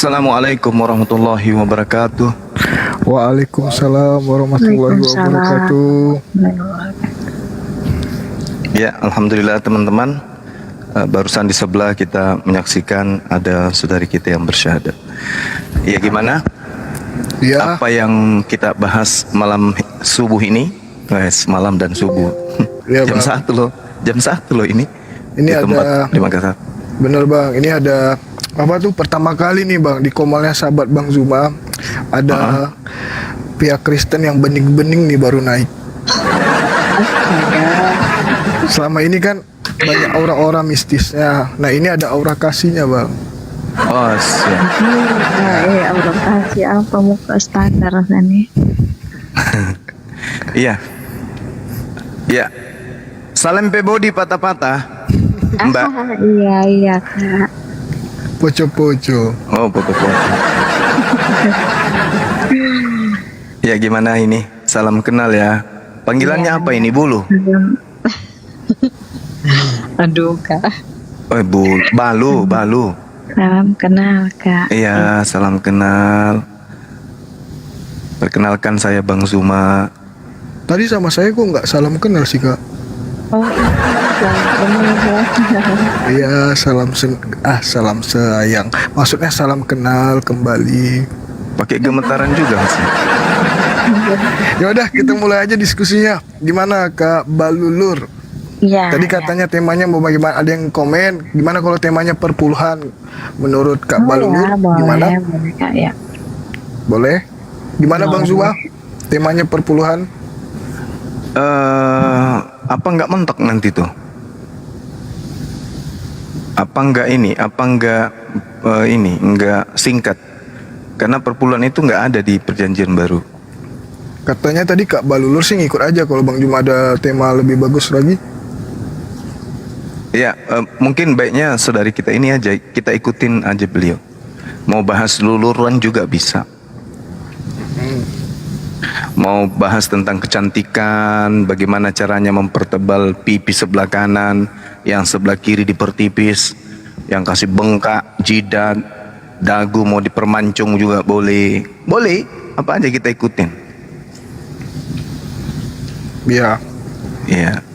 Assalamualaikum warahmatullahi wabarakatuh. Waalaikumsalam warahmatullahi wabarakatuh. Ya, alhamdulillah teman-teman. Barusan di sebelah kita menyaksikan ada saudari kita yang bersyahadat. Ya, gimana? Ya, Apa yang kita bahas malam subuh ini? Malam dan subuh. Ya, jam Bang. 1 loh. Jam 1 loh ini. Ini di tempat ada di Makassar. bener Bang, ini ada apa tuh pertama kali nih Bang di komalnya sahabat Bang Zuma ada pihak Kristen yang bening-bening nih baru naik. Selama ini kan banyak aura-aura mistisnya. Nah, ini ada aura kasihnya Bang. Oh, siap. Allah kasih apa muka standar nih. Iya. Ya. Salam pebodi patah-patah. Mbak. Iya Kak. Poco-poco. Oh, foto-foto. Ya, gimana ini? Salam kenal ya. Panggilannya apa ini, Bulu? Aduh Kak. Oh, Balu. Salam kenal Kak. Iya, salam kenal. Perkenalkan saya Bang Zuma. Tadi sama saya kok nggak salam kenal sih Kak? Oh Iya, salam sayang. Maksudnya salam kenal kembali. Pakai gemetaran juga sih. Ya udah, kita mulai aja diskusinya. Gimana Kak Balulur? Iya. Tadi katanya temanya mau bagaimana? Ada yang komen. Gimana kalau temanya perpuluhan? Menurut Kak Balulur, gimana? Boleh Kak ya. Boleh? Gimana Bang Zuma? Temanya perpuluhan? Apa nggak mentok nanti tuh? Apa nggak ini? Apa nggak nggak singkat? Karena perpuluhan itu nggak ada di perjanjian baru. Katanya tadi Kak Balulur sih ngikut aja kalau Bang Zuma ada tema lebih bagus lagi. Ya, mungkin baiknya saudari kita ini aja, kita ikutin aja beliau. Mau bahas luluran juga bisa. Mau bahas tentang kecantikan, bagaimana caranya mempertebal pipi sebelah kanan, yang sebelah kiri dipertipis, yang kasih bengkak, jidat, dagu mau dipermancung juga boleh. Boleh, apa aja kita ikutin. Ya, Iya.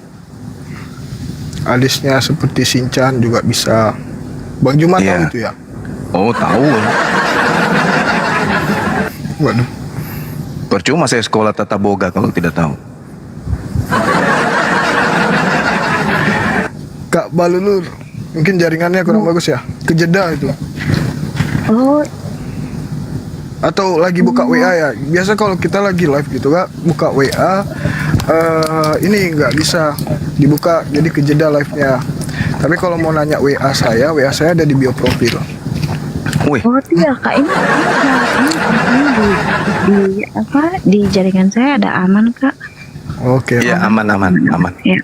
alisnya seperti Shinchan juga bisa. Bang Zuma tahu Iya. itu ya? Oh, tahu. Waduh. Percuma saya sekolah tata boga kalau tidak tahu. Kak Balulur, mungkin jaringannya kurang bagus ya? Kejedal itu. Oh Atau lagi buka WA ya? Biasa kalau kita lagi live gitu Kak, buka WA ini nggak bisa dibuka, jadi kejeda live-nya. Tapi kalau mau nanya WA saya ada di bio profil. Wih, iya Kak, ini di jaringan saya ada aman Kak. Oke. ya aman. Ya.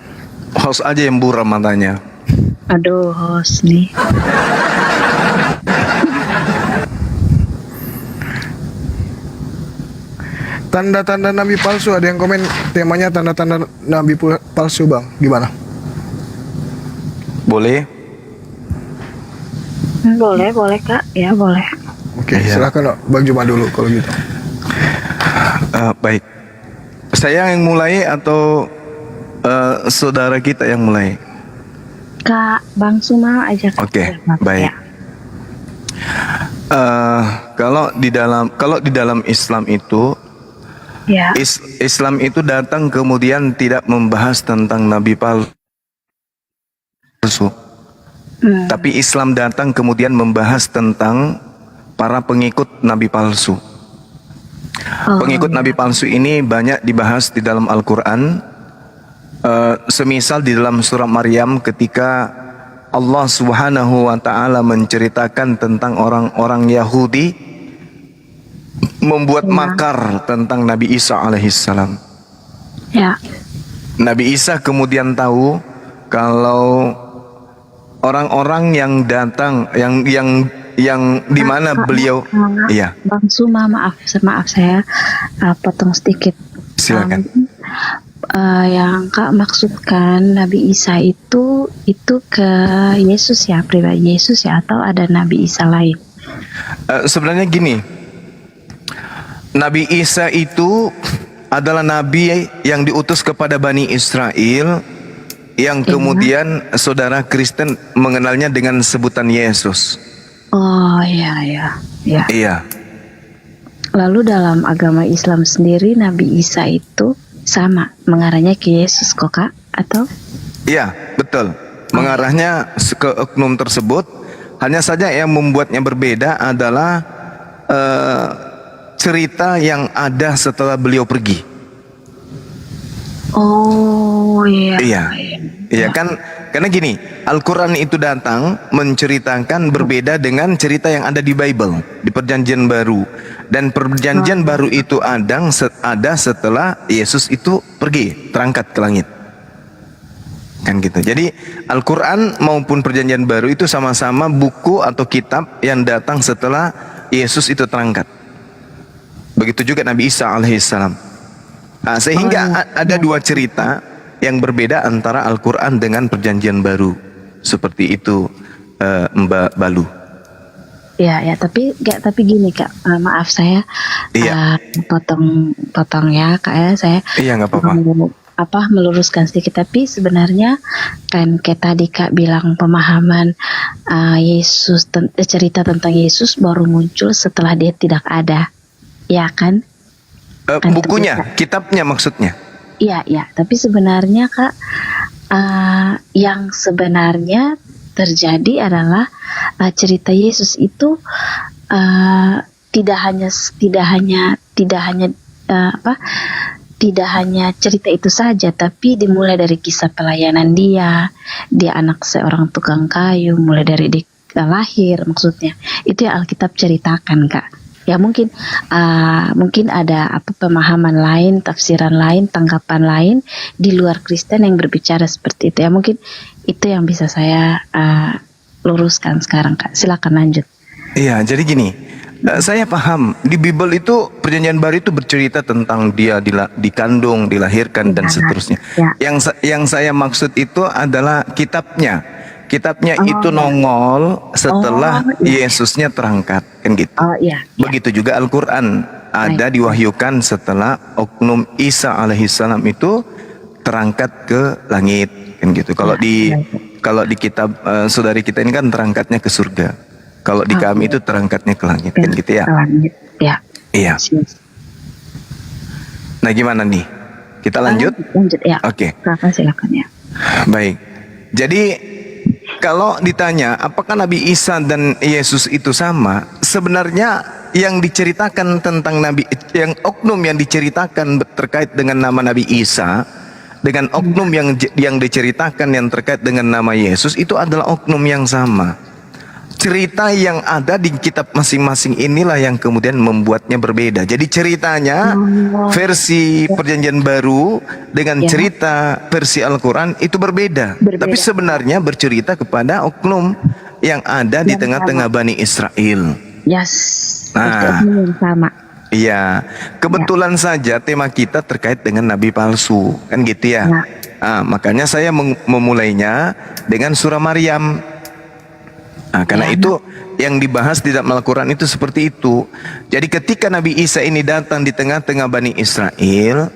Host aja yang buram matanya. Aduh host nih. Tanda-tanda nabi palsu, ada yang komen temanya tanda-tanda nabi palsu Bang. Gimana? Boleh? Boleh Kak, ya boleh. Oke, Iya. silakan Bang Zuma dulu kalau gitu. Baik. Saya yang mulai atau saudara kita yang mulai? Kak Bang Zuma aja Kak. Oke, Ya, baik. ya. Kalau di dalam Islam itu, Ya. Islam itu datang kemudian tidak membahas tentang nabi palsu. Tapi Islam datang kemudian membahas tentang para pengikut nabi palsu. Pengikut nabi palsu ini banyak dibahas di dalam Al-Quran. Semisal di dalam surah Maryam ketika Allah Subhanahu wa taala menceritakan tentang orang-orang Yahudi membuat makar tentang Nabi Isa alaihissalam. Ya. Nabi Isa kemudian tahu kalau orang-orang yang datang yang di mana beliau iya, Bang Zuma, maaf saya potong sedikit. silakan. Yang Kak maksudkan Nabi Isa itu ke Yesus ya, pribadi Yesus ya, atau ada Nabi Isa lain? Sebenarnya gini, Nabi Isa itu adalah nabi yang diutus kepada Bani Israel, yang kemudian saudara Kristen mengenalnya dengan sebutan Yesus. Oh iya, iya, iya. Iya. Lalu dalam agama Islam sendiri Nabi Isa itu sama mengarahnya ke Yesus kok Kak? Atau? Iya, betul. Mengarahnya ke oknum tersebut. Hanya saja yang membuatnya berbeda adalah cerita yang ada setelah beliau pergi. Oh iya. Iya. Iya kan, karena gini, Al-Quran itu datang menceritakan berbeda dengan cerita yang ada di Bible, di Perjanjian Baru. Dan Perjanjian Baru itu ada setelah Yesus itu pergi, terangkat ke langit. Kan gitu. Jadi Al-Quran maupun Perjanjian Baru itu sama-sama buku atau kitab yang datang setelah Yesus itu terangkat. Begitu juga Nabi Isa alaihissalam. Nah, sehingga ada dua cerita yang berbeda antara Al-Quran dengan Perjanjian Baru. Seperti itu, Mbak Balu. Ya, ya, tapi gini Kak, maaf saya potong ya Kak ya, saya Iya, nggak apa-apa. mau meluruskan sedikit, tapi sebenarnya kan kayak tadi Kak bilang pemahaman Yesus, cerita tentang Yesus baru muncul setelah dia tidak ada, ya kan? Bukunya, kitabnya maksudnya. Iya, iya. Tapi sebenarnya Kak, yang sebenarnya terjadi adalah cerita Yesus itu tidak hanya cerita itu saja, tapi dimulai dari kisah pelayanan dia anak seorang tukang kayu, mulai dari dia lahir, maksudnya itu yang Alkitab ceritakan Kak. Ya mungkin ada pemahaman lain, tafsiran lain, tanggapan lain di luar Kristen yang berbicara seperti itu. Ya mungkin itu yang bisa saya luruskan sekarang Kak. Silakan lanjut. Iya, jadi gini, saya paham di Bible itu Perjanjian Baru itu bercerita tentang dia dikandung, dilahirkan dan seterusnya. Ya. Yang saya maksud itu adalah kitabnya. Kitabnya itu nongol setelah Yesusnya terangkat, kan gitu. Iya. Begitu juga Al-Quran ada diwahyukan setelah oknum Isa alaihissalam itu terangkat ke langit, kan gitu. Kalau di kitab saudari kita ini kan terangkatnya ke surga. Kalau di kami itu terangkatnya ke langit, kan gitu ya. Ke langit, ya. Iya. Nah, gimana nih? Kita lanjut? Lanjut ya. Oke. Silakan ya. Baik. Jadi kalau ditanya apakah Nabi Isa dan Yesus itu sama, sebenarnya yang diceritakan tentang oknum yang diceritakan terkait dengan nama Nabi Isa dengan oknum yang diceritakan yang terkait dengan nama Yesus itu adalah oknum yang sama. Cerita yang ada di kitab masing-masing inilah yang kemudian membuatnya berbeda. Jadi ceritanya versi Perjanjian Baru dengan cerita versi Al-Quran itu berbeda. Tapi sebenarnya bercerita kepada oknum yang ada di tengah-tengah Bani Israel. Yes. Nah, sama. Iya, kebetulan saja tema kita terkait dengan nabi palsu, kan gitu ya. Nah, makanya saya memulainya dengan surah Maryam. Nah, karena itu yang dibahas di dalam Al-Quran itu seperti itu. Jadi ketika Nabi Isa ini datang di tengah-tengah Bani Israel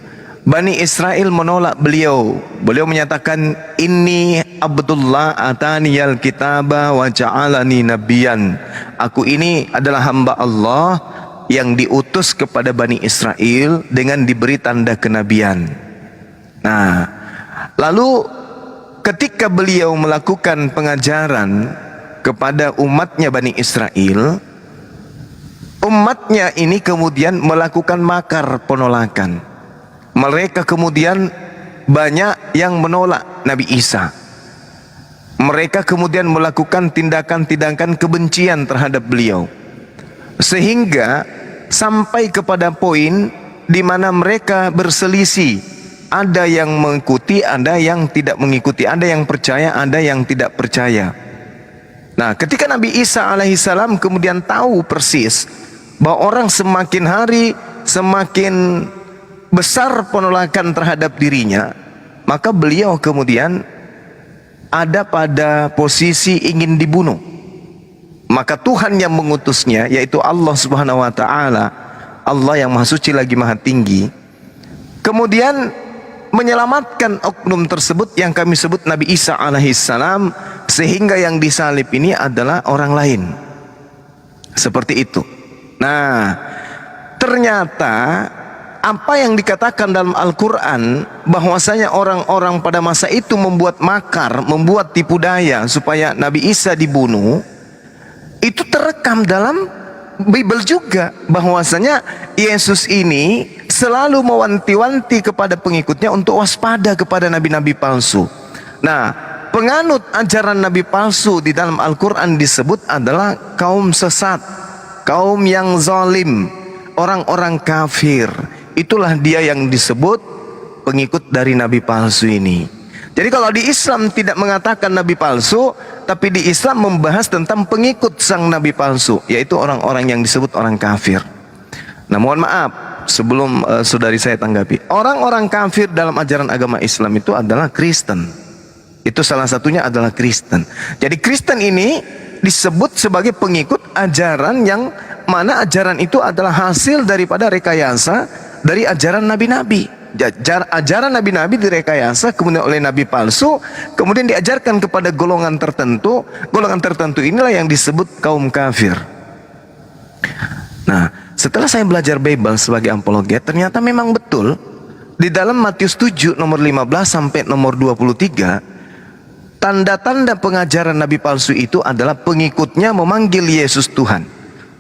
menolak beliau. Beliau menyatakan, Inni Abdullah ataniyal kitaba wa ja'alani nabiyan. Aku ini adalah hamba Allah yang diutus kepada Bani Israel dengan diberi tanda kenabian. Nah, lalu ketika beliau melakukan pengajaran kepada umatnya Bani Israel, umatnya ini kemudian melakukan makar penolakan. Mereka kemudian banyak yang menolak Nabi Isa. Mereka kemudian melakukan tindakan-tindakan kebencian terhadap beliau, sehingga sampai kepada poin di mana mereka berselisih. Ada yang mengikuti, ada yang tidak mengikuti, ada yang percaya, ada yang tidak percaya. Nah, ketika Nabi Isa alaihissalam kemudian tahu persis bahwa orang semakin hari semakin besar penolakan terhadap dirinya, maka beliau kemudian ada pada posisi ingin dibunuh. maka Tuhan yang mengutusnya, yaitu Allah Subhanahu wa taala, Allah yang Maha Suci lagi Maha Tinggi, kemudian menyelamatkan oknum tersebut yang kami sebut Nabi Isa alaihissalam, sehingga yang disalib ini adalah orang lain. Seperti itu. Nah, ternyata apa yang dikatakan dalam Al-Quran, bahwasanya orang-orang pada masa itu membuat makar, membuat tipu daya supaya Nabi Isa dibunuh, itu terekam dalam Bible juga, bahwasanya Yesus ini selalu mewanti-wanti kepada pengikutnya untuk waspada kepada nabi-nabi palsu. Nah, penganut ajaran nabi palsu di dalam Al-Quran disebut adalah kaum sesat, kaum yang zalim, orang-orang kafir. Itulah dia yang disebut pengikut dari nabi palsu ini. Jadi kalau di Islam tidak mengatakan nabi palsu, tapi di Islam membahas tentang pengikut sang nabi palsu, yaitu orang-orang yang disebut orang kafir. Nah, mohon maaf sebelum saudari saya tanggapi, orang-orang kafir dalam ajaran agama Islam itu adalah Kristen. Itu salah satunya adalah Kristen. Jadi Kristen ini disebut sebagai pengikut ajaran yang mana ajaran itu adalah hasil daripada rekayasa dari ajaran nabi-nabi. Ajaran nabi-nabi direkayasa kemudian oleh nabi palsu, kemudian diajarkan kepada golongan tertentu. Golongan tertentu inilah yang disebut kaum kafir. Nah, setelah saya belajar Bible sebagai apologet, ternyata memang betul di dalam Matius 7 nomor 15 sampai nomor 23, tanda-tanda pengajaran nabi palsu itu adalah pengikutnya memanggil Yesus Tuhan,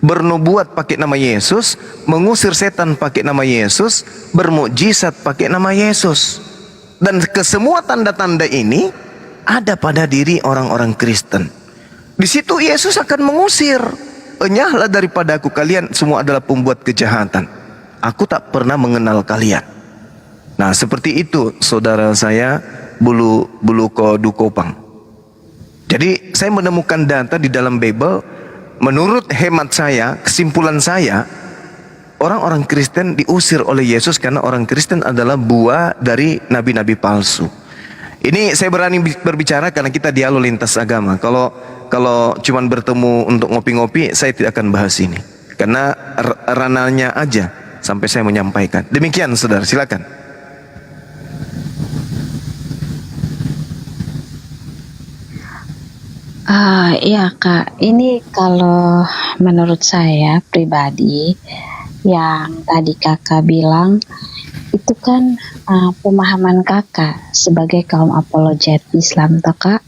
bernubuat pakai nama Yesus, mengusir setan pakai nama Yesus, bermukjizat pakai nama Yesus. Dan kesemua tanda-tanda ini ada pada diri orang-orang Kristen. Di situ Yesus akan mengusir, enyahlah daripada aku, kalian semua adalah pembuat kejahatan, aku tak pernah mengenal kalian. Nah, seperti itu saudara saya Bulu Kodukopang. Jadi saya menemukan data di dalam Bible. Menurut hemat saya, kesimpulan saya, orang-orang Kristen diusir oleh Yesus karena orang Kristen adalah buah dari nabi-nabi palsu. Ini saya berani berbicara karena kita dialog lintas agama. Kalau cuman bertemu untuk ngopi-ngopi, saya tidak akan bahas ini. Karena ranahnya aja sampai saya menyampaikan. Demikian saudara, silakan. Iya Kak, ini kalau menurut saya pribadi yang tadi Kakak bilang itu kan pemahaman Kakak sebagai kaum apologet Islam toh Kak?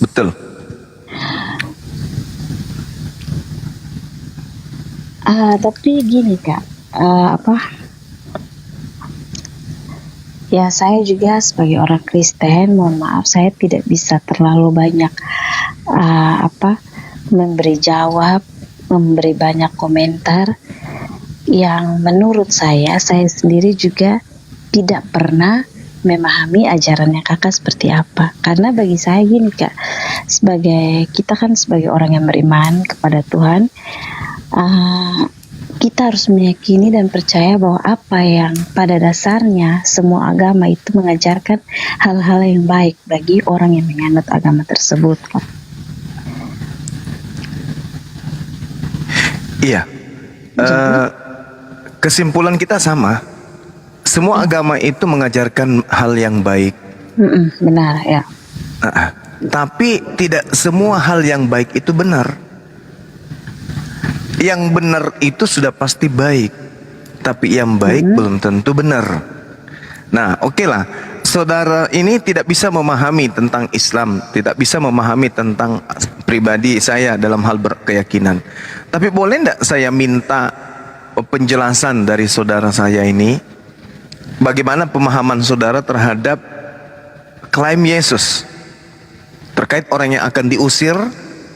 Betul. Tapi gini Kak, ya saya juga sebagai orang Kristen, mohon maaf saya tidak bisa terlalu banyak memberi jawab, memberi banyak komentar yang menurut saya sendiri juga tidak pernah memahami ajarannya Kakak seperti apa. Karena bagi saya gini Kak, kita kan sebagai orang yang beriman kepada Tuhan, kita harus meyakini dan percaya bahwa apa yang pada dasarnya semua agama itu mengajarkan hal-hal yang baik bagi orang yang menganut agama tersebut. Iya. Kesimpulan kita sama. Semua agama itu mengajarkan hal yang baik. Benar ya. Tapi tidak semua hal yang baik itu benar. Yang benar itu sudah pasti baik, tapi yang baik belum tentu benar. Nah, oke lah, saudara ini tidak bisa memahami tentang Islam, tidak bisa memahami tentang pribadi saya dalam hal berkeyakinan. Tapi boleh tidak saya minta penjelasan dari saudara saya ini, bagaimana pemahaman saudara terhadap klaim Yesus terkait orang yang akan diusir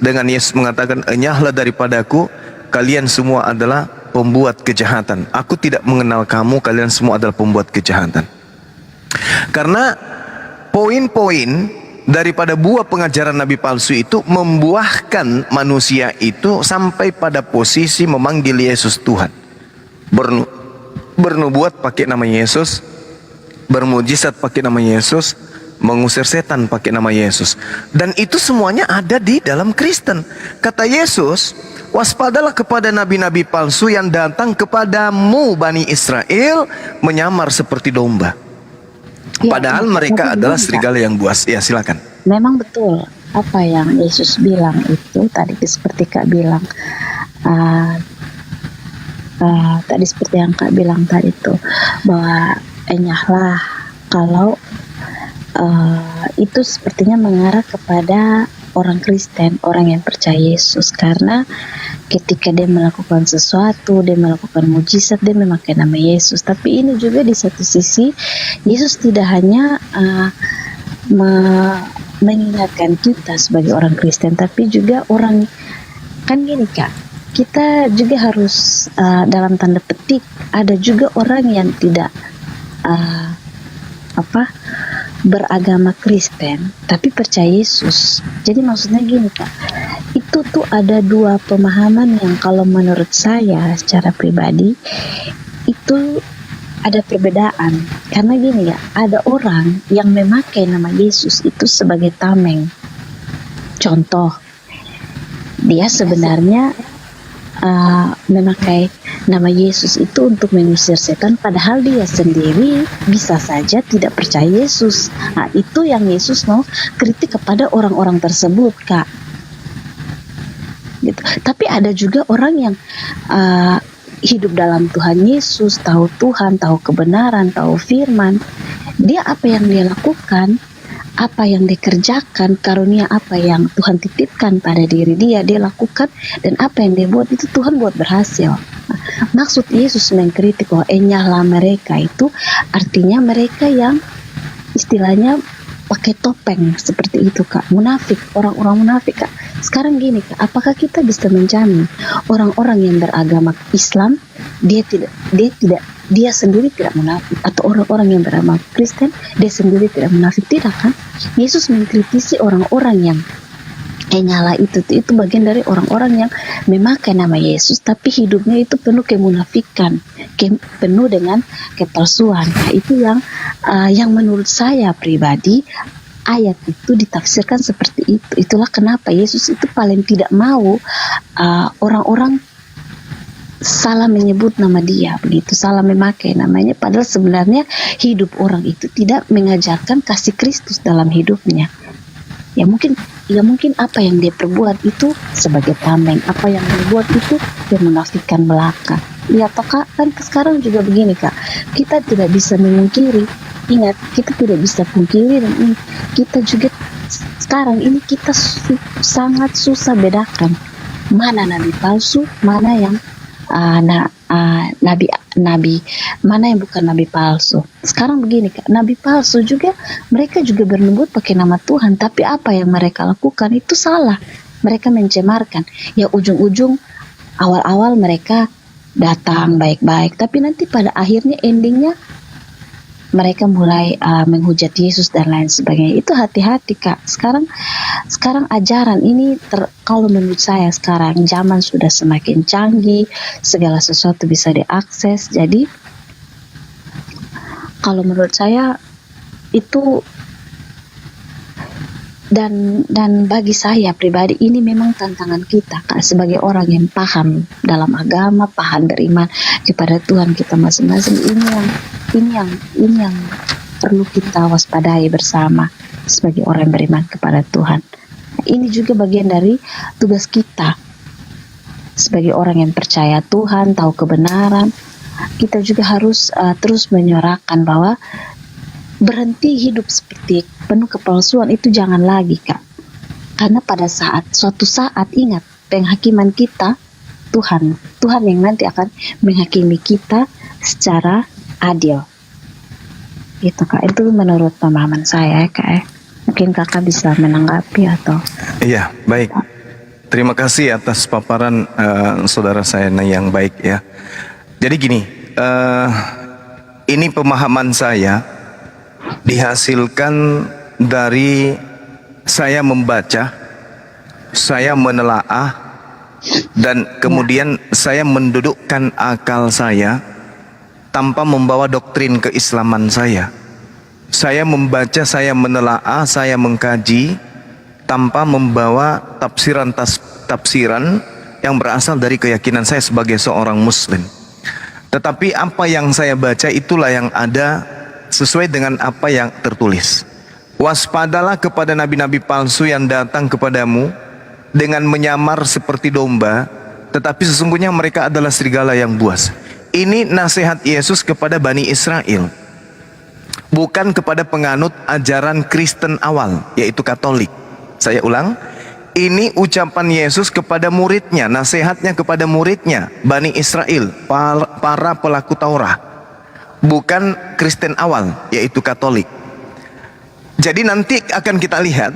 dengan Yesus mengatakan, enyahlah daripadaku, kalian semua adalah pembuat kejahatan. Aku tidak mengenal kamu, kalian semua adalah pembuat kejahatan. Karena poin-poin daripada buah pengajaran nabi palsu itu membuahkan manusia itu sampai pada posisi memanggil Yesus Tuhan, bernubuat pakai nama Yesus, bermujizat pakai nama Yesus, mengusir setan pakai nama Yesus. Dan itu semuanya ada di dalam Kristen. Kata Yesus, waspadalah kepada nabi-nabi palsu yang datang kepadamu Bani Israel menyamar seperti domba. Ya, Padahal mereka tapi adalah gini, Kak. serigala yang buas. Ya, silakan. Memang betul apa yang Yesus bilang itu tadi, seperti Kak bilang, uh, tadi seperti yang Kak bilang tadi itu, bahwa enyahlah kalau itu sepertinya mengarah kepada orang Kristen, orang yang percaya Yesus, karena ketika dia melakukan sesuatu, dia melakukan mujizat, dia memakai nama Yesus. Tapi ini juga di satu sisi Yesus tidak hanya mengingatkan kita sebagai orang Kristen, tapi juga orang, kan gini Kak, kita juga harus dalam tanda petik ada juga orang yang tidak beragama Kristen tapi percaya Yesus. Jadi maksudnya gini Kak, itu tuh ada dua pemahaman yang kalau menurut saya secara pribadi itu ada perbedaan. Karena gini ya, ada orang yang memakai nama Yesus itu sebagai tameng. Contoh, dia sebenarnya memakai nama Yesus itu untuk mengusir setan, padahal dia sendiri bisa saja tidak percaya Yesus. Nah, itu yang Yesus mau kritik kepada orang-orang tersebut, Kak. Gitu. Tapi ada juga orang yang hidup dalam Tuhan Yesus, tahu Tuhan, tahu kebenaran, tahu firman. Dia apa yang dia lakukan, apa yang dikerjakan, karunia apa yang Tuhan titipkan pada diri dia, dia lakukan, dan apa yang dia buat itu Tuhan buat berhasil. Maksud Yesus mengkritik bahwa enyahlah mereka itu artinya mereka yang istilahnya pakai topeng seperti itu Kak, munafik, orang-orang munafik Kak. Sekarang gini Kak, apakah kita bisa menjamin orang-orang yang beragama Islam dia sendiri tidak munafik, atau orang-orang yang beragama Kristen dia sendiri tidak munafik? Tidak kan? Yesus mengkritisi orang-orang yang nyala itu bagian dari orang-orang yang memakai nama Yesus tapi hidupnya itu penuh kemunafikan, penuh dengan kepalsuan. Nah, itu yang menurut saya pribadi ayat itu ditafsirkan seperti itu. Itulah kenapa Yesus itu paling tidak mau orang-orang salah menyebut nama dia, begitu, salah memakai namanya, padahal sebenarnya hidup orang itu tidak mengajarkan kasih Kristus dalam hidupnya. Ya mungkin apa yang dia perbuat itu sebagai tameng, apa yang dia buat itu dia menafikan belaka. Ya toh Kak, kan sekarang juga begini Kak, kita tidak bisa memungkiri, ingat kita tidak bisa pungkiri, dan kita juga sekarang ini kita sangat susah bedakan mana nabi palsu, mana yang nabi mana yang bukan nabi palsu. Sekarang begini Kak, nabi palsu juga mereka juga bernubuat pakai nama Tuhan, tapi apa yang mereka lakukan itu salah. Mereka mencemarkan. Ya ujung-ujung awal-awal mereka datang baik-baik, tapi nanti pada akhirnya endingnya mereka mulai menghujat Yesus dan lain sebagainya. Itu hati-hati Kak. Sekarang ajaran ini kalau menurut saya sekarang zaman sudah semakin canggih, segala sesuatu bisa diakses. Jadi kalau menurut saya itu, dan bagi saya pribadi ini memang tantangan kita Kak, sebagai orang yang paham dalam agama, paham beriman kepada Tuhan kita masing-masing. Ini yang perlu kita waspadai bersama sebagai orang yang beriman kepada Tuhan. Ini juga bagian dari tugas kita sebagai orang yang percaya Tuhan, tahu kebenaran. Kita juga harus terus menyuarakan bahwa berhenti hidup seperti penuh kepalsuan itu jangan lagi Kak. Karena pada suatu saat ingat, penghakiman kita Tuhan yang nanti akan menghakimi kita secara adil. Gitu Kak, itu menurut pemahaman saya Kak. Mungkin Kakak bisa menanggapi atau... Iya, baik. Terima kasih atas paparan saudara saya yang baik ya. Jadi gini, ini pemahaman saya dihasilkan dari saya membaca, saya menelaah, dan kemudian saya mendudukkan akal saya tanpa membawa doktrin keislaman saya. Saya membaca, saya menelaah, saya mengkaji tanpa membawa tafsiran yang berasal dari keyakinan saya sebagai seorang muslim. Tetapi apa yang saya baca itulah yang ada sesuai dengan apa yang tertulis. Waspadalah kepada nabi-nabi palsu yang datang kepadamu dengan menyamar seperti domba, tetapi sesungguhnya mereka adalah serigala yang buas. Ini nasihat Yesus kepada Bani Israel, bukan kepada penganut ajaran Kristen awal, yaitu Katolik. Saya ulang, ini ucapan Yesus kepada muridnya, nasihatnya kepada muridnya, Bani Israel, para pelaku Taurat, bukan Kristen awal, yaitu Katolik. Jadi nanti akan kita lihat,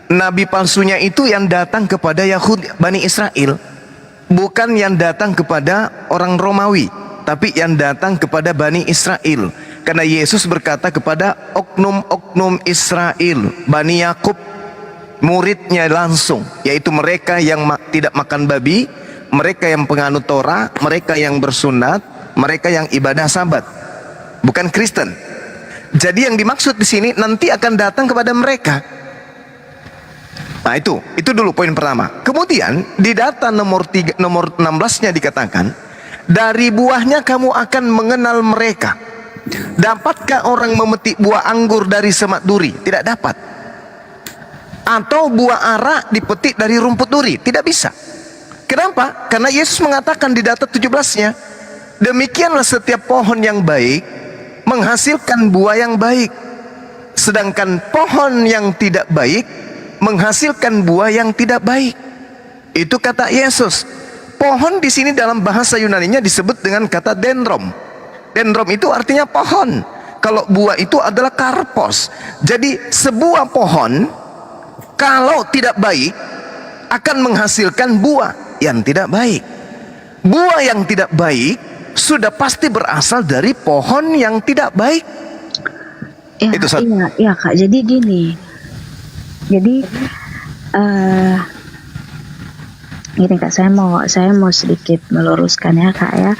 nabi palsunya itu yang datang kepada Yahudi, Bani Israel, bukan yang datang kepada orang Romawi, tapi yang datang kepada Bani Israel. Karena Yesus berkata kepada oknum-oknum Israel, Bani Yakub, muridnya langsung, yaitu mereka yang tidak makan babi, mereka yang penganut Torah, mereka yang bersunat, mereka yang ibadah Sabat, bukan Kristen. Jadi yang dimaksud di sini nanti akan datang kepada mereka. Nah itu dulu poin pertama. Kemudian di data nomor 16-nya dikatakan, dari buahnya kamu akan mengenal mereka. Dapatkah orang memetik buah anggur dari semak duri? Tidak dapat. Atau buah ara dipetik dari rumput duri? Tidak bisa. Kenapa? Karena Yesus mengatakan di data 17-nya, demikianlah setiap pohon yang baik menghasilkan buah yang baik, sedangkan pohon yang tidak baik menghasilkan buah yang tidak baik. Itu kata Yesus. Pohon di sini dalam bahasa Yunaninya disebut dengan kata dendrom. Dendrom itu artinya pohon. Kalau buah itu adalah karpos. Jadi sebuah pohon kalau tidak baik akan menghasilkan buah yang tidak baik. Buah yang tidak baik sudah pasti berasal dari pohon yang tidak baik. Ya, Itu iya Kak. Jadi gini. Jadi gini Kak, saya mau sedikit meluruskan ya Kak ya.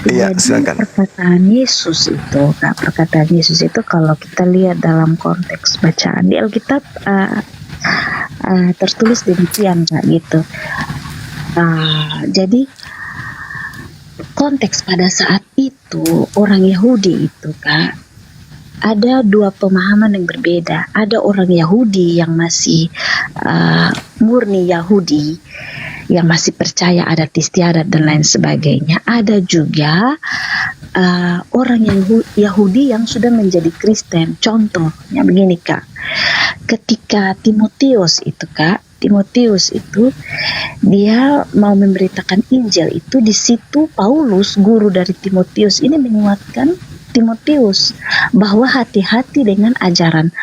Iya, Jadi silakan. perkataan Yesus itu Kak, perkataan Yesus itu kalau kita lihat dalam konteks bacaan di Alkitab tertulis demikian Kak gitu. Jadi konteks pada saat itu orang Yahudi itu Kak, ada dua pemahaman yang berbeda. Ada orang Yahudi yang masih murni Yahudi, yang masih percaya adat istiadat dan lain sebagainya. Ada juga orang Yahudi yang sudah menjadi Kristen. Contohnya begini Kak, ketika Timotius itu dia mau memberitakan Injil itu, di situ Paulus, guru dari Timotius ini, menguatkan Timotius bahwa hati-hati dengan ajaran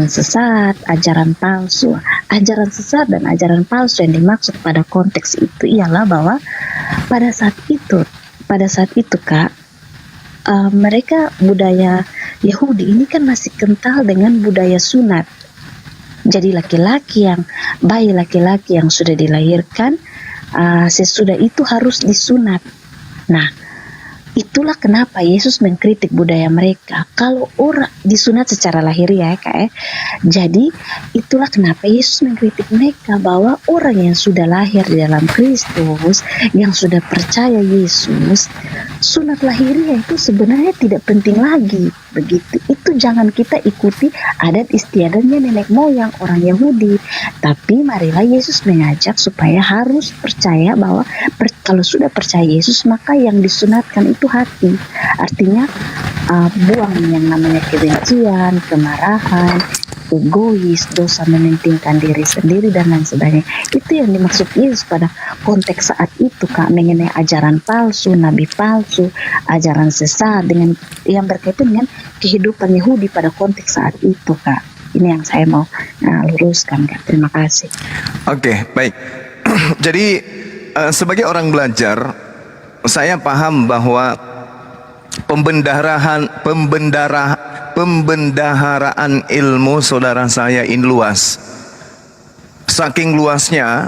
sesat, ajaran palsu. Ajaran sesat dan ajaran palsu yang dimaksud pada konteks itu ialah bahwa pada saat itu Kak, mereka budaya Yahudi ini kan masih kental dengan budaya sunat. Jadi bayi laki-laki yang sudah dilahirkan sesudah itu harus disunat. Nah, itulah kenapa Yesus mengkritik budaya mereka. Kalau orang disunat secara lahiriah ya Kak ya. Jadi itulah kenapa Yesus mengkritik mereka bahwa orang yang sudah lahir di dalam Kristus, yang sudah percaya Yesus, sunat lahiriah itu sebenarnya tidak penting lagi. Begitu. Itu jangan kita ikuti adat istiadatnya nenek moyang orang Yahudi. Tapi marilah Yesus mengajak supaya harus percaya bahwa kalau sudah percaya Yesus, maka yang disunatkan itu hati. Artinya buang yang namanya kebencian, kemarahan, egois, dosa mementingkan diri sendiri dan lain sebagainya. Itu yang dimaksud Yesus pada konteks saat itu Kak, mengenai ajaran palsu, nabi palsu, ajaran sesat dengan yang berkaitan dengan kehidupan Yahudi pada konteks saat itu Kak. Ini yang saya mau luruskan Kak. Terima kasih. Oke, baik. Jadi sebagai orang belajar, saya paham bahwa pembendaharaan ilmu saudara saya ini luas. Saking luasnya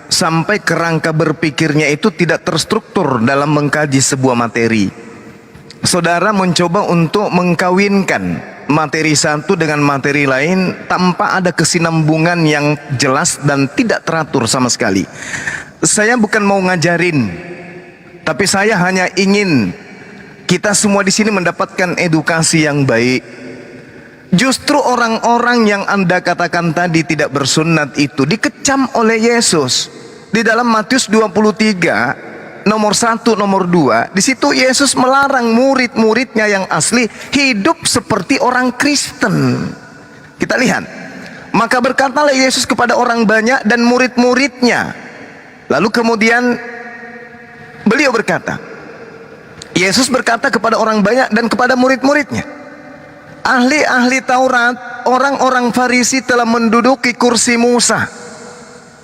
sampai kerangka berpikirnya itu tidak terstruktur dalam mengkaji sebuah materi. Saudara mencoba untuk mengkawinkan materi satu dengan materi lain tanpa ada kesinambungan yang jelas dan tidak teratur sama sekali. Saya bukan mau ngajarin, tapi saya hanya ingin kita semua di sini mendapatkan edukasi yang baik. Justru orang-orang yang Anda katakan tadi tidak bersunat itu dikecam oleh Yesus. Di dalam Matius 23 nomor 1, nomor 2, di situ Yesus melarang murid-muridnya yang asli hidup seperti orang Kristen. Kita lihat. Maka berkatalah Yesus kepada orang banyak dan murid-muridnya. Lalu kemudian beliau berkata, Yesus berkata kepada orang banyak dan kepada murid-muridnya, ahli-ahli Taurat, orang-orang Farisi telah menduduki kursi Musa.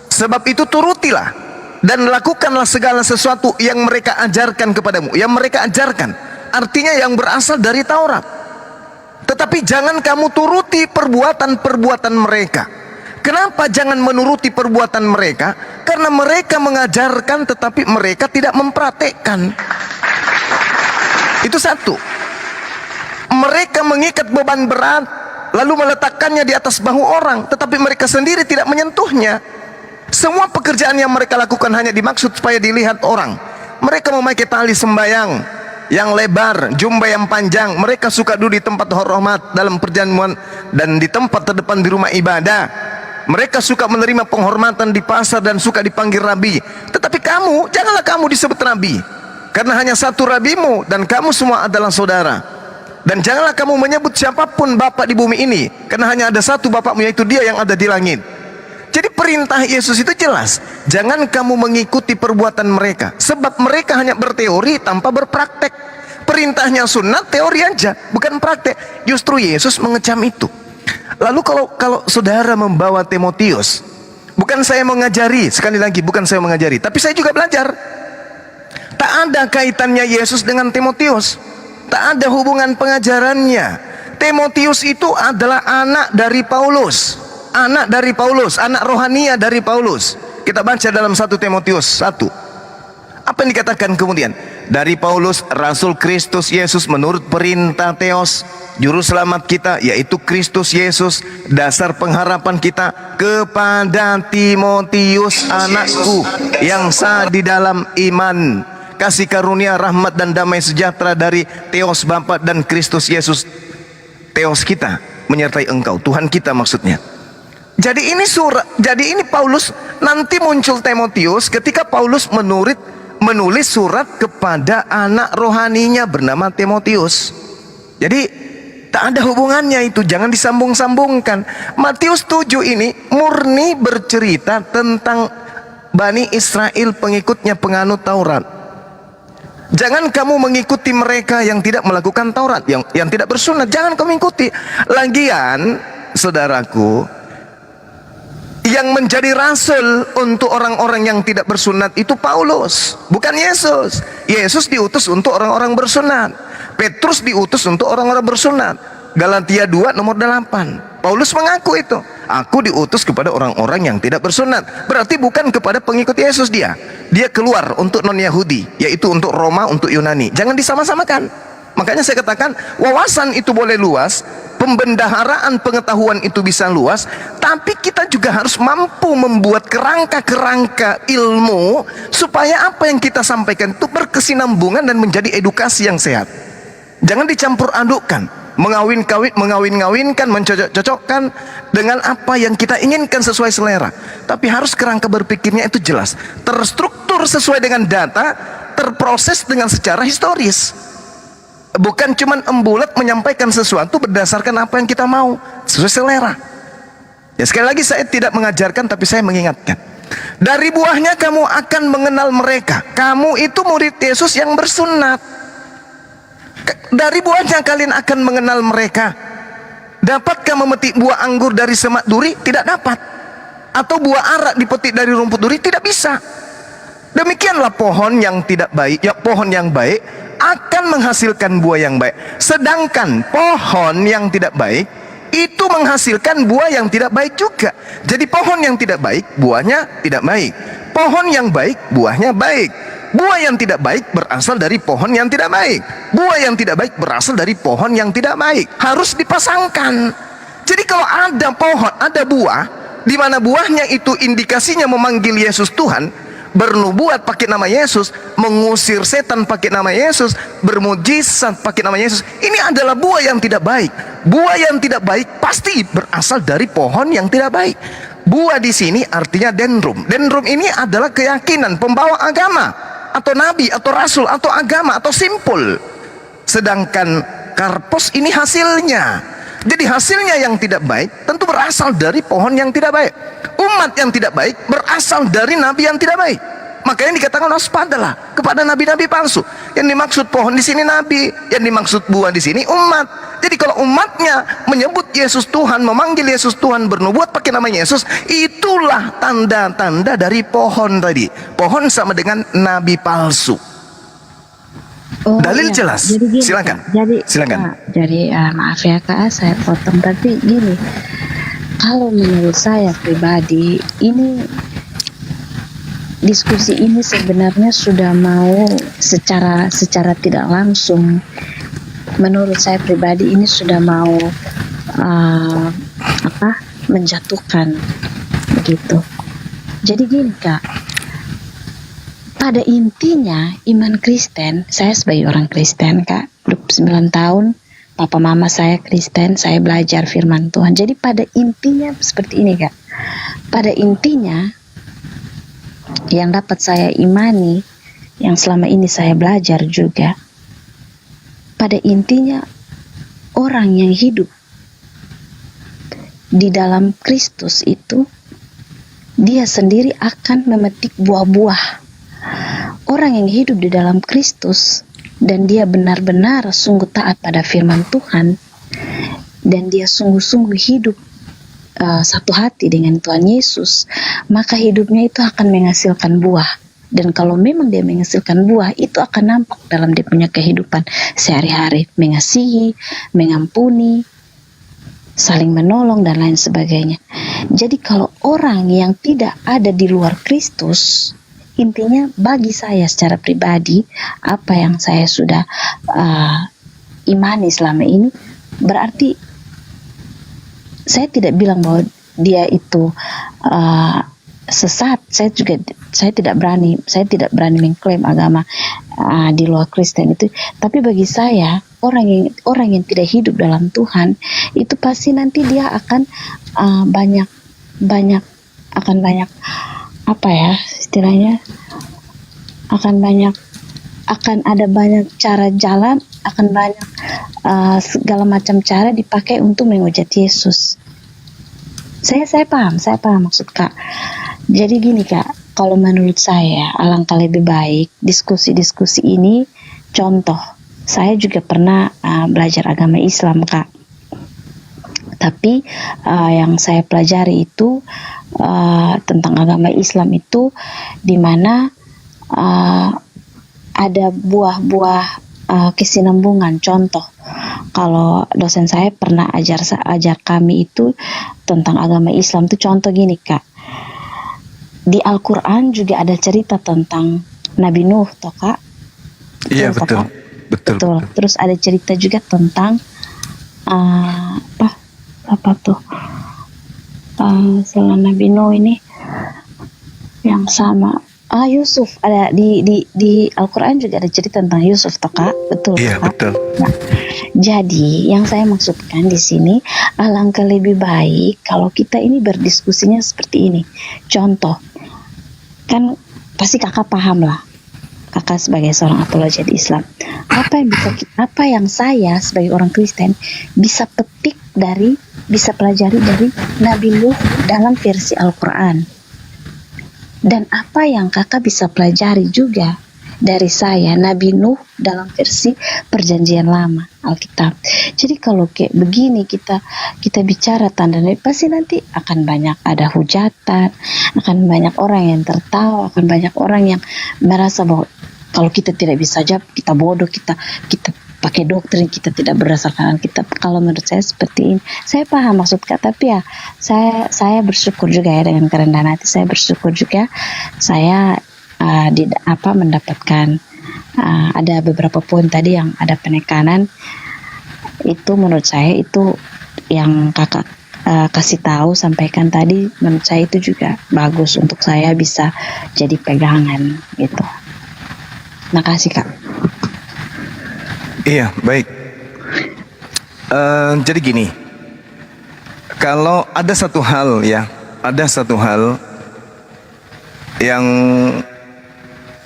Sebab itu turutilah dan lakukanlah segala sesuatu yang mereka ajarkan kepadamu. Yang mereka ajarkan artinya yang berasal dari Taurat. Tetapi jangan kamu turuti perbuatan-perbuatan mereka. Kenapa jangan menuruti perbuatan mereka? Karena mereka mengajarkan tetapi mereka tidak mempraktekkan. Itu satu. Mereka mengikat beban berat lalu meletakkannya di atas bahu orang, tetapi mereka sendiri tidak menyentuhnya. Semua pekerjaan yang mereka lakukan hanya dimaksud supaya dilihat orang. Mereka memakai tali sembayang yang lebar, jubah yang panjang. Mereka suka duduk di tempat hormat dalam perjamuan dan di tempat terdepan di rumah ibadah. Mereka suka menerima penghormatan di pasar dan suka dipanggil rabi. Tetapi kamu, janganlah kamu disebut rabi, karena hanya satu rabimu dan kamu semua adalah saudara. Dan janganlah kamu menyebut siapapun Bapa di bumi ini, karena hanya ada satu Bapakmu, yaitu Dia yang ada di langit. Jadi perintah Yesus itu jelas, jangan kamu mengikuti perbuatan mereka, sebab mereka hanya berteori tanpa berpraktek. Perintahnya sunat, teori aja, bukan praktek. Justru Yesus mengecam itu. Lalu kalau saudara membawa Timotius, bukan saya mengajari, sekali lagi bukan saya mengajari, tapi saya juga belajar. Tak ada kaitannya Yesus dengan Timotius, tak ada hubungan pengajarannya. Timotius itu adalah anak dari Paulus, anak rohania dari Paulus. Kita baca dalam 1 Timotius 1. Apa yang dikatakan kemudian? Dari Paulus, Rasul Kristus Yesus menurut perintah Theos, Juru Selamat kita, yaitu Kristus Yesus, dasar pengharapan kita, kepada Timotius anakku yang sah di dalam iman. Kasih karunia, rahmat dan damai sejahtera dari Theos Bapa dan Kristus Yesus. Theos kita menyertai engkau, Tuhan kita maksudnya. Jadi ini Paulus, nanti muncul Timotius ketika Paulus menulis surat kepada anak rohaninya bernama Timotius. Jadi tak ada hubungannya itu, jangan disambung-sambungkan. Matius 7 ini murni bercerita tentang Bani Israel, pengikutnya penganut Taurat. Jangan kamu mengikuti mereka yang tidak melakukan Taurat, yang tidak bersunat. Jangan kamu ikuti. Lagian, saudaraku, yang menjadi rasul untuk orang-orang yang tidak bersunat itu Paulus, bukan Yesus. Yesus diutus untuk orang-orang bersunat. Petrus diutus untuk orang-orang bersunat. Galatia 2 nomor 8. Paulus mengaku itu. Aku diutus kepada orang-orang yang tidak bersunat. Berarti bukan kepada pengikut Yesus dia. Dia keluar untuk non-Yahudi, yaitu untuk Roma, untuk Yunani. Jangan disama-samakan. Makanya saya katakan wawasan itu boleh luas, pembendaharaan pengetahuan itu bisa luas, tapi kita juga harus mampu membuat kerangka-kerangka ilmu supaya apa yang kita sampaikan itu berkesinambungan dan menjadi edukasi yang sehat. Jangan dicampur adukkan, mengawin-ngawinkan, mencocok-cocokkan dengan apa yang kita inginkan sesuai selera. Tapi harus kerangka berpikirnya itu jelas, terstruktur sesuai dengan data, terproses dengan secara historis. Bukan cuman embulat menyampaikan sesuatu berdasarkan apa yang kita mau, sesuai selera. Ya, sekali lagi saya tidak mengajarkan, tapi saya mengingatkan. Dari buahnya kamu akan mengenal mereka. Kamu itu murid Yesus yang bersunat. Dari buahnya kalian akan mengenal mereka. Dapatkah memetik buah anggur dari semak duri? Tidak dapat. Atau buah arak dipetik dari rumput duri? Tidak bisa. Demikianlah pohon yang tidak baik, ya pohon yang baik akan menghasilkan buah yang baik. Sedangkan pohon yang tidak baik itu menghasilkan buah yang tidak baik juga. Jadi pohon yang tidak baik buahnya tidak baik, pohon yang baik buahnya baik. Buah yang tidak baik berasal dari pohon yang tidak baik. Buah yang tidak baik berasal dari pohon yang tidak baik. Harus dipasangkan. Jadi kalau ada pohon, ada buah, di mana buahnya itu indikasinya memanggil Yesus Tuhan, bernubuat pakai nama Yesus, mengusir setan pakai nama Yesus, bermujizat pakai nama Yesus, ini adalah buah yang tidak baik. Buah yang tidak baik pasti berasal dari pohon yang tidak baik. Buah di sini artinya dendrum. Dendrum ini adalah keyakinan pembawa agama, atau nabi, atau rasul, atau agama, atau simpul. Sedangkan karpos ini hasilnya. Jadi hasilnya yang tidak baik tentu berasal dari pohon yang tidak baik. Umat yang tidak baik berasal dari nabi yang tidak baik. Makanya dikatakan waspadalah kepada nabi-nabi palsu. Yang dimaksud pohon di sini nabi, yang dimaksud buah di sini umat. Jadi kalau umatnya menyebut Yesus Tuhan, memanggil Yesus Tuhan, bernubuat pakai nama Yesus, itulah tanda-tanda dari pohon tadi. Pohon sama dengan nabi palsu. Dalil jelas. Jadi gini, Silakan. Kak. Silakan. Jadi maaf ya Kak, saya potong, tapi gini, kalau menurut saya pribadi, ini diskusi ini sebenarnya sudah mau secara tidak langsung, menurut saya pribadi ini sudah mau menjatuhkan begitu. Jadi gini Kak, pada intinya iman Kristen, saya sebagai orang Kristen Kak, 29 tahun, papa mama saya Kristen, saya belajar firman Tuhan. Jadi pada intinya seperti ini Kak, pada intinya yang dapat saya imani, yang selama ini saya belajar juga, pada intinya orang yang hidup di dalam Kristus itu, dia sendiri akan memetik buah-buah. Orang yang hidup di dalam Kristus dan dia benar-benar sungguh taat pada firman Tuhan, dan dia sungguh-sungguh hidup satu hati dengan Tuhan Yesus, maka hidupnya itu akan menghasilkan buah. Dan kalau memang dia menghasilkan buah, itu akan nampak dalam dia punya kehidupan sehari-hari, mengasihi, mengampuni, saling menolong, dan lain sebagainya. Jadi kalau orang yang tidak ada di luar Kristus, intinya bagi saya secara pribadi, apa yang saya sudah imani selama ini, berarti saya tidak bilang bahwa dia itu sesat. Saya tidak berani mengklaim agama di luar Kristen itu. Apa bagi saya, orang yang tidak hidup dalam Tuhan itu pasti nanti dia akan banyak apa ya istilahnya, akan ada banyak cara jalan, akan banyak segala macam cara dipakai untuk menghujat Yesus. Saya paham maksud Kak. Jadi gini Kak, kalau menurut saya alangkah lebih baik diskusi-diskusi ini, contoh, saya juga pernah belajar agama Islam Kak. Tapi yang saya pelajari itu tentang agama Islam itu, dimana ada buah-buah kesinambungan. Contoh, kalau dosen saya pernah ajar kami itu tentang agama Islam itu, contoh gini Kak, di Al-Quran juga ada cerita tentang Nabi Nuh toh Kak. Iya betul. Terus ada cerita juga tentang selain Nabi Nuh ini yang sama, Yusuf, ada di Al-Quran juga ada cerita tentang Yusuf toh Kak, betul? Iya Kak? betul. Nah, jadi yang saya maksudkan di sini, alangkah lebih baik kalau kita ini berdiskusinya seperti ini. Contoh, kan pasti kakak paham lah, kakak sebagai seorang apologet Islam, apa yang saya sebagai orang Kristen bisa pelajari dari Nabi Nuh dalam versi Al-Quran, dan apa yang kakak bisa pelajari juga dari saya Nabi Nuh dalam versi Perjanjian Lama Alkitab. Jadi kalau kayak begini kita bicara tanda nabi, pasti nanti akan banyak ada hujatan, akan banyak orang yang tertawa, akan banyak orang yang merasa bahwa kalau kita tidak bisa jawab, kita bodoh, kita pakai doktrin, kita tidak berdasarkan Alkitab. Kalau menurut saya seperti ini, saya paham maksud Kak, tapi ya saya bersyukur juga ya, dengan kerendahan hati saya bersyukur juga saya mendapatkan ada beberapa poin tadi yang ada penekanan. Itu menurut saya itu yang kakak kasih tahu, sampaikan tadi, menurut saya itu juga bagus untuk saya bisa jadi pegangan gitu. Makasih kak. Iya, baik. Jadi gini, kalau ada satu hal yang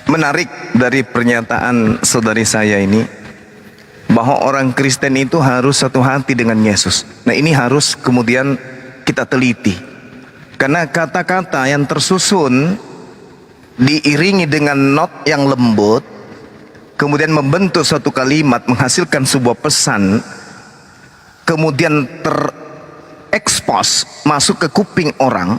menarik dari pernyataan saudari saya ini, bahwa orang Kristen itu harus satu hati dengan Yesus. Nah, ini harus kemudian kita teliti, karena kata-kata yang tersusun diiringi dengan not yang lembut, kemudian membentuk suatu kalimat, menghasilkan sebuah pesan, kemudian terekspos masuk ke kuping orang,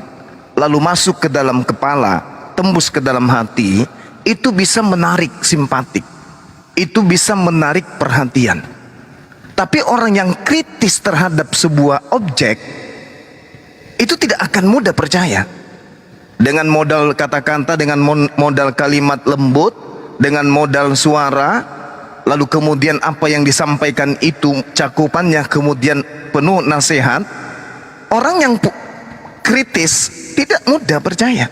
lalu masuk ke dalam kepala, tembus ke dalam hati, itu bisa menarik simpatik, itu bisa menarik perhatian. Tapi orang yang kritis terhadap sebuah objek itu tidak akan mudah percaya. Dengan modal kata-kata, dengan modal kalimat lembut, dengan modal suara, lalu kemudian apa yang disampaikan itu cakupannya kemudian penuh nasihat, orang yang kritis tidak mudah percaya.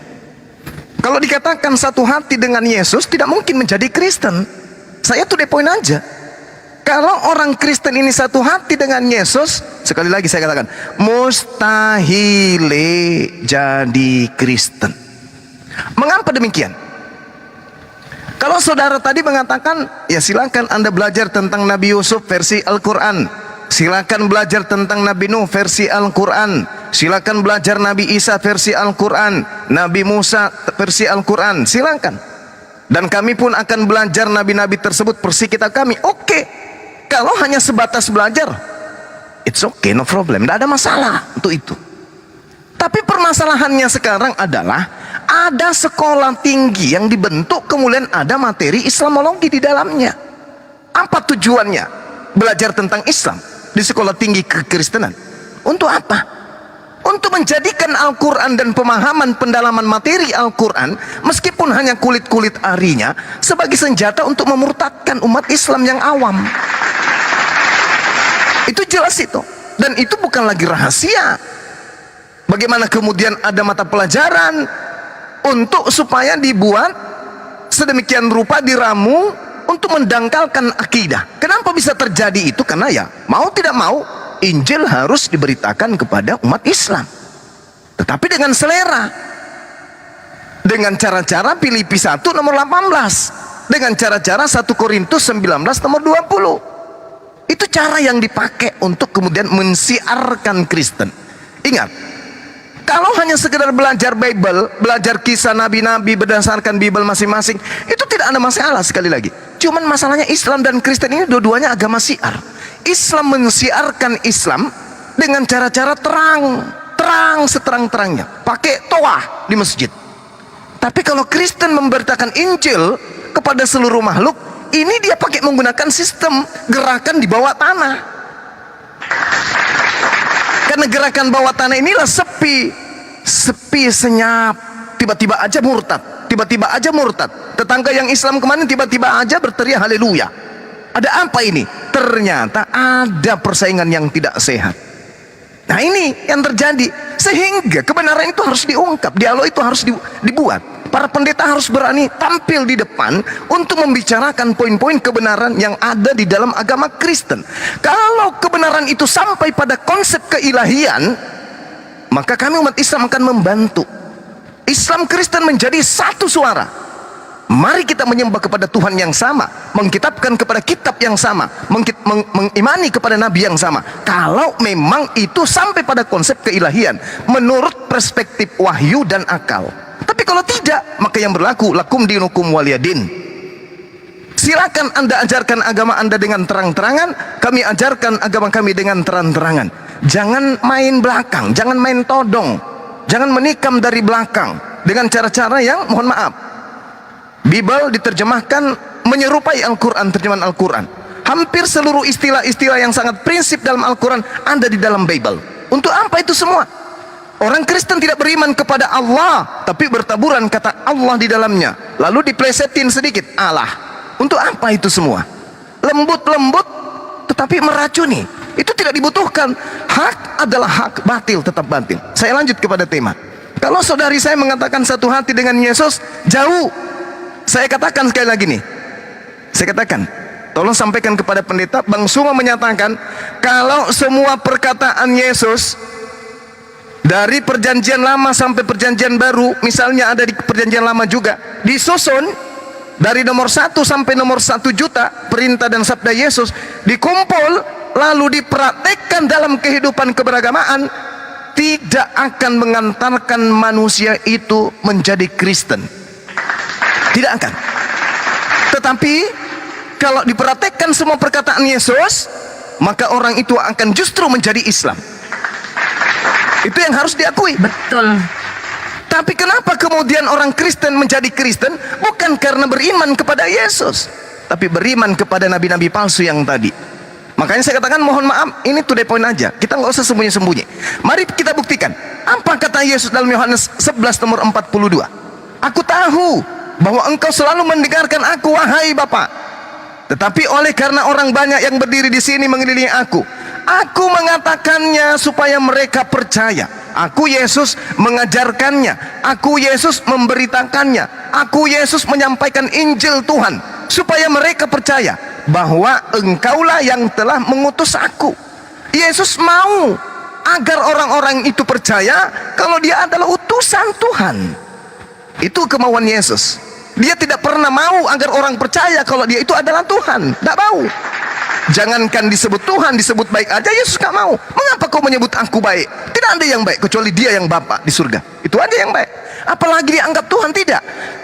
Kalau dikatakan satu hati dengan Yesus, tidak mungkin menjadi Kristen. Saya to the point aja. Kalau orang Kristen ini satu hati dengan Yesus, sekali lagi saya katakan, mustahil jadi Kristen. Mengapa demikian? Kalau saudara tadi mengatakan, ya silakan Anda belajar tentang Nabi Yusuf versi Al-Quran, silakan belajar tentang Nabi Nuh versi Al-Quran, silakan belajar Nabi Isa versi Al-Quran, Nabi Musa versi Al-Quran, silakan. Dan kami pun akan belajar nabi-nabi tersebut versi kitab kami. Oke, kalau hanya sebatas belajar, it's okay, no problem, tidak ada masalah untuk itu. Tapi permasalahannya sekarang adalah ada sekolah tinggi yang dibentuk, kemudian ada materi Islamologi di dalamnya. Apa tujuannya belajar tentang Islam di sekolah tinggi kekristenan? Untuk apa? Untuk menjadikan Al-Quran dan pemahaman pendalaman materi Al-Quran, meskipun hanya kulit-kulit arinya, sebagai senjata untuk memurtadkan umat Islam yang awam. Itu jelas itu. Dan itu bukan lagi rahasia. Bagaimana kemudian ada mata pelajaran untuk supaya dibuat sedemikian rupa, diramu untuk mendangkalkan akidah. Kenapa bisa terjadi itu? Karena ya mau tidak mau Injil harus diberitakan kepada umat Islam, tetapi dengan selera, dengan cara-cara Filipi 1 nomor 18, dengan cara-cara 1 Korintus 19 nomor 20. Itu cara yang dipakai untuk kemudian mensiarkan Kristen. Ingat, kalau hanya sekedar belajar Bible, belajar kisah nabi-nabi berdasarkan Bible masing-masing, itu tidak ada masalah. Sekali lagi, cuman masalahnya Islam dan Kristen ini dua-duanya agama syiar. Islam mensiarkan Islam dengan cara-cara terang seterang-terangnya, pakai toah di masjid. Tapi kalau Kristen memberitakan Injil kepada seluruh makhluk, ini dia pakai menggunakan sistem gerakan di bawah tanah. Karena gerakan bawah tanah inilah sepi, senyap, tiba-tiba aja murtad, tetangga yang Islam kemarin tiba-tiba aja berteriak haleluya. Ada apa ini? Ternyata ada persaingan yang tidak sehat. Nah, ini yang terjadi, sehingga kebenaran itu harus diungkap, dialog itu harus dibuat. Para pendeta harus berani tampil di depan untuk membicarakan poin-poin kebenaran yang ada di dalam agama Kristen. Kalau kebenaran itu sampai pada konsep keilahian, maka kami umat Islam akan membantu Islam Kristen menjadi satu suara. Mari kita menyembah kepada Tuhan yang sama, mengkitabkan kepada kitab yang sama, mengimani kepada nabi yang sama. Kalau memang itu sampai pada konsep keilahian menurut perspektif wahyu dan akal. Tapi kalau tidak, maka yang berlaku lakum dinukum waliyadin. Silakan Anda ajarkan agama Anda dengan terang-terangan, kami ajarkan agama kami dengan terang-terangan. Jangan main belakang, jangan main todong, jangan menikam dari belakang dengan cara-cara yang mohon maaf. Bible diterjemahkan menyerupai Al-Quran, terjemahan Al-Quran. Hampir seluruh istilah-istilah yang sangat prinsip dalam Al-Quran ada di dalam Bible. Untuk apa itu semua? Orang Kristen tidak beriman kepada Allah, tapi bertaburan kata Allah di dalamnya. lalu diplesetin sedikit. Allah, untuk apa itu semua? Lembut-lembut tetapi meracuni. Itu tidak dibutuhkan. Hak adalah hak, batil tetap batil. Saya lanjut kepada tema. Kalau saudari saya mengatakan satu hati dengan Yesus, jauh. Saya katakan sekali lagi nih. Saya katakan, tolong sampaikan kepada pendeta, Bang Suma menyatakan kalau semua perkataan Yesus dari perjanjian lama sampai perjanjian baru, misalnya ada di perjanjian lama juga, disusun dari nomor 1 sampai nomor 1 juta perintah dan sabda Yesus, dikumpul lalu dipraktekkan dalam kehidupan keberagamaan, tidak akan mengantarkan manusia itu menjadi Kristen. Tidak akan. Tetapi kalau dipraktekkan semua perkataan Yesus, maka orang itu akan justru menjadi Islam. Itu yang harus diakui. Betul. Tapi kenapa kemudian orang Kristen menjadi Kristen? Bukan karena beriman kepada Yesus, tapi beriman kepada nabi-nabi palsu yang tadi. Makanya saya katakan mohon maaf, ini to the point aja. Kita nggak usah sembunyi-sembunyi. Mari kita buktikan. Apa kata Yesus dalam Yohanes 11 nomor 42? Aku tahu bahwa engkau selalu mendengarkan aku, wahai Bapa. Tetapi oleh karena orang banyak yang berdiri di sini mengelilingi aku mengatakannya supaya mereka percaya. Aku Yesus mengajarkannya, aku Yesus memberitakannya, aku Yesus menyampaikan Injil Tuhan, supaya mereka percaya bahwa engkaulah yang telah mengutus aku. Yesus mau agar orang-orang itu percaya kalau dia adalah utusan Tuhan. Itu kemauan Yesus. Dia tidak pernah mau agar orang percaya kalau dia itu adalah Tuhan. Tidak mau. Jangankan disebut Tuhan, disebut baik aja Yesus gak mau. Mengapa kau menyebut aku baik? Tidak ada yang baik kecuali Dia yang Bapa di surga. Itu aja yang baik. Apalagi dianggap Tuhan, tidak.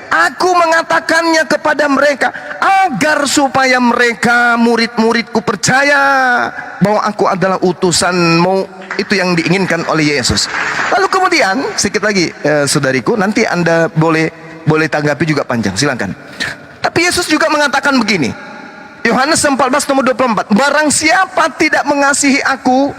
Aku mengatakannya kepada mereka agar supaya mereka murid-muridku percaya bahwa aku adalah utusanmu. Itu yang diinginkan oleh Yesus. Lalu kemudian sedikit lagi saudariku, nanti Anda boleh tanggapi juga panjang, silakan. Tapi Yesus juga mengatakan begini, Yohanes 14 nomor 24, barang siapa tidak mengasihi aku,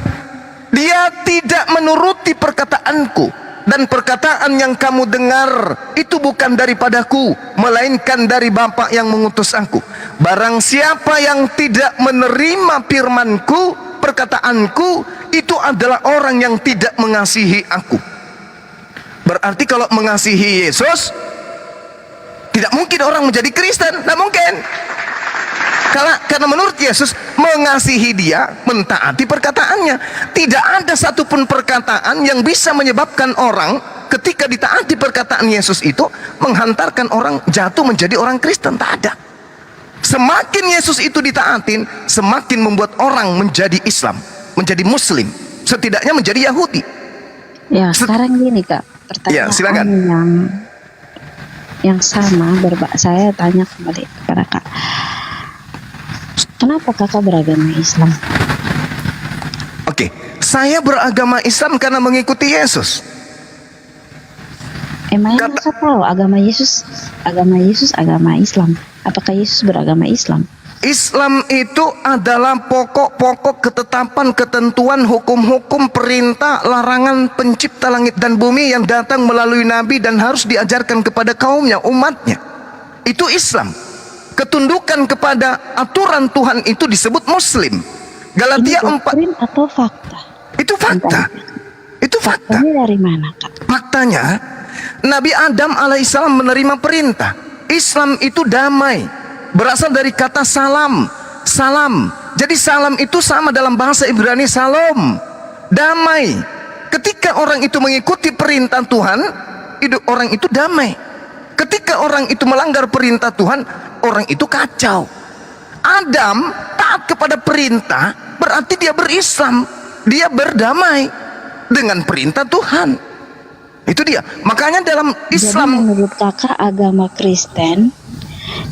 dia tidak menuruti perkataanku, dan perkataan yang kamu dengar itu bukan daripadaku, melainkan dari Bapa yang mengutus aku. Barang siapa yang tidak menerima firmanku, perkataanku, itu adalah orang yang tidak mengasihi aku. Berarti kalau mengasihi Yesus, tidak mungkin orang menjadi Kristen, tidak mungkin. Karena menurut Yesus, mengasihi Dia, mentaati perkataannya. Tidak ada satupun perkataan yang bisa menyebabkan orang ketika ditaati perkataan Yesus itu menghantarkan orang jatuh menjadi orang Kristen. Tak ada. Semakin Yesus itu ditaatin, semakin membuat orang menjadi Islam, menjadi Muslim, setidaknya menjadi Yahudi. Ya, sekarang gini Kak, pertanyaan Ya, silakan. yang sama saya tanya kembali kepada Kak. Kenapa Kakak beragama Islam? Oke, saya beragama Islam karena mengikuti Yesus. Emangnya Kakak tahu agama Yesus agama Islam? Apakah Yesus beragama Islam? Islam itu adalah pokok-pokok ketetapan, ketentuan, hukum-hukum, perintah, larangan pencipta langit dan bumi yang datang melalui Nabi dan harus diajarkan kepada kaumnya, umatnya. Itu Islam. Ketundukan kepada aturan Tuhan itu disebut Muslim. Galatia 4. Doktrin atau fakta? Itu fakta. Itu fakta. Ini dari mana Kak? Faktanya, Nabi Adam alaihissalam menerima perintah. Islam itu damai. Berasal dari kata salam. Salam. Jadi salam itu sama dalam bahasa Ibrani salom. Damai. Ketika orang itu mengikuti perintah Tuhan, orang itu damai. Ketika orang itu melanggar perintah Tuhan, orang itu kacau. Adam taat kepada perintah, berarti dia berislam. Dia berdamai dengan perintah Tuhan. Itu dia. Makanya dalam Islam, jadi menurut Kakak agama Kristen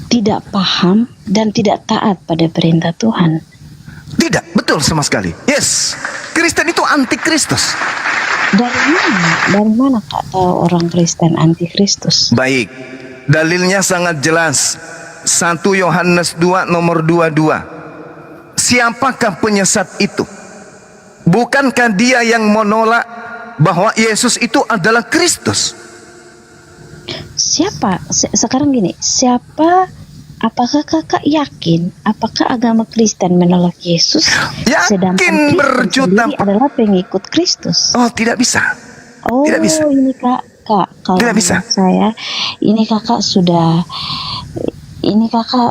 tidak paham dan tidak taat pada perintah Tuhan. tidak, betul sama sekali. Yes, Kristen itu antikristus. Dari mana Kak tahu orang Kristen antikristus? Baik, dalilnya sangat jelas. 1 Yohanes 2 nomor 22. Siapakah penyesat itu? Bukankah dia yang menolak bahwa Yesus itu adalah Kristus? sekarang gini, apakah kakak yakin apakah agama Kristen menolak Yesus, sedangkan Yakin Kristen berjuta. sendiri adalah pengikut Kristus? Oh, tidak bisa. Oh, Tidak bisa. ini kak, kalau Tidak bisa. menurut saya, ini kakak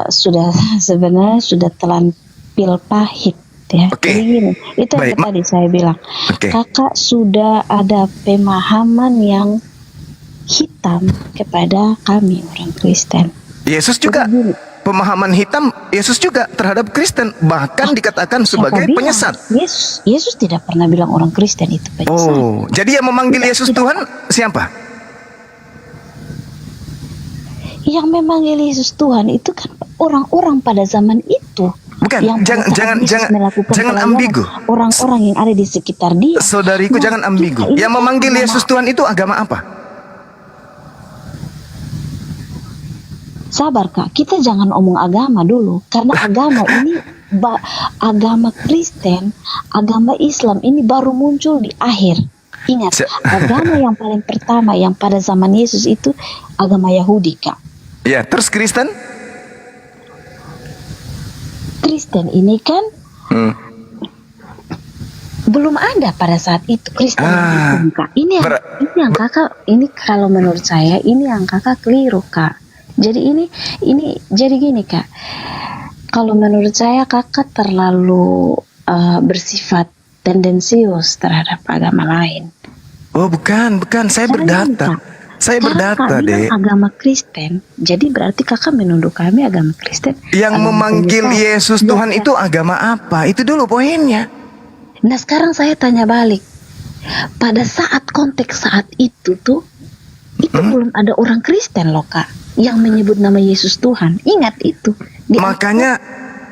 sudah sebenarnya sudah terlampil pahit ya. Oke. Jadi gini, itu yang Baik, tadi saya bilang, Oke. kakak sudah ada pemahaman yang hitam kepada kami orang Kristen. Yesus juga Jadi gini, pemahaman hitam Yesus juga terhadap Kristen, bahkan dikatakan siapa sebagai bilang? penyesat. Yesus tidak pernah bilang orang Kristen itu penyesat. Oh, jadi yang memanggil Yesus Tuhan siapa? Yang memanggil Yesus Tuhan itu kan orang-orang pada zaman itu. Bukan, Yang pada saat jangan Yesus melakukan jangan pelayanan, ambigu. orang-orang yang ada di sekitar dia. Saudariku, Nah, jangan ambigu. kita ini Yang kan memanggil agama- Yesus Tuhan itu agama apa? Sabar kak, kita jangan omong agama dulu, karena agama ini agama Kristen, agama Islam ini baru muncul di akhir. Ingat, agama yang paling pertama yang pada zaman Yesus itu agama Yahudi kak. Ya, terus Kristen? Kristen ini kan Hmm. belum ada pada saat itu Kristen Ah, itu, kak. Ini yang kakak, ini kalau menurut saya ini yang kakak keliru kak. Jadi ini jadi gini kak. Kalau menurut saya kakak terlalu bersifat tendensius terhadap agama lain. Oh, bukan. Saya Karena gini, berdata. Kak. Saya Karena berdata, Kak bilang Dek. agama Kristen, jadi berarti kakak menuduh kami agama Kristen. Yang agama memanggil penyesat. Yesus Ya, Tuhan Kak. itu agama apa? Itu dulu poinnya. Nah sekarang saya tanya balik, pada saat konteks saat itu tuh, itu belum ada orang Kristen loh kak, yang menyebut nama Yesus Tuhan. Ingat itu.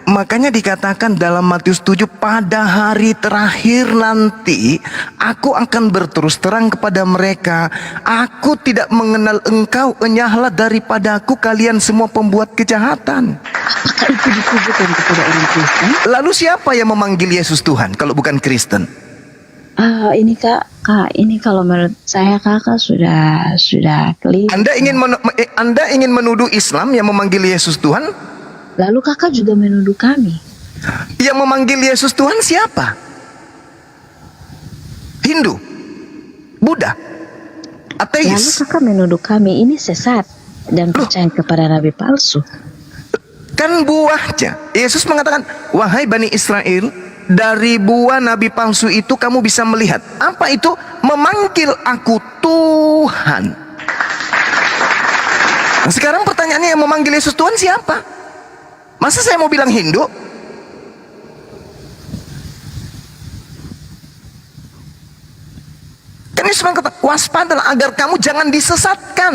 Makanya dikatakan dalam Matius 7, pada hari terakhir nanti aku akan berterus terang kepada mereka, aku tidak mengenal engkau, enyahlah daripadaku kalian semua pembuat kejahatan. Apakah itu ditujukan kepada orang Kristen? Lalu siapa yang memanggil Yesus Tuhan kalau bukan Kristen? Ini kak, ini kalau menurut saya kakak sudah keliru. Anda ingin menuduh Islam yang memanggil Yesus Tuhan? Lalu kakak juga menuduh kami. Yang memanggil Yesus Tuhan siapa? Hindu? Buddha? Lalu Ateis? kakak menuduh kami ini sesat dan percaya kepada nabi palsu. Kan buahnya. Yesus mengatakan, wahai Bani Israel, dari buah nabi palsu itu kamu bisa melihat. Apa itu? Memanggil aku Tuhan. Nah, sekarang pertanyaannya, yang memanggil Yesus Tuhan siapa? Masa saya mau bilang Hindu? Kan Yesus mengatakan, waspadalah agar kamu jangan disesatkan.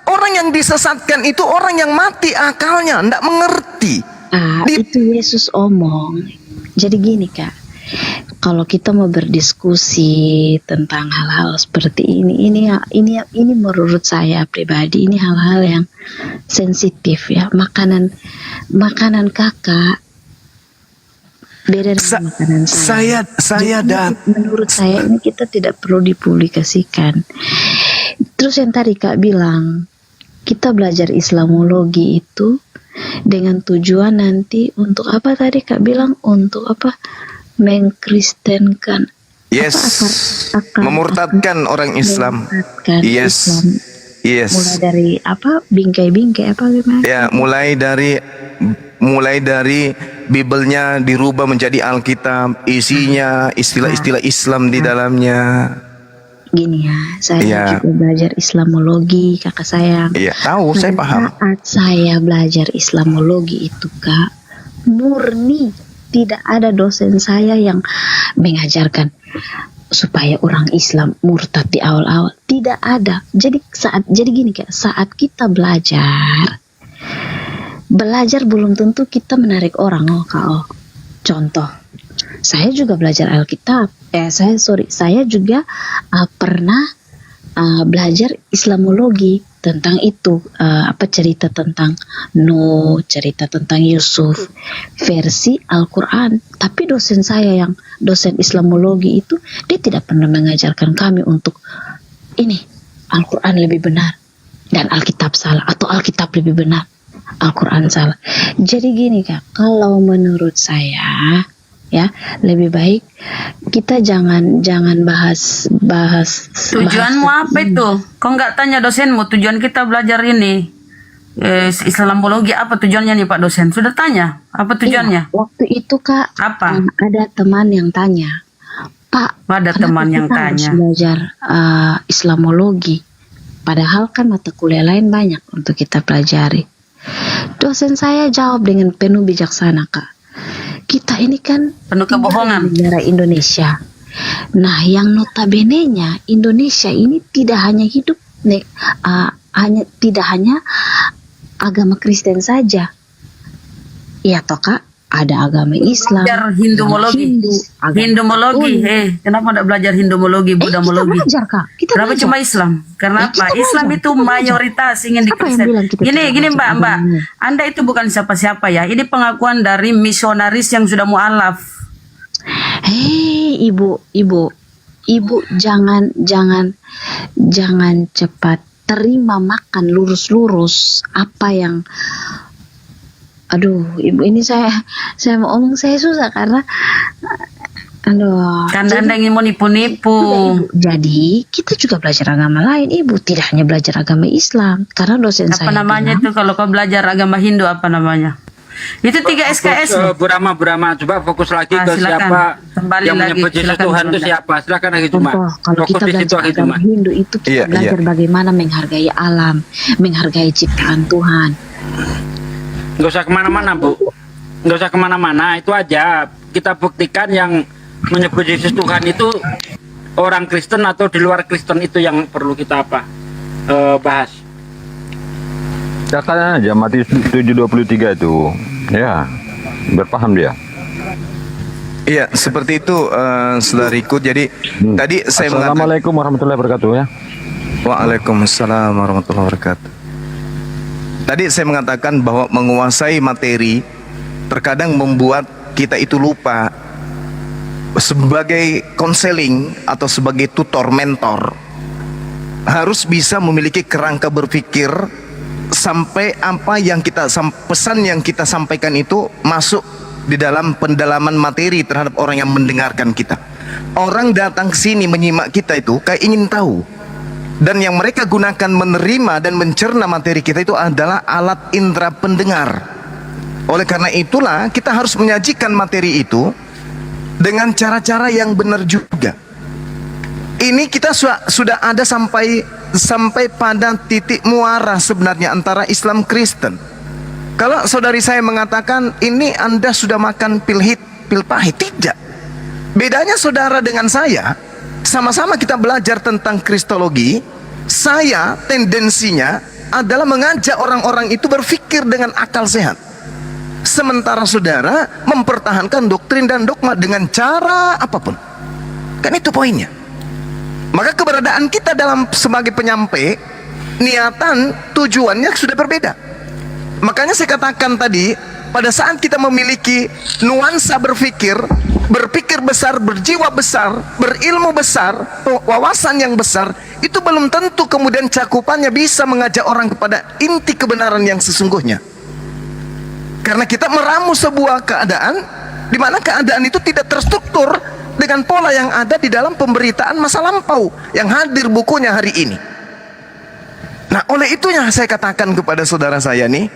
Orang yang disesatkan itu orang yang mati akalnya, tidak mengerti. Itu Yesus omong. Jadi gini kak, kalau kita mau berdiskusi tentang hal-hal seperti ini menurut saya pribadi ini hal-hal yang sensitif ya. Makanan kakak beda dengan makanan saya. Menurut saya ini kita tidak perlu dipublikasikan. Terus yang tadi kak bilang, kita belajar Islamologi itu dengan tujuan nanti untuk apa tadi kak bilang, untuk apa? Mengkristenkan. Yes, memurtadkan orang Islam. Memurtadkan Yes, Islam. yes. Mulai dari apa? Bingkai-bingkai apa gimana? Ya, mulai dari Bibelnya dirubah menjadi Alkitab, isinya istilah-istilah Islam di dalamnya. Gini ya, saya Ya. juga belajar Islamologi, kakak sayang. Iya, tahu, saya paham. Saat saya belajar Islamologi itu kak, murni tidak ada dosen saya yang mengajarkan supaya orang Islam murtad di awal-awal. Tidak ada. Jadi gini kak, saat kita belajar belum tentu kita menarik orang. Contoh, saya juga belajar Alkitab. Saya juga pernah belajar Islamologi tentang itu, cerita tentang Nuh, cerita tentang Yusuf, versi Al-Quran. Tapi dosen Islamologi itu, dia tidak pernah mengajarkan kami untuk ini Al-Quran lebih benar. dan Alkitab salah atau Alkitab lebih benar, Al-Quran salah. Jadi gini Kak, kalau menurut saya ya lebih baik kita jangan bahas Tujuanmu apa itu? Kau nggak tanya dosenmu tujuan kita belajar ini Islamologi apa tujuannya nih Pak dosen? Sudah tanya apa tujuannya? Iya, waktu itu Kak Apa? ada teman yang tanya, Pak, Ada kenapa teman yang kita harus tanya. belajar Islamologi? Padahal kan mata kuliah lain banyak untuk kita pelajari. Dosen saya jawab dengan penuh bijaksana Kak. Kita ini kan Penuh kebohongan. negara Indonesia. Nah, yang notabene-nya Indonesia ini tidak hanya hidup tidak hanya agama Kristen saja. Iya toh Kak, ada agama Islam, Belajar Hindumologi. agama Hindumologi. Katolik. Kenapa tidak belajar Hindumologi, Kita Budamologi? belajar Kak. Kita Kenapa belajar. cuma Islam? Karena Eh, apa? kita Islam belajar, itu kita belajar. mayoritas ingin Siapa yang Kristen. bilang kita Gini, tidak gini belajar Mbak. agamanya? Anda itu bukan siapa-siapa ya. Ini pengakuan dari misionaris yang sudah mualaf. Hei ibu jangan cepat terima makan lurus-lurus apa yang, aduh ibu ini saya mau omong saya susah karena aduh. Karena Anda ingin menipu-nipu. Jadi kita juga belajar agama lain ibu, tidak hanya belajar agama Islam karena dosen Apa saya namanya bilang, itu kalau kau belajar agama Hindu apa namanya? Itu 3 SKS. loh. Burama coba fokus lagi ke Silakan. siapa Kembali yang lagi. menyebut Yesus Silakan, Tuhan itu Bunda. siapa. Silakan lagi cuma. contoh kalau Fokus kita di situ belajar lagi agama cuma. Hindu itu kita Iya, belajar bagaimana menghargai alam, menghargai ciptaan Tuhan. Nggak usah kemana-mana Bu. Nggak usah kemana-mana. Itu aja kita buktikan yang menyebut Yesus Tuhan itu orang Kristen atau di luar Kristen itu yang perlu kita bahas. Datanya aja Matius 7:23 itu. Ya, berpaham dia. Iya, seperti itu saudariku. Jadi tadi saya mengatakan Assalamualaikum warahmatullahi wabarakatuh ya. Waalaikumsalam warahmatullahi wabarakatuh. Tadi saya mengatakan bahwa menguasai materi terkadang membuat kita itu lupa sebagai konseling atau sebagai tutor mentor harus bisa memiliki kerangka berpikir sampai apa yang kita pesan yang kita sampaikan itu masuk di dalam pendalaman materi terhadap orang yang mendengarkan kita. Orang datang ke sini menyimak kita itu kayak ingin tahu, dan yang mereka gunakan menerima dan mencerna materi kita itu adalah alat indera pendengar. Oleh karena itulah kita harus menyajikan materi itu dengan cara-cara yang benar juga. Ini kita sudah ada sampai pada titik muara sebenarnya antara Islam Kristen. Kalau saudari saya mengatakan ini Anda sudah makan pil pahit, tidak. Bedanya saudara dengan saya, sama-sama kita belajar tentang Kristologi. Saya tendensinya adalah mengajak orang-orang itu berpikir dengan akal sehat, sementara saudara mempertahankan doktrin dan dogma dengan cara apapun. Kan itu poinnya. Maka keberadaan kita sebagai penyampai, niatan, tujuannya sudah berbeda. Makanya saya katakan tadi, pada saat kita memiliki nuansa berpikir besar, berjiwa besar, berilmu besar, wawasan yang besar, itu belum tentu kemudian cakupannya bisa mengajak orang kepada inti kebenaran yang sesungguhnya. Karena kita meramu sebuah keadaan di mana keadaan itu tidak terstruktur dengan pola yang ada di dalam pemberitaan masa lampau yang hadir bukunya hari ini. Nah, oleh itunya saya katakan kepada saudara saya nih,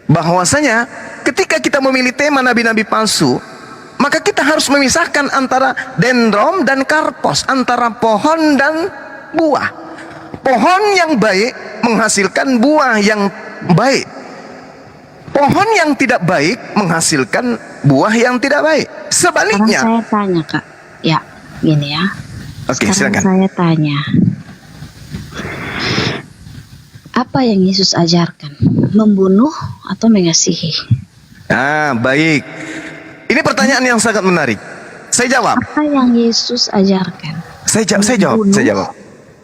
bahwasanya ketika kita memilih tema nabi-nabi palsu, maka kita harus memisahkan antara dendrom dan karpos, antara pohon dan buah. Pohon yang baik menghasilkan buah yang baik. Pohon yang tidak baik menghasilkan buah yang tidak baik. Sebaliknya. Sekarang saya tanya Kak, ya gini ya. Oke, Sekarang silakan. saya tanya, apa yang Yesus ajarkan? Membunuh atau mengasihi? Ah, baik. Ini pertanyaan yang sangat menarik. Saya jawab. Apa yang Yesus ajarkan? Saya jawab.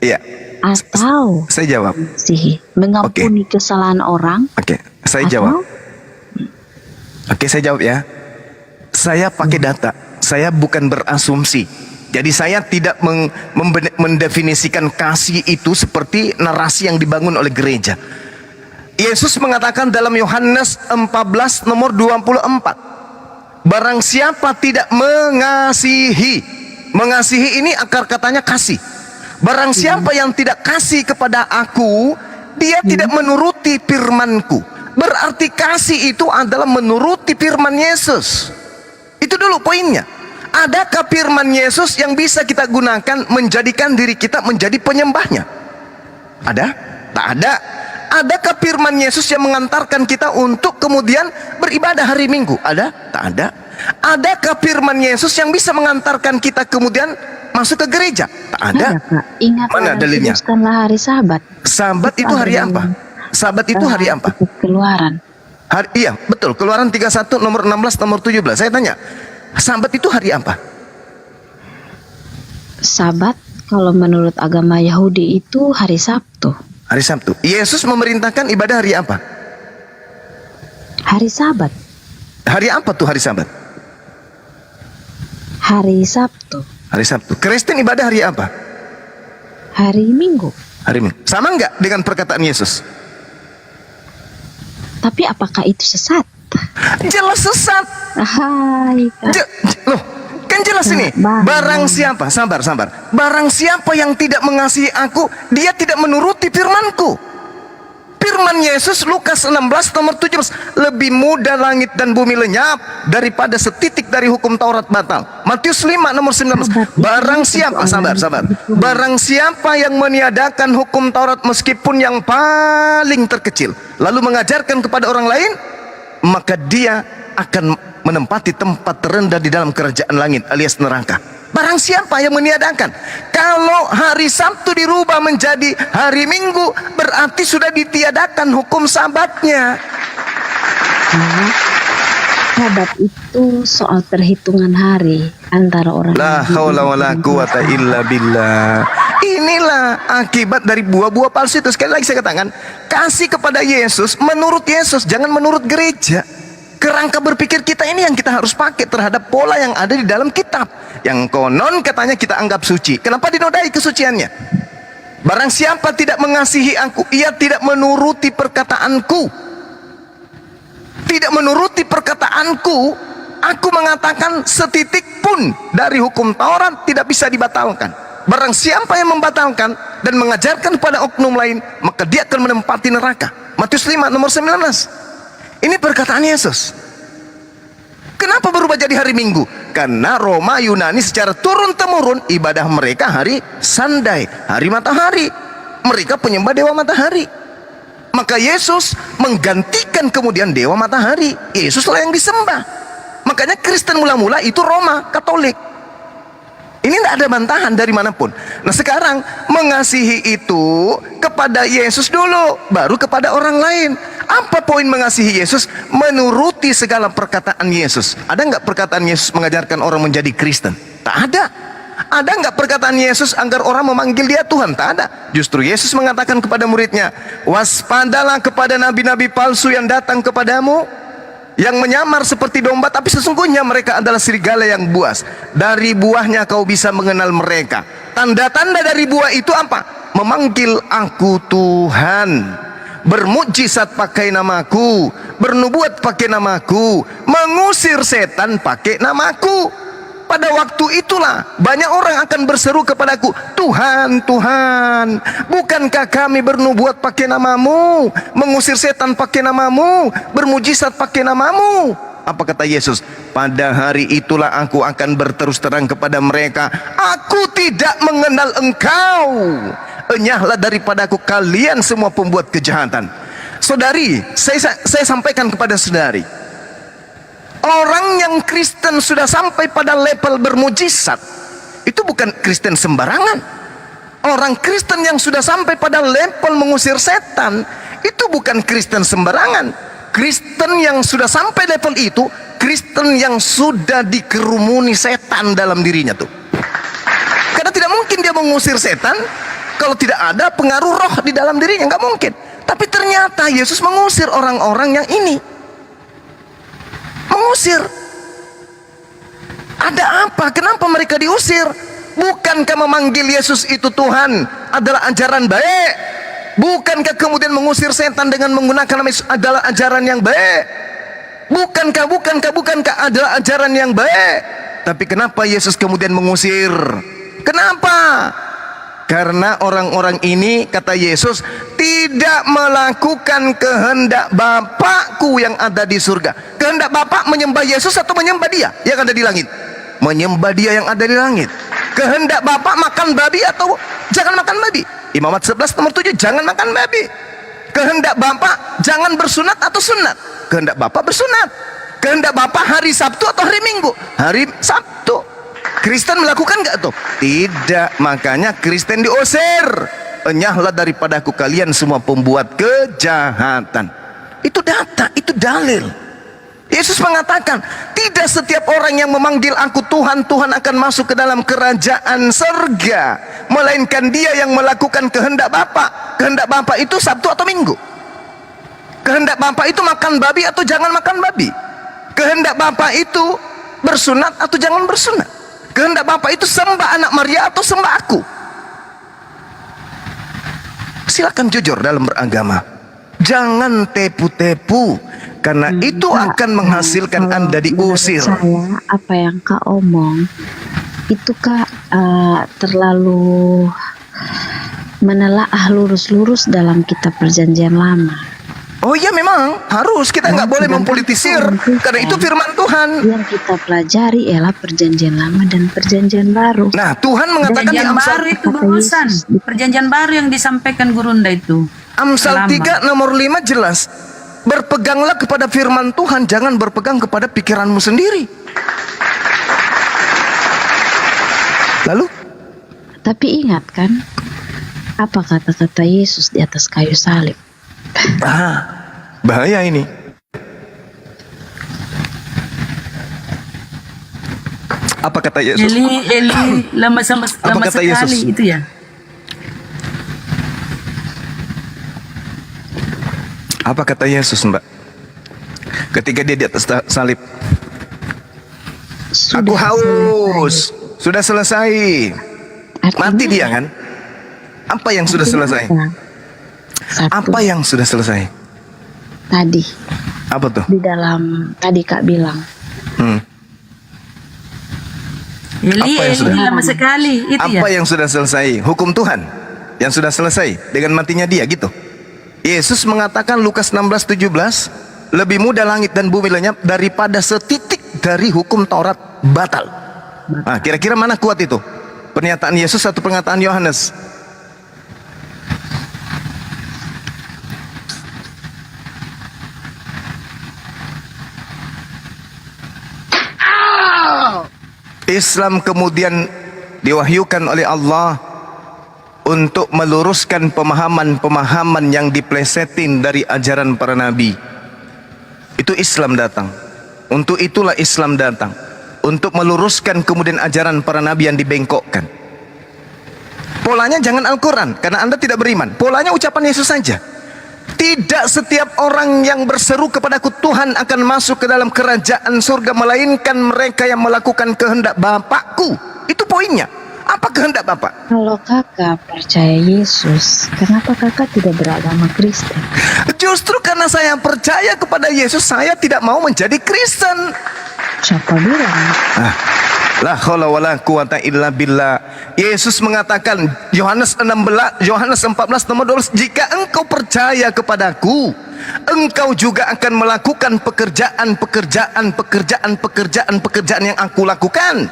Iya, Atau saya jawab. mengasihi? Mengampuni kesalahan orang? Oke, saya atau jawab. Oke, saya jawab ya. Saya pakai data. Saya bukan berasumsi. Jadi saya tidak mendefinisikan kasih itu seperti narasi yang dibangun oleh gereja. Yesus mengatakan dalam Yohanes 14 nomor 24, barang siapa tidak mengasihi, mengasihi ini akar katanya kasih. Barang siapa yang tidak kasih kepada aku, dia tidak menuruti firmanku. Berarti kasih itu adalah menuruti firman Yesus. Itu dulu poinnya. Adakah firman Yesus yang bisa kita gunakan menjadikan diri kita menjadi penyembahnya? Ada? Tak ada. Adakah firman Yesus yang mengantarkan kita untuk kemudian beribadah hari Minggu? Ada? Tak ada. Adakah firman Yesus yang bisa mengantarkan kita kemudian masuk ke gereja? Tak ada. Kak. Ingat Mana dalilnya? kuduskanlah hari Sabat. Sabat itu hari apa? Sabat itu hari apa? Keluaran. Iya, betul. Keluaran 31 nomor 16 nomor 17. Saya tanya, Sabat itu hari apa? Sabat kalau menurut agama Yahudi itu hari Sabtu. Hari Sabtu. Yesus memerintahkan ibadah hari apa? Hari Sabat. Hari apa tuh hari Sabat? Hari Sabtu. Hari Sabtu. Kristen ibadah hari apa? Hari Minggu. Hari Minggu. Sama nggak dengan perkataan Yesus? Tapi apakah itu sesat? Jelas sesat. Hai, Kak. Loh, kan jelas ini. Barang siapa, sabar. Barang siapa yang tidak mengasihi aku, dia tidak menuruti firmanku. Firman Yesus Lukas 16 nomor 17, lebih mudah langit dan bumi lenyap daripada setitik dari hukum Taurat batal. Matius 5 nomor 19, barang siapa, sabar. Barang siapa yang meniadakan hukum Taurat meskipun yang paling terkecil, lalu mengajarkan kepada orang lain, maka dia akan menempati tempat terendah di dalam kerajaan langit alias neraka. Barang siapa yang meniadakan. Kalau hari Sabtu dirubah menjadi hari Minggu, berarti sudah ditiadakan hukum Sabatnya. Sabat itu soal perhitungan hari antara orang. La haula wala quwata illa billah. Inilah akibat dari buah-buah palsu itu. Sekali lagi saya katakan, kasih kepada Yesus menurut Yesus, jangan menurut gereja. Kerangka berpikir kita ini yang kita harus pakai terhadap pola yang ada di dalam kitab, yang konon katanya kita anggap suci. Kenapa dinodai kesuciannya? Barang siapa tidak mengasihi aku, ia tidak menuruti perkataanku. Tidak menuruti perkataanku, aku mengatakan setitik pun dari hukum Taurat tidak bisa dibatalkan. Barang siapa yang membatalkan dan mengajarkan kepada oknum lain, maka dia akan menempati neraka. Matius 5 nomor 19. Ini perkataan Yesus. Kenapa berubah jadi hari Minggu? Karena Roma Yunani secara turun-temurun ibadah mereka hari Sandai, hari matahari. Mereka penyembah dewa matahari. Maka Yesus menggantikan kemudian dewa matahari. Yesuslah yang disembah. Makanya Kristen mula-mula itu Roma Katolik. Ini tidak ada bantahan dari manapun. Nah sekarang mengasihi itu kepada Yesus dulu, baru kepada orang lain. Apa poin mengasihi Yesus? Menuruti segala perkataan Yesus. Ada nggak perkataan Yesus mengajarkan orang menjadi Kristen? Tak ada. Ada nggak perkataan Yesus agar orang memanggil dia Tuhan? Tak ada. Justru Yesus mengatakan kepada muridnya, waspadalah kepada nabi-nabi palsu yang datang kepadamu, yang menyamar seperti domba, tapi sesungguhnya mereka adalah serigala yang buas. Dari buahnya kau bisa mengenal mereka. Tanda-tanda dari buah itu apa? Memanggil aku Tuhan, bermukjizat pakai namaku, bernubuat pakai namaku, mengusir setan pakai namaku. Pada waktu itulah banyak orang akan berseru kepadaku, Tuhan, Tuhan, bukankah kami bernubuat pakai namamu, mengusir setan pakai namamu, bermujizat pakai namamu? Apa kata Yesus? Pada hari itulah aku akan berterus terang kepada mereka, aku tidak mengenal engkau. Enyahlah daripadaku kalian semua pembuat kejahatan. Saudari, saya sampaikan kepada saudari, orang yang Kristen sudah sampai pada level bermujizat, itu bukan Kristen sembarangan. Orang Kristen yang sudah sampai pada level mengusir setan, itu bukan Kristen sembarangan. Kristen yang sudah sampai level itu, Kristen yang sudah dikerumuni setan dalam dirinya tuh. Karena tidak mungkin dia mengusir setan kalau tidak ada pengaruh roh di dalam dirinya, nggak mungkin. Tapi ternyata Yesus mengusir orang-orang yang ini. Mengusir. Ada apa? Kenapa mereka diusir? Bukankah memanggil Yesus itu Tuhan adalah ajaran baik? Bukankah kemudian mengusir setan dengan menggunakan nama Yesus adalah ajaran yang baik? Bukankah adalah ajaran yang baik? Tapi kenapa Yesus kemudian mengusir? Kenapa? Karena orang-orang ini, kata Yesus, tidak melakukan kehendak Bapakku yang ada di surga. Kehendak Bapak menyembah Yesus atau menyembah Dia yang ada di langit? Menyembah Dia yang ada di langit. Kehendak Bapak makan babi atau jangan makan babi? Imamat 11 nomor 7, jangan makan babi. Kehendak Bapak jangan bersunat atau sunat? Kehendak Bapak bersunat. Kehendak Bapak hari Sabtu atau hari Minggu? Hari Sabtu. Kristen melakukan nggak tuh? Tidak, makanya Kristen diusir. Enyahlah daripadaku kalian semua pembuat kejahatan. Itu data, itu dalil. Yesus mengatakan, tidak setiap orang yang memanggil aku Tuhan, Tuhan akan masuk ke dalam kerajaan surga, melainkan dia yang melakukan kehendak Bapa. Kehendak Bapa itu Sabtu atau Minggu? Kehendak Bapa itu makan babi atau jangan makan babi? Kehendak Bapa itu bersunat atau jangan bersunat? Kehendak Bapak itu sembah anak Maria atau sembah aku? Silakan jujur dalam beragama. Jangan tepu-tepu, karena itu akan menghasilkan Anda diusir. Saya apa yang Kak omong itu Kak terlalu menelaah lurus-lurus dalam kitab Perjanjian Lama. Oh iya, memang harus, kita nggak boleh mempolitisir, karena itu firman Tuhan. Yang kita pelajari ialah Perjanjian Lama dan Perjanjian Baru. Nah, Tuhan mengatakan di Perjanjian Amsal, baru itu barusan. Perjanjian baru yang disampaikan Gurunda itu. Amsal Lama. 3 nomor 5 jelas, berpeganglah kepada firman Tuhan, jangan berpegang kepada pikiranmu sendiri. Lalu? Tapi ingat kan, apa kata-kata Yesus di atas kayu salib? Bahaya ini. Apa kata Yesus? Eli, lama kata sekali Yesus? itu ya. Apa kata Yesus, Mbak? Ketika dia di atas salib, aku haus, sudah selesai. Mati dia kan? Apa yang sudah selesai? Apa yang sudah selesai? Tadi Apa tuh? di dalam tadi Kak bilang Eli, Apa yang sudah? lama sekali itu ya. Apa yang sudah selesai? Hukum Tuhan yang sudah selesai dengan matinya dia, gitu. Yesus mengatakan Lukas 16:17, lebih mudah langit dan bumi lenyap daripada setitik dari hukum Taurat batal. Nah, kira-kira mana kuat itu? Pernyataan Yesus atau pernyataan Yohanes? Islam kemudian diwahyukan oleh Allah untuk meluruskan pemahaman-pemahaman yang diplesetin dari ajaran para nabi. Itu Islam datang. Untuk itulah Islam datang, untuk meluruskan kemudian ajaran para nabi yang dibengkokkan. Polanya jangan Al-Quran, karena Anda tidak beriman. Polanya ucapan Yesus saja. Tidak setiap orang yang berseru kepadaku Tuhan akan masuk ke dalam kerajaan surga, melainkan mereka yang melakukan kehendak Bapakku. Itu poinnya. Apa kehendak Bapak? kalau Kakak percaya Yesus, kenapa Kakak tidak beragama Kristen? Justru karena saya percaya kepada Yesus, saya tidak mau menjadi Kristen. Siapa bilang? La haula wala quwata illa billah. Yesus mengatakan Yohanes 14 nomor 12, jika engkau percaya kepadaku, engkau juga akan melakukan pekerjaan yang aku lakukan.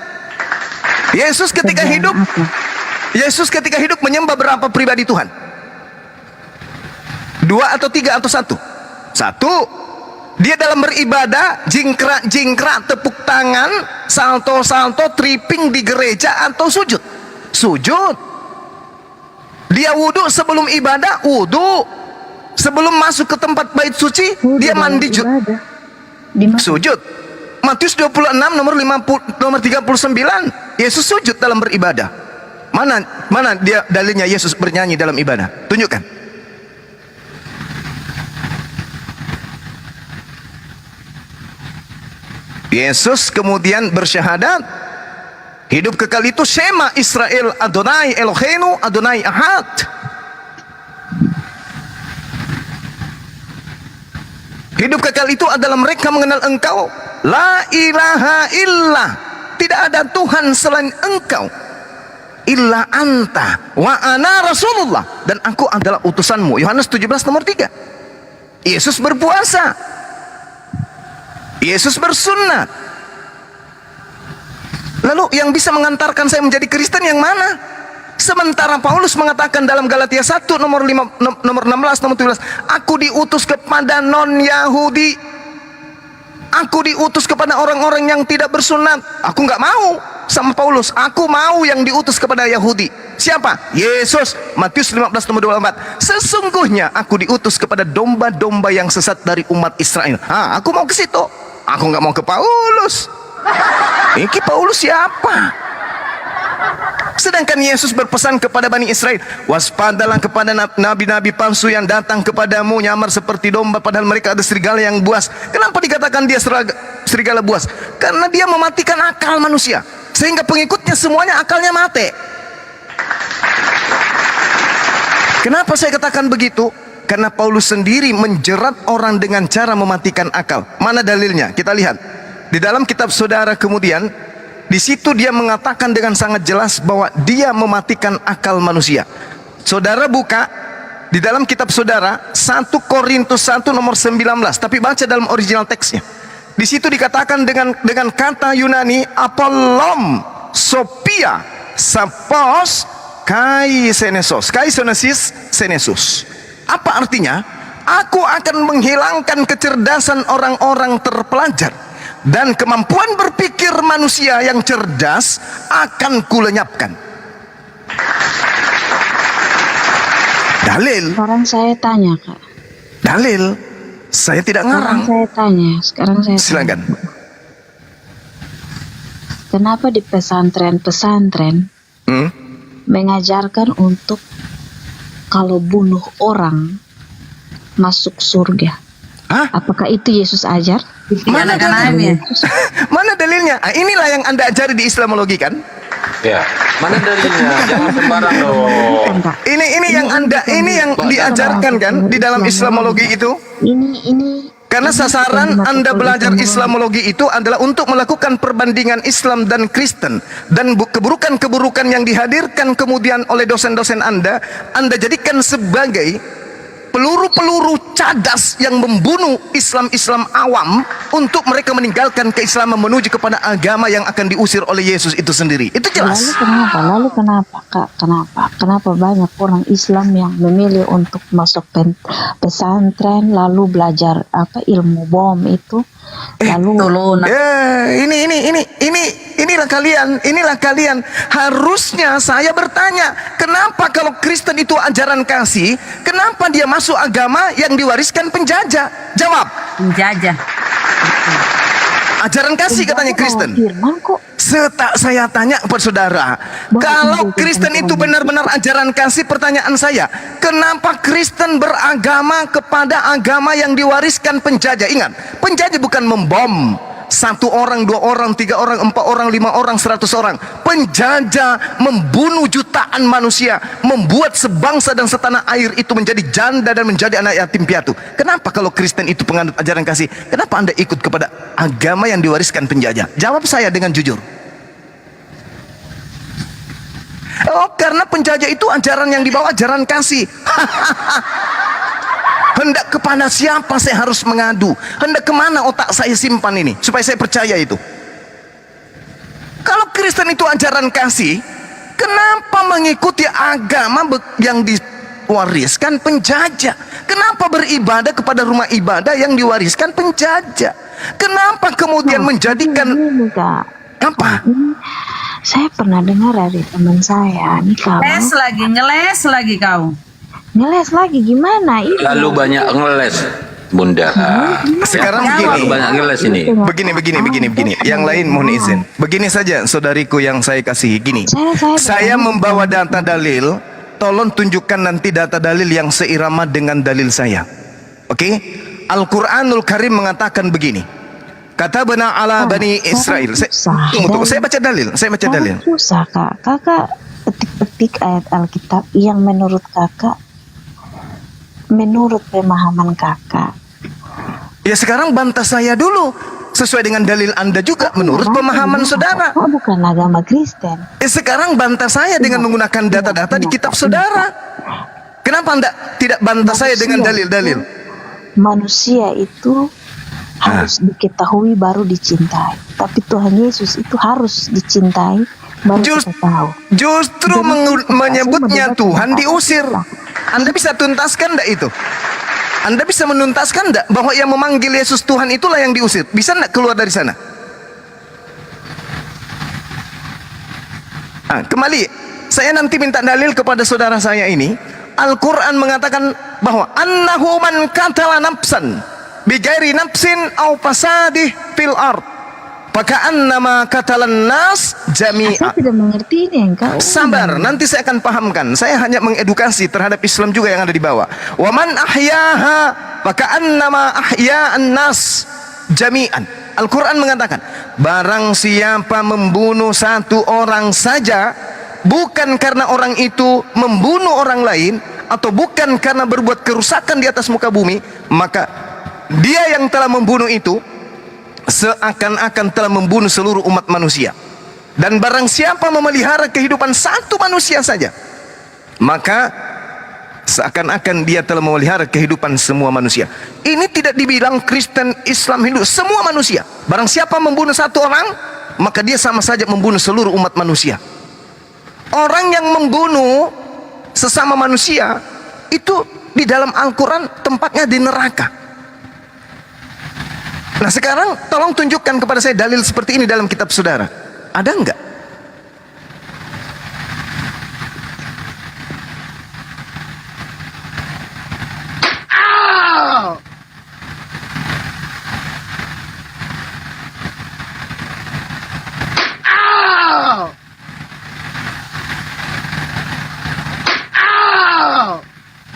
Yesus ketika Kerjaan hidup, apa? Yesus ketika hidup menyembah berapa pribadi Tuhan? 2 atau 3 atau 1? 1. Dia dalam beribadah jingkrak, tepuk tangan, salto, tripping di gereja atau sujud? Sujud. Dia wudhu sebelum ibadah, wudhu. Sebelum masuk ke tempat bait suci, dia mandi ibadah. Di mana? sujud. Matius 26 nomor 39, Yesus sujud dalam beribadah. Mana dia dalilnya Yesus bernyanyi dalam ibadah? Tunjukkan. Yesus kemudian bersyahadat, Hidup kekal itu Shema Israel, Adonai Eloheinu, Adonai Ahad. Hidup kekal itu adalah mereka mengenal Engkau, la ilaha illallah, tidak ada Tuhan selain Engkau, illa anta wa ana rasulullah, dan aku adalah utusanmu. Yohanes 17 nomor 3. Yesus berpuasa, Yesus bersunnah. Lalu yang bisa mengantarkan saya menjadi Kristen yang mana? Sementara Paulus mengatakan dalam Galatia 1 nomor 5, nomor 16 nomor 17, aku diutus kepada non-Yahudi, aku diutus kepada orang-orang yang tidak bersunat. Aku nggak mau sama Paulus, aku mau yang diutus kepada Yahudi. Siapa? Yesus. Matius 15 nomor 24, sesungguhnya aku diutus kepada domba-domba yang sesat dari umat Israel. Aku mau ke situ, aku nggak mau ke Paulus. Ini Paulus siapa? Sedangkan Yesus berpesan kepada Bani Israel, waspadalah kepada nabi-nabi palsu yang datang kepadamu nyamar seperti domba padahal mereka ada serigala yang buas. Kenapa dikatakan dia serigala buas? Karena dia mematikan akal manusia, sehingga pengikutnya semuanya akalnya mati. Kenapa saya katakan begitu? Karena Paulus sendiri menjerat orang dengan cara mematikan akal. Mana dalilnya? Kita lihat di dalam kitab saudara. Kemudian di situ dia mengatakan dengan sangat jelas bahwa dia mematikan akal manusia. Saudara buka di dalam kitab saudara 1 Korintus 1 nomor 19, tapi baca dalam original teksnya. Di situ dikatakan dengan kata Yunani apollom sophia sapos kai senesos, kai senesus. Apa artinya? Aku akan menghilangkan kecerdasan orang-orang terpelajar, dan kemampuan berpikir manusia yang cerdas akan kulenyapkan. Dalil. Sekarang saya tanya, Kak. Dalil. Saya tidak ngarang. Sekarang saya tanya. Silakan. Kenapa di pesantren-pesantren mengajarkan untuk kalau bunuh orang masuk surga? Hah? Apakah itu Yesus ajar? Mana dalilnya? Mana dalilnya? Inilah yang Anda ajari di Islamologi kan? Ya, mana dalilnya? Jangan sembarang dong. Enggak. Ini yang diajarkan kan di dalam Islamologi itu? Ini Karena sasaran Anda belajar Islamologi itu adalah untuk melakukan perbandingan Islam dan Kristen, dan keburukan-keburukan yang dihadirkan kemudian oleh dosen-dosen Anda jadikan sebagai peluru-peluru cadas yang membunuh Islam-Islam awam untuk mereka meninggalkan keislaman menuju kepada agama yang akan diusir oleh Yesus itu sendiri. Itu jelas. Lalu kenapa, Kak? Kenapa banyak orang Islam yang memilih untuk masuk pesantren lalu belajar ilmu bom itu? Lalu inilah kalian. Harusnya saya bertanya, kenapa kalau Kristen itu ajaran kasih, kenapa dia masuk agama yang diwariskan penjajah? Jawab. Penjajah. Ajaran kasih katanya Kristen. Firman kok. Saya tanya kepada saudara, kalau Kristen itu benar-benar ajaran kasih, pertanyaan saya, kenapa Kristen beragama kepada agama yang diwariskan penjajah? Ingat, penjajah bukan membom 1 orang, 2 orang, 3 orang, 4 orang, 5 orang, 100 orang. Penjajah membunuh jutaan manusia, membuat sebangsa dan setanah air itu menjadi janda dan menjadi anak yatim piatu. Kenapa kalau Kristen itu penganut ajaran kasih, kenapa Anda ikut kepada agama yang diwariskan penjajah? Jawab saya dengan jujur. Oh, karena penjajah itu ajaran yang dibawa ajaran kasih. Hendak kepada siapa saya harus mengadu? Hendak kemana otak saya simpan ini supaya saya percaya itu? Kalau Kristen itu ajaran kasih, kenapa mengikuti agama yang diwariskan penjajah? Kenapa beribadah kepada rumah ibadah yang diwariskan penjajah? Kenapa kemudian menjadikan apa? Saya pernah dengar dari teman saya nih, kalau Ngeles lagi kau. ngeles lagi gimana? Lalu banyak ngeles, Bunda. Sekarang Terlalu begini. banyak ngeles ini. Begini. Yang lain mohon izin. Begini saja, saudariku yang saya kasihi. Gini. Saya membawa data dalil. Tolong tunjukkan nanti data dalil yang seirama dengan dalil saya. Oke? Al-Quranul Karim mengatakan begini. Katabna ala bani Israel. Tunggu, saya baca dalil. Susah kak. Kakak petik-petik ayat Alkitab yang menurut kakak, menurut pemahaman kakak. Ya sekarang bantah saya dulu. Sesuai dengan dalil Anda juga menurut pemahaman saudara. Kakak bukan agama Kristen. Sekarang bantah saya dengan menggunakan data-data di kitab saudara. Kenapa Anda tidak bantah saya dengan dalil-dalil? Manusia itu harus diketahui baru dicintai. Tapi Tuhan Yesus itu harus dicintai baru kita tahu. Justru menyebutnya Tuhan diusir. Anda bisa tuntaskan enggak itu? Anda bisa menuntaskan enggak bahwa yang memanggil Yesus Tuhan itulah yang diusir? Bisa enggak keluar dari sana? Kembali, saya nanti minta dalil kepada saudara saya ini. Al-Quran mengatakan bahwa annahu man qatala nafsan bigairi nafsin au fasadih fil ard faka'annama qatalan nas jami'a. Saya tidak mengerti ini engkau. Sabar, nanti saya akan pahamkan. Saya hanya mengedukasi terhadap Islam juga yang ada di bawah. Wa man ahyaha faka'annama ahya'an nas jami'an. Al-Quran mengatakan, barang siapa membunuh satu orang saja, bukan karena orang itu membunuh orang lain, atau bukan karena berbuat kerusakan di atas muka bumi, maka dia yang telah membunuh itu seakan-akan telah membunuh seluruh umat manusia. Dan barang siapa memelihara kehidupan satu manusia saja, maka seakan-akan dia telah memelihara kehidupan semua manusia. Ini tidak dibilang Kristen, Islam, Hindu, semua manusia. Barang siapa membunuh satu orang, maka dia sama saja membunuh seluruh umat manusia. Orang yang membunuh sesama manusia itu di dalam Al-Quran tempatnya di neraka. Nah sekarang tolong tunjukkan kepada saya dalil seperti ini dalam kitab saudara. Ada enggak?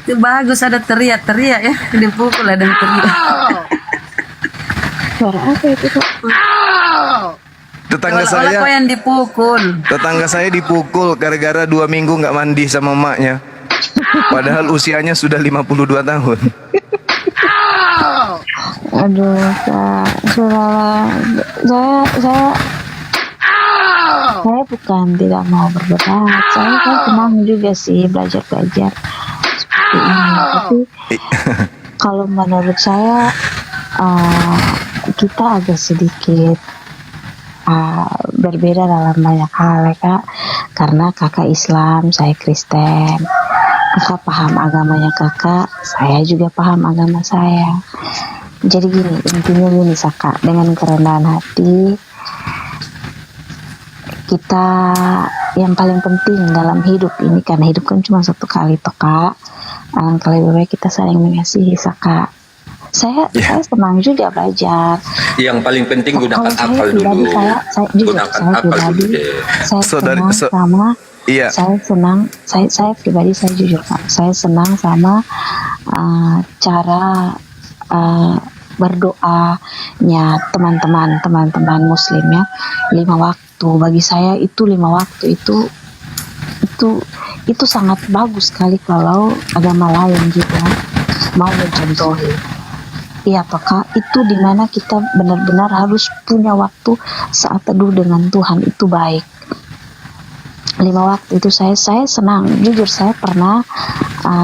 Itu bagus ada teriak-teriak ya, dipukul ada yang teriak. Suara apa itu kak? Tetangga Seolah-olah kau saya, yang dipukul. tetangga saya dipukul gara-gara 2 minggu nggak mandi sama emaknya. Padahal usianya sudah 52 tahun. Aduh kak, saya bukan tidak mau berdebat. Saya senang juga sih belajar seperti ini. Tapi kalau menurut saya kita agak sedikit berbeda dalam banyak hal ya kak. Karena kakak Islam, saya Kristen. Kakak paham agamanya kakak, saya juga paham agama saya. Jadi gini, intinya gini Saka, dengan kerendahan hati kita yang paling penting dalam hidup ini, karena hidup kan cuma satu kali toh kak. Alangkah lebih baik kita saling mengasihi Saka. Saya senang juga belajar. Yang paling penting gunakan Kalau saya akal pribadi, dulu. saya jujur, Gunakan saya akal pribadi, dulu deh. saya Saudari- senang so- sama Iya. saya pribadi, saya jujur Kak, saya senang sama cara berdoanya teman-teman muslim ya. 5 waktu bagi saya itu 5 waktu itu sangat bagus sekali kalau agama lain juga mau mencontohi. Iya toh Kak, itu dimana kita benar-benar harus punya waktu saat teduh dengan Tuhan, itu baik. 5 waktu itu saya senang, jujur saya pernah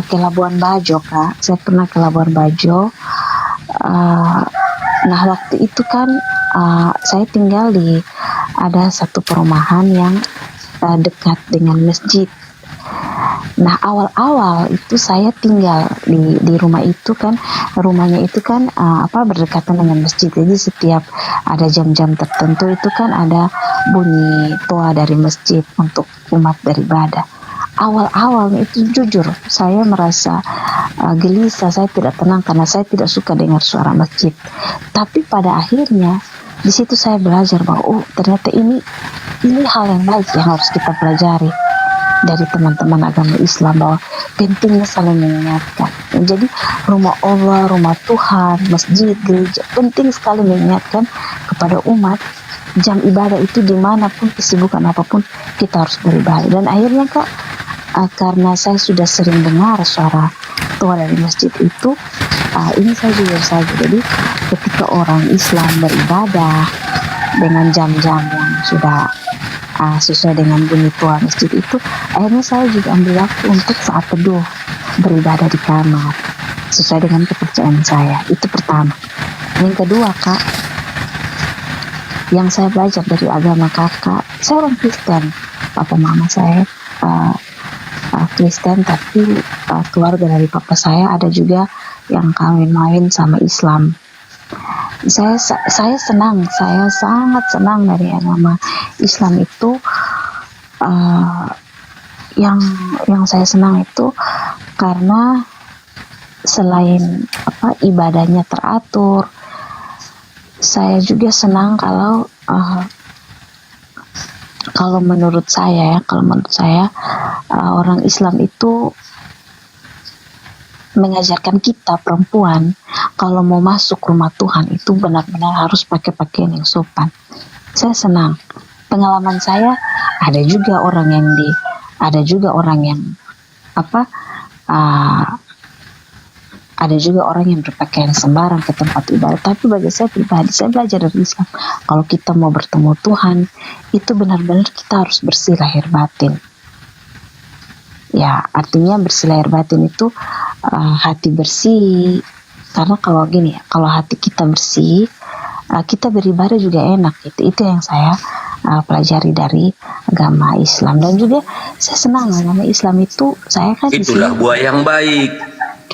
ke Labuan Bajo Kak, saya pernah ke Labuan Bajo. Nah waktu itu kan saya tinggal di ada satu perumahan yang dekat dengan masjid. Nah awal-awal itu saya tinggal di rumah itu kan, rumahnya itu kan berdekatan dengan masjid. Jadi setiap ada jam-jam tertentu itu kan ada bunyi toa dari masjid untuk umat beribadah. Awal-awal itu jujur saya merasa gelisah, saya tidak tenang karena saya tidak suka dengar suara masjid. Tapi pada akhirnya di situ saya belajar bahwa ternyata ini hal yang baik yang harus kita pelajari dari teman-teman agama Islam, bahwa pentingnya saling mengingatkan. Jadi rumah Allah, rumah Tuhan, masjid, gereja penting sekali mengingatkan kepada umat jam ibadah itu dimanapun kesibukan apapun kita harus beribadah. Dan akhirnya Kak, karena saya sudah sering dengar suara tua dari masjid itu, ini saya jujur saja, jadi ketika orang Islam beribadah dengan jam-jam yang sudah sesuai dengan bunyi tua masjid itu, akhirnya saya juga ambil waktu untuk saat teduh beribadah di kamar sesuai dengan kepercayaan saya. Itu pertama. Yang kedua Kak, yang saya belajar dari agama kakak, saya orang Kristen, papa mama saya Kristen, tapi keluarga dari papa saya ada juga yang kawin sama Islam. Saya senang, saya sangat senang dari agama Islam itu. Yang saya senang itu karena selain ibadahnya teratur, saya juga senang kalau menurut saya orang Islam itu mengajarkan kita perempuan kalau mau masuk rumah Tuhan itu benar-benar harus pakai pakaian yang sopan. Saya senang. Pengalaman saya ada juga orang yang berpakaian sembarang ke tempat ibadah. Tapi bagi saya pribadi, saya belajar dari Islam, kalau kita mau bertemu Tuhan itu benar-benar kita harus bersih lahir batin. Ya, artinya bersih lahir batin itu hati bersih. Karena kalau hati kita bersih, kita beribadah juga enak. Itu yang saya pelajari dari agama Islam. Dan juga saya senang agama Islam itu, saya kan itulah buah yang baik.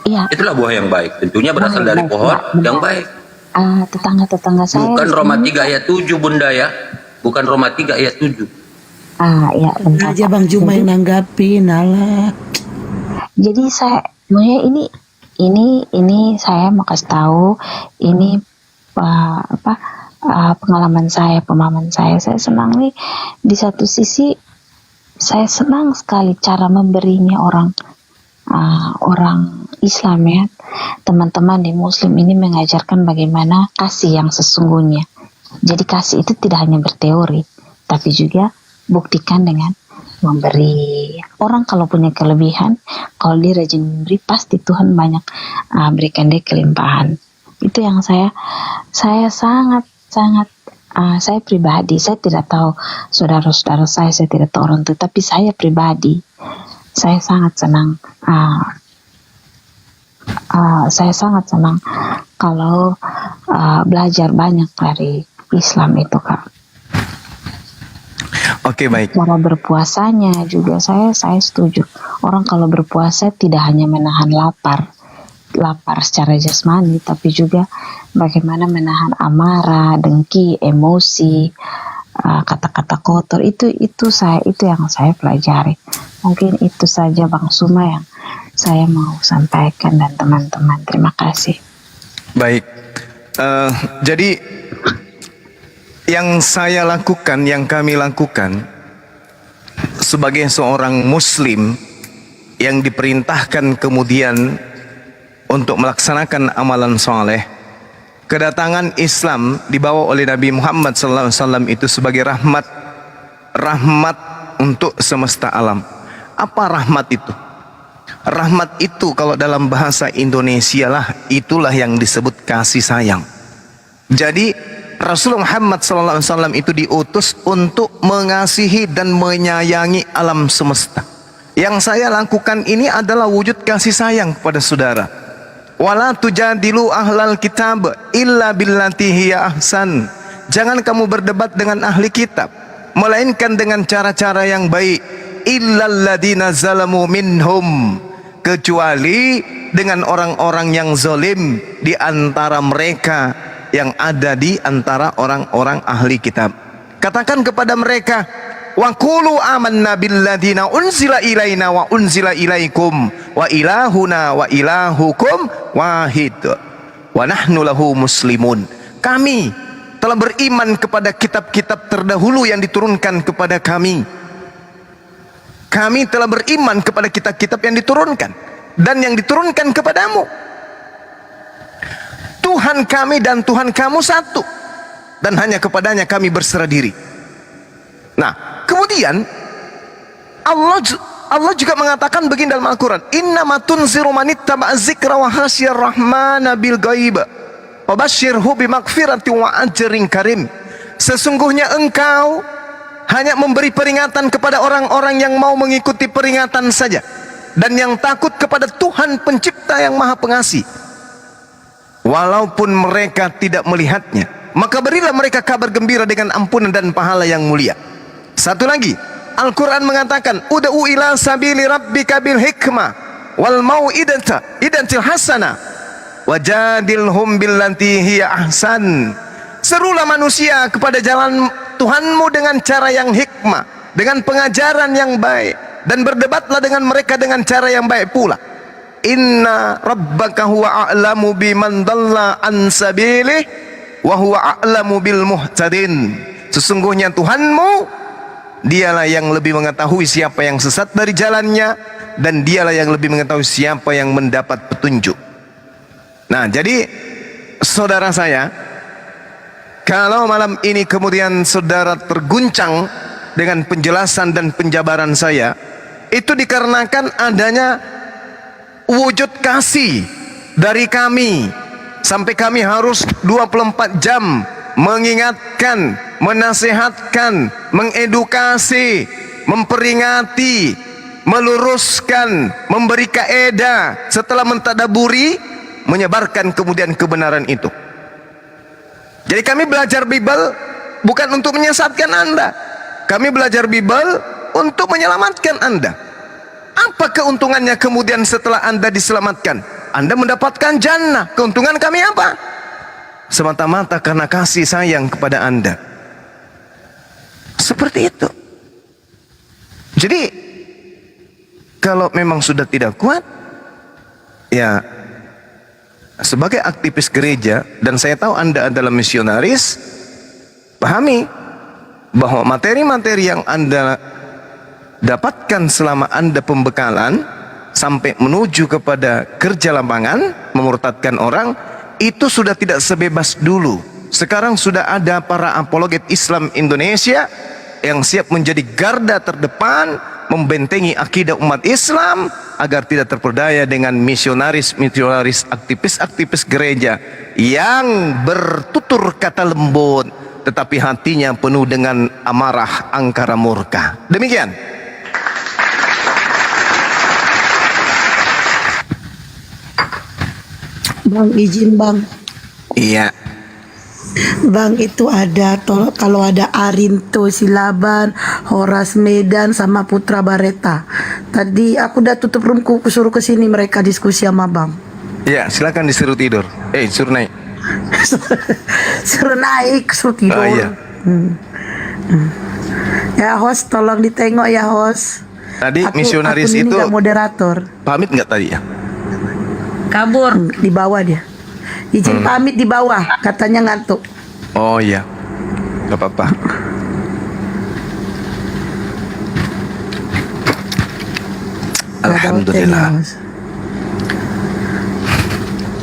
Iya. Itulah buah yang baik. Tentunya berasal dari pohon yang baik. Tetangga saya Bukan Roma 3 ayat 7 Bunda ya. Bukan Roma 3 ayat 7. Ya benar. Aja Bang Juma yang nanggapin, alah. Jadi saya ini saya mau kasih tahu ini pengalaman saya, pemahaman saya. Saya senang nih, di satu sisi saya senang sekali cara memberinya orang Islam ya, teman-teman di Muslim ini mengajarkan bagaimana kasih yang sesungguhnya. Jadi kasih itu tidak hanya berteori, tapi juga buktikan dengan memberi. Orang kalau punya kelebihan, kalau dia rajin memberi, pasti Tuhan banyak berikan dia kelimpahan. Itu yang saya sangat saya pribadi, saya tidak tahu saudara-saudara saya tidak tahu orang tua, tapi saya pribadi saya sangat senang. Saya sangat senang kalau belajar banyak dari Islam itu Kak. Oke, baik. Cara berpuasanya juga saya setuju. Orang kalau berpuasa tidak hanya menahan lapar secara jasmani, tapi juga bagaimana menahan amarah, dengki, emosi, kata-kata kotor. Itu yang saya pelajari. Mungkin itu saja Bang Suma yang saya mau sampaikan dan teman-teman. Terima kasih. Baik. Jadi yang saya lakukan, yang kami lakukan sebagai seorang Muslim yang diperintahkan kemudian untuk melaksanakan amalan soleh, kedatangan Islam dibawa oleh Nabi Muhammad SAW itu sebagai rahmat untuk semesta alam. Apa rahmat itu? Rahmat itu kalau dalam bahasa Indonesia itulah yang disebut kasih sayang. Jadi Rasulullah Muhammad SAW itu diutus untuk mengasihi dan menyayangi alam semesta. Yang saya lakukan ini adalah wujud kasih sayang kepada saudara. Wala tujadilu ahlal kitab illa billati hiya ahsan. Jangan kamu berdebat dengan ahli kitab, melainkan dengan cara-cara yang baik. Illal ladina zalamu minhum, kecuali dengan orang-orang yang zalim di antara mereka yang ada di antara orang-orang ahli kitab. Katakan kepada mereka, wa qulu amanna billadina unzila ilaina wa unzila ilaikum wa ilahuna wa ilahukum wahid wa nahnu lahu muslimun. Kami telah beriman kepada kitab-kitab terdahulu yang diturunkan kepada kami. Kami telah beriman kepada kitab-kitab yang diturunkan dan yang diturunkan kepadamu. Tuhan kami dan Tuhan kamu satu. dan hanya kepadanya kami berserah diri. Nah, kemudian Allah juga mengatakan begini dalam Al-Quran, innama tunziru manittaba'a dzikra wa khasyar rahmana bil ghaib fabashshirhu bimaghfiratin wa ajrin karim. Sesungguhnya engkau hanya memberi peringatan kepada orang-orang yang mau mengikuti peringatan saja, dan yang takut kepada Tuhan pencipta yang maha pengasih, walaupun mereka tidak melihatnya, maka berilah mereka kabar gembira dengan ampunan dan pahala yang mulia. Satu lagi, Al-Quran mengatakan, ud'u ila sabili rabbika bil hikmah wal mau'idatil hasanah wajadilhum billati hiya ahsan. Serulah manusia kepada jalan Tuhanmu dengan cara yang hikmah, dengan pengajaran yang baik, dan berdebatlah dengan mereka dengan cara yang baik pula. Inna rabbaka huwa a'lamu biman dhalla an sabilih wa huwa a'lamu bil muhtadin. Sesungguhnya Tuhanmu, dialah yang lebih mengetahui siapa yang sesat dari jalannya, dan dialah yang lebih mengetahui siapa yang mendapat petunjuk. Nah, jadi saudara saya, kalau malam ini kemudian saudara terguncang dengan penjelasan dan penjabaran saya, itu dikarenakan adanya wujud kasih dari kami, sampai kami harus 24 jam mengingatkan, menasihatkan, mengedukasi, memperingati, meluruskan, memberi kaedah, setelah mentadaburi, menyebarkan kemudian kebenaran itu. Jadi kami belajar Bible bukan untuk menyesatkan Anda, kami belajar Bible untuk menyelamatkan Anda. Apa keuntungannya kemudian setelah Anda diselamatkan? Anda mendapatkan jannah. Keuntungan kami apa? Semata-mata karena kasih sayang kepada Anda. Seperti itu. Jadi kalau memang sudah tidak kuat, ya sebagai aktivis gereja, dan saya tahu Anda adalah misionaris, pahami bahwa materi-materi yang Anda dapatkan selama Anda pembekalan sampai menuju kepada kerja lapangan, memurtadkan orang, itu sudah tidak sebebas dulu. Sekarang sudah ada para apologet Islam Indonesia yang siap menjadi garda terdepan membentengi akidah umat Islam agar tidak terperdaya dengan misionaris-misionaris, aktivis-aktivis gereja yang bertutur kata lembut tetapi hatinya penuh dengan amarah, angkara murka. Demikian. Bang, izin bang. Iya. Bang, itu ada kalau ada Arinto Silaban, Horas Medan sama Putra Bareta. Tadi aku udah tutup roomku, suruh ke sini mereka diskusi sama bang. Iya, silakan disuruh tidur. Suruh naik. Suruh naik, suruh tidur. Oh, iya. Ya host, tolong ditengok ya host. Tadi Aku misionaris ini itu nggak moderator. pamit nggak tadi ya? Kabur. Di bawah dia. Izin pamit di bawah, katanya ngantuk. Oh iya, nggak apa-apa. Alhamdulillah.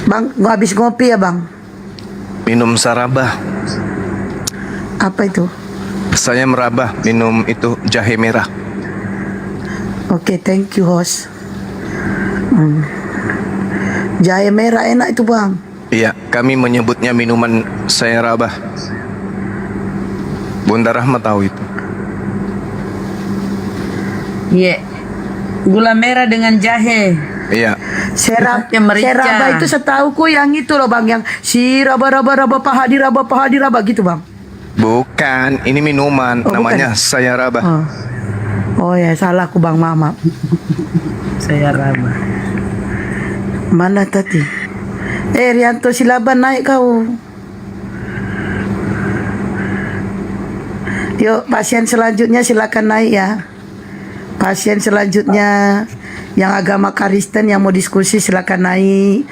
Bang, gua habis ngopi ya bang. Minum sarabah. Apa itu? Saya merabah minum itu jahe merah. Oke, thank you host. Jahe merah enak itu bang. Iya, kami menyebutnya minuman saya rabah. Bunda Rahma tahu itu. Iya. Gula merah dengan jahe. Iya. Yang merica. Seraba itu setauku yang itu loh bang, yang si raba pahadi raba gitu bang. Bukan, ini minuman, Oh, namanya bukan. saya rabah. Oh ya, salah aku bang, maaf. Saya raba. Mana tadi? Rianto Silaban naik kau. Yuk, pasien selanjutnya silakan naik ya. Pasien selanjutnya yang agama Kristen yang mau diskusi silakan naik.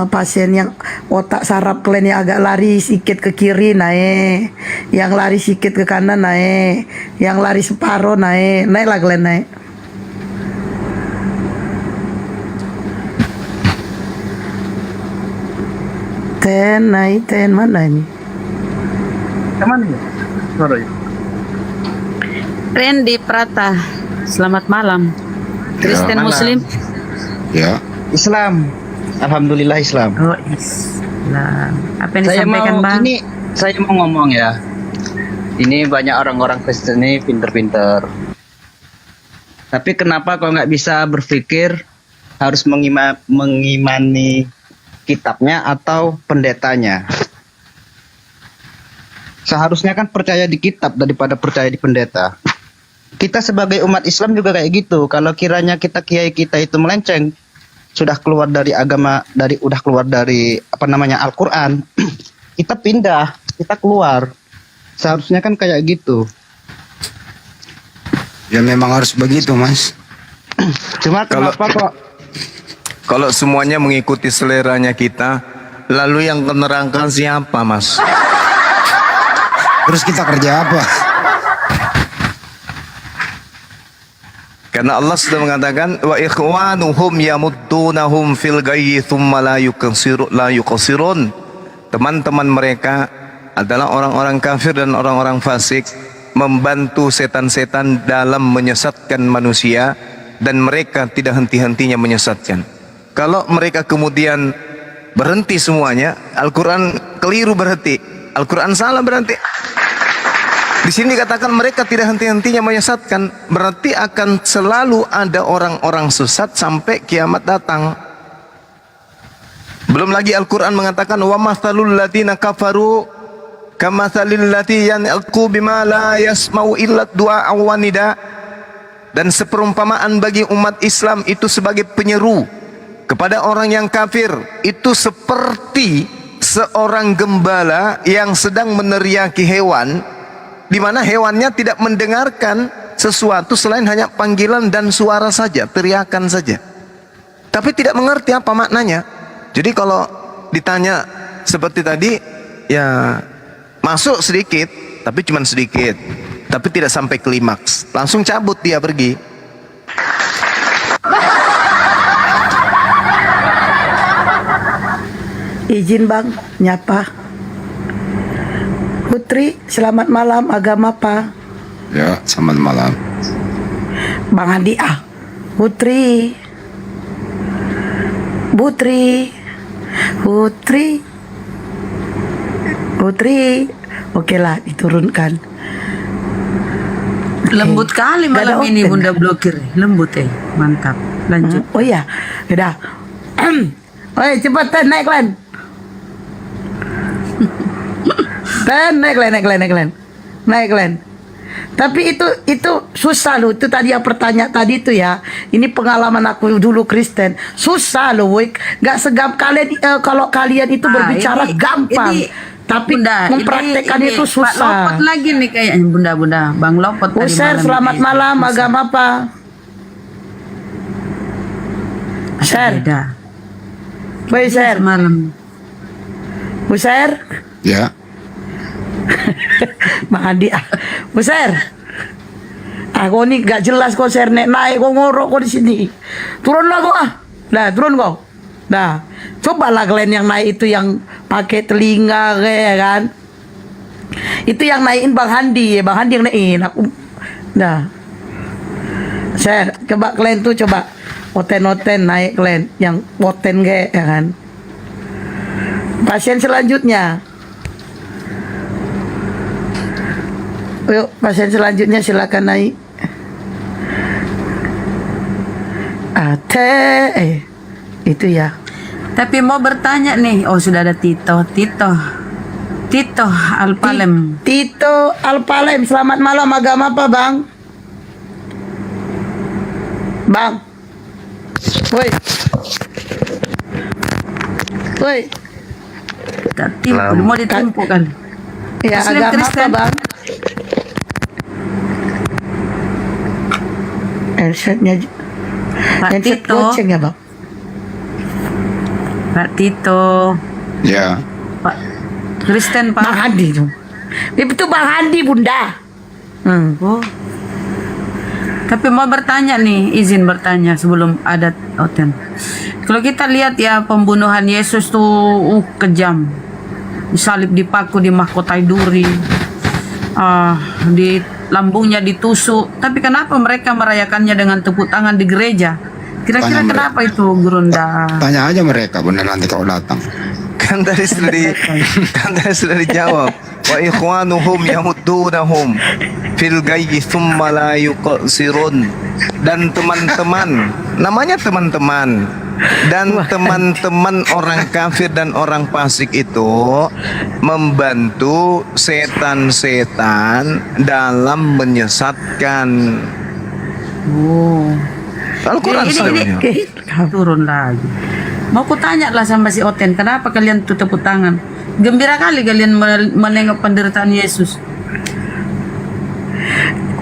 Pasien yang otak saraf kalian yang agak lari sedikit ke kiri naik. Yang lari sedikit ke kanan naik. Yang lari separuh naik. Naiklah kalian naik. Naik mana ini? Randy Prata, selamat malam. Kristen Muslim. Ya. Islam. Alhamdulillah Islam. Oh, Islam. Apa yang Saya disampaikan mau Bang? saya mau ngomong ya. Ini banyak orang-orang Kristen ini pinter-pinter. Tapi kenapa kok nggak bisa berpikir harus mengimani kitabnya atau pendetanya? Seharusnya kan percaya di kitab daripada percaya di pendeta. Kita sebagai umat Islam juga kayak gitu. Kalau kiranya kiai kita itu melenceng, sudah keluar dari agama, udah keluar dari Al-Qur'an, kita pindah, kita keluar. Seharusnya kan kayak gitu. Ya memang harus begitu, Mas. Cuma kenapa kok Kalau semuanya mengikuti seleranya kita, lalu yang menerangkan siapa, Mas? Terus kita kerja apa? Karena Allah sudah mengatakan wa ikhwanuhum yamuddunahum fil ghayyi tsumma la yuqsirun. Teman-teman mereka adalah orang-orang kafir dan orang-orang fasik, membantu setan-setan dalam menyesatkan manusia, dan mereka tidak henti-hentinya menyesatkan. Kalau mereka kemudian berhenti semuanya, Al-Quran keliru berhenti, Al-Quran salah berhenti. Di sini dikatakan mereka tidak henti-hentinya menyesatkan, berarti akan selalu ada orang-orang sesat sampai kiamat datang. Belum lagi Al-Quran mengatakan wa mathalul ladzina kafaru kamathalil ladzi yanqu bima la yasma'u illa du'a wa nida. Dan seperumpamaan bagi umat Islam itu sebagai penyeru kepada orang yang kafir, itu seperti seorang gembala yang sedang meneriaki hewan, di mana hewannya tidak mendengarkan sesuatu selain hanya panggilan dan suara saja, teriakan saja, tapi tidak mengerti apa maknanya. Jadi kalau ditanya seperti tadi, ya masuk sedikit, tapi cuma sedikit, tapi tidak sampai klimaks, langsung cabut dia pergi. Izin Bang, nyapa. Putri, selamat malam. Agama apa? Ya, selamat malam. Bang Andi Putri. Oke lah, diturunkan. Lembut kali Nggak ada malam ini open. Bunda blokir. Lembut mantap. Lanjut. Oh iya, udah. Oi, cepetan naik Len. Naik Len. Tapi itu susah loh. Itu tadi yang pertanyaan tadi itu ya. Ini pengalaman aku dulu Kristen. Susah loh, woi. Gak segam kalian kalau kalian itu berbicara gampang. Tapi Bunda, mempraktekkan ini itu Pak susah. Lopot lagi nih kayaknya Bunda. Bang Lopot tadi User, malam selamat ini. malam. Agama apa? User. Beda. Woi, User. Malam. User. Ya. Bang Andi User. Kau nih gak jelas kau share naik kau ngorok kau di sini. Turunlah kau Nah, turun kau. Nah, cobalah kalian yang naik itu yang pakai telinga kayak kan. Itu yang naikin Bang Handi, Bang Handi yang naikin aku. Nah. Share, coba kalian tuh coba oten naik kalian yang oten kayak ya kan. Pasien selanjutnya. Yuk, pasien selanjutnya silakan naik. Itu ya. Tapi mau bertanya nih. Oh, sudah ada Tito Alpalem. Tito Alpalem, selamat malam. Agama apa, Bang? Bang. Woi. Tadi mau ditimpuk kan. Ya, Muslim, agama Kristen. apa, Bang? Headsetnya Pak headset Tito. goceng ya, Bang? Pak Tito. Ya. Pak Kristen Bang Pak. Handi tuh. Itu Bang Handi, Bunda. Oh. Tapi mau bertanya nih, izin bertanya sebelum ada oten. Kalau kita lihat ya pembunuhan Yesus tuh kejam. Disalib, dipaku, dimahkotai duri. di lambungnya ditusuk. Tapi kenapa mereka merayakannya dengan tepuk tangan di gereja? Kira-kira Tanya kenapa itu Gurunda? Tanya aja mereka bener nanti kalau datang. Kan tadi sudah dijawab. Wa ikhwanuhum yamuddunahum fil gayyi thumma la yuqsirun. Dan teman-teman, namanya teman-teman. Dan teman-teman orang kafir dan orang fasik itu membantu setan-setan dalam menyesatkan. Al-Quran sebenarnya. Turun lagi. Mau ku tanya lah sama si Oten, kenapa kalian tuh tepuk tangan? Gembira kali kalian menengok penderitaan Yesus.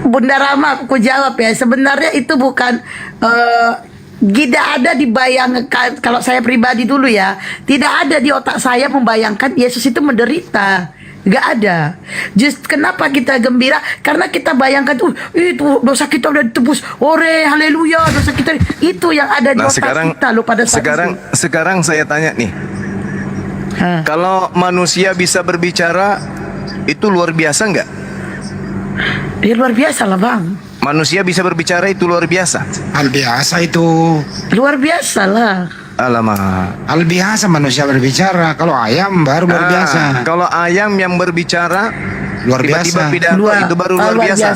Bunda Rama, aku jawab ya. Sebenarnya itu bukan tidak ada dibayangkan. Kalau saya pribadi dulu ya, tidak ada di otak saya membayangkan Yesus itu menderita. Gak ada. Just kenapa kita gembira? Karena kita bayangkan itu dosa kita udah ditebus. Ore, haleluya, dosa kita itu yang ada di otak kita loh pada saat itu. Sekarang saya tanya nih. Kalau manusia bisa berbicara, itu luar biasa nggak? Ya luar biasa lah bang. Manusia bisa berbicara itu luar biasa. Hal biasa itu. Luar biasa lah. Alamak. Hal biasa manusia berbicara. Kalau ayam baru luar biasa. Kalau ayam yang berbicara Luar tiba-tiba biasa. pidato itu baru luar biasa.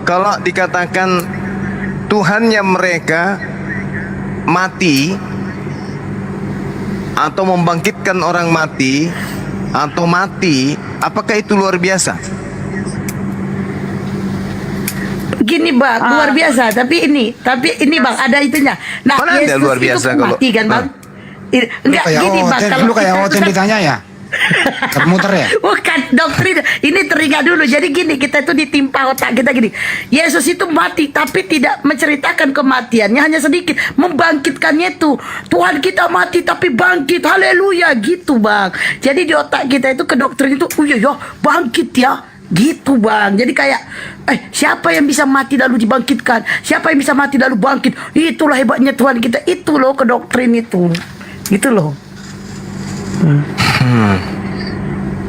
Kalau dikatakan Tuhannya mereka mati atau membangkitkan orang mati atau mati, apakah itu luar biasa? Gini bang, luar biasa. Tapi ini bang ada itunya. Nah, Mana ada Yesus luar itu biasa kalau- mati kan bang? Enggak gini bang. Lu kayak kita Oten itu kan- ditanya ya? Termuter ya? Bukan doktrin. Ini teringat dulu. Jadi gini, kita itu ditimpa otak kita gini. Yesus itu mati tapi tidak menceritakan kematiannya, hanya sedikit membangkitkannya itu. Tuhan kita mati tapi bangkit. Haleluya gitu, Bang. Jadi di otak kita itu ke doktrin itu, "Oh iya ya, bangkit ya." Gitu bang, jadi kayak siapa yang bisa mati lalu dibangkitkan, siapa yang bisa mati lalu bangkit, itulah hebatnya Tuhan kita, itu loh ke doktrin itu, gitu loh.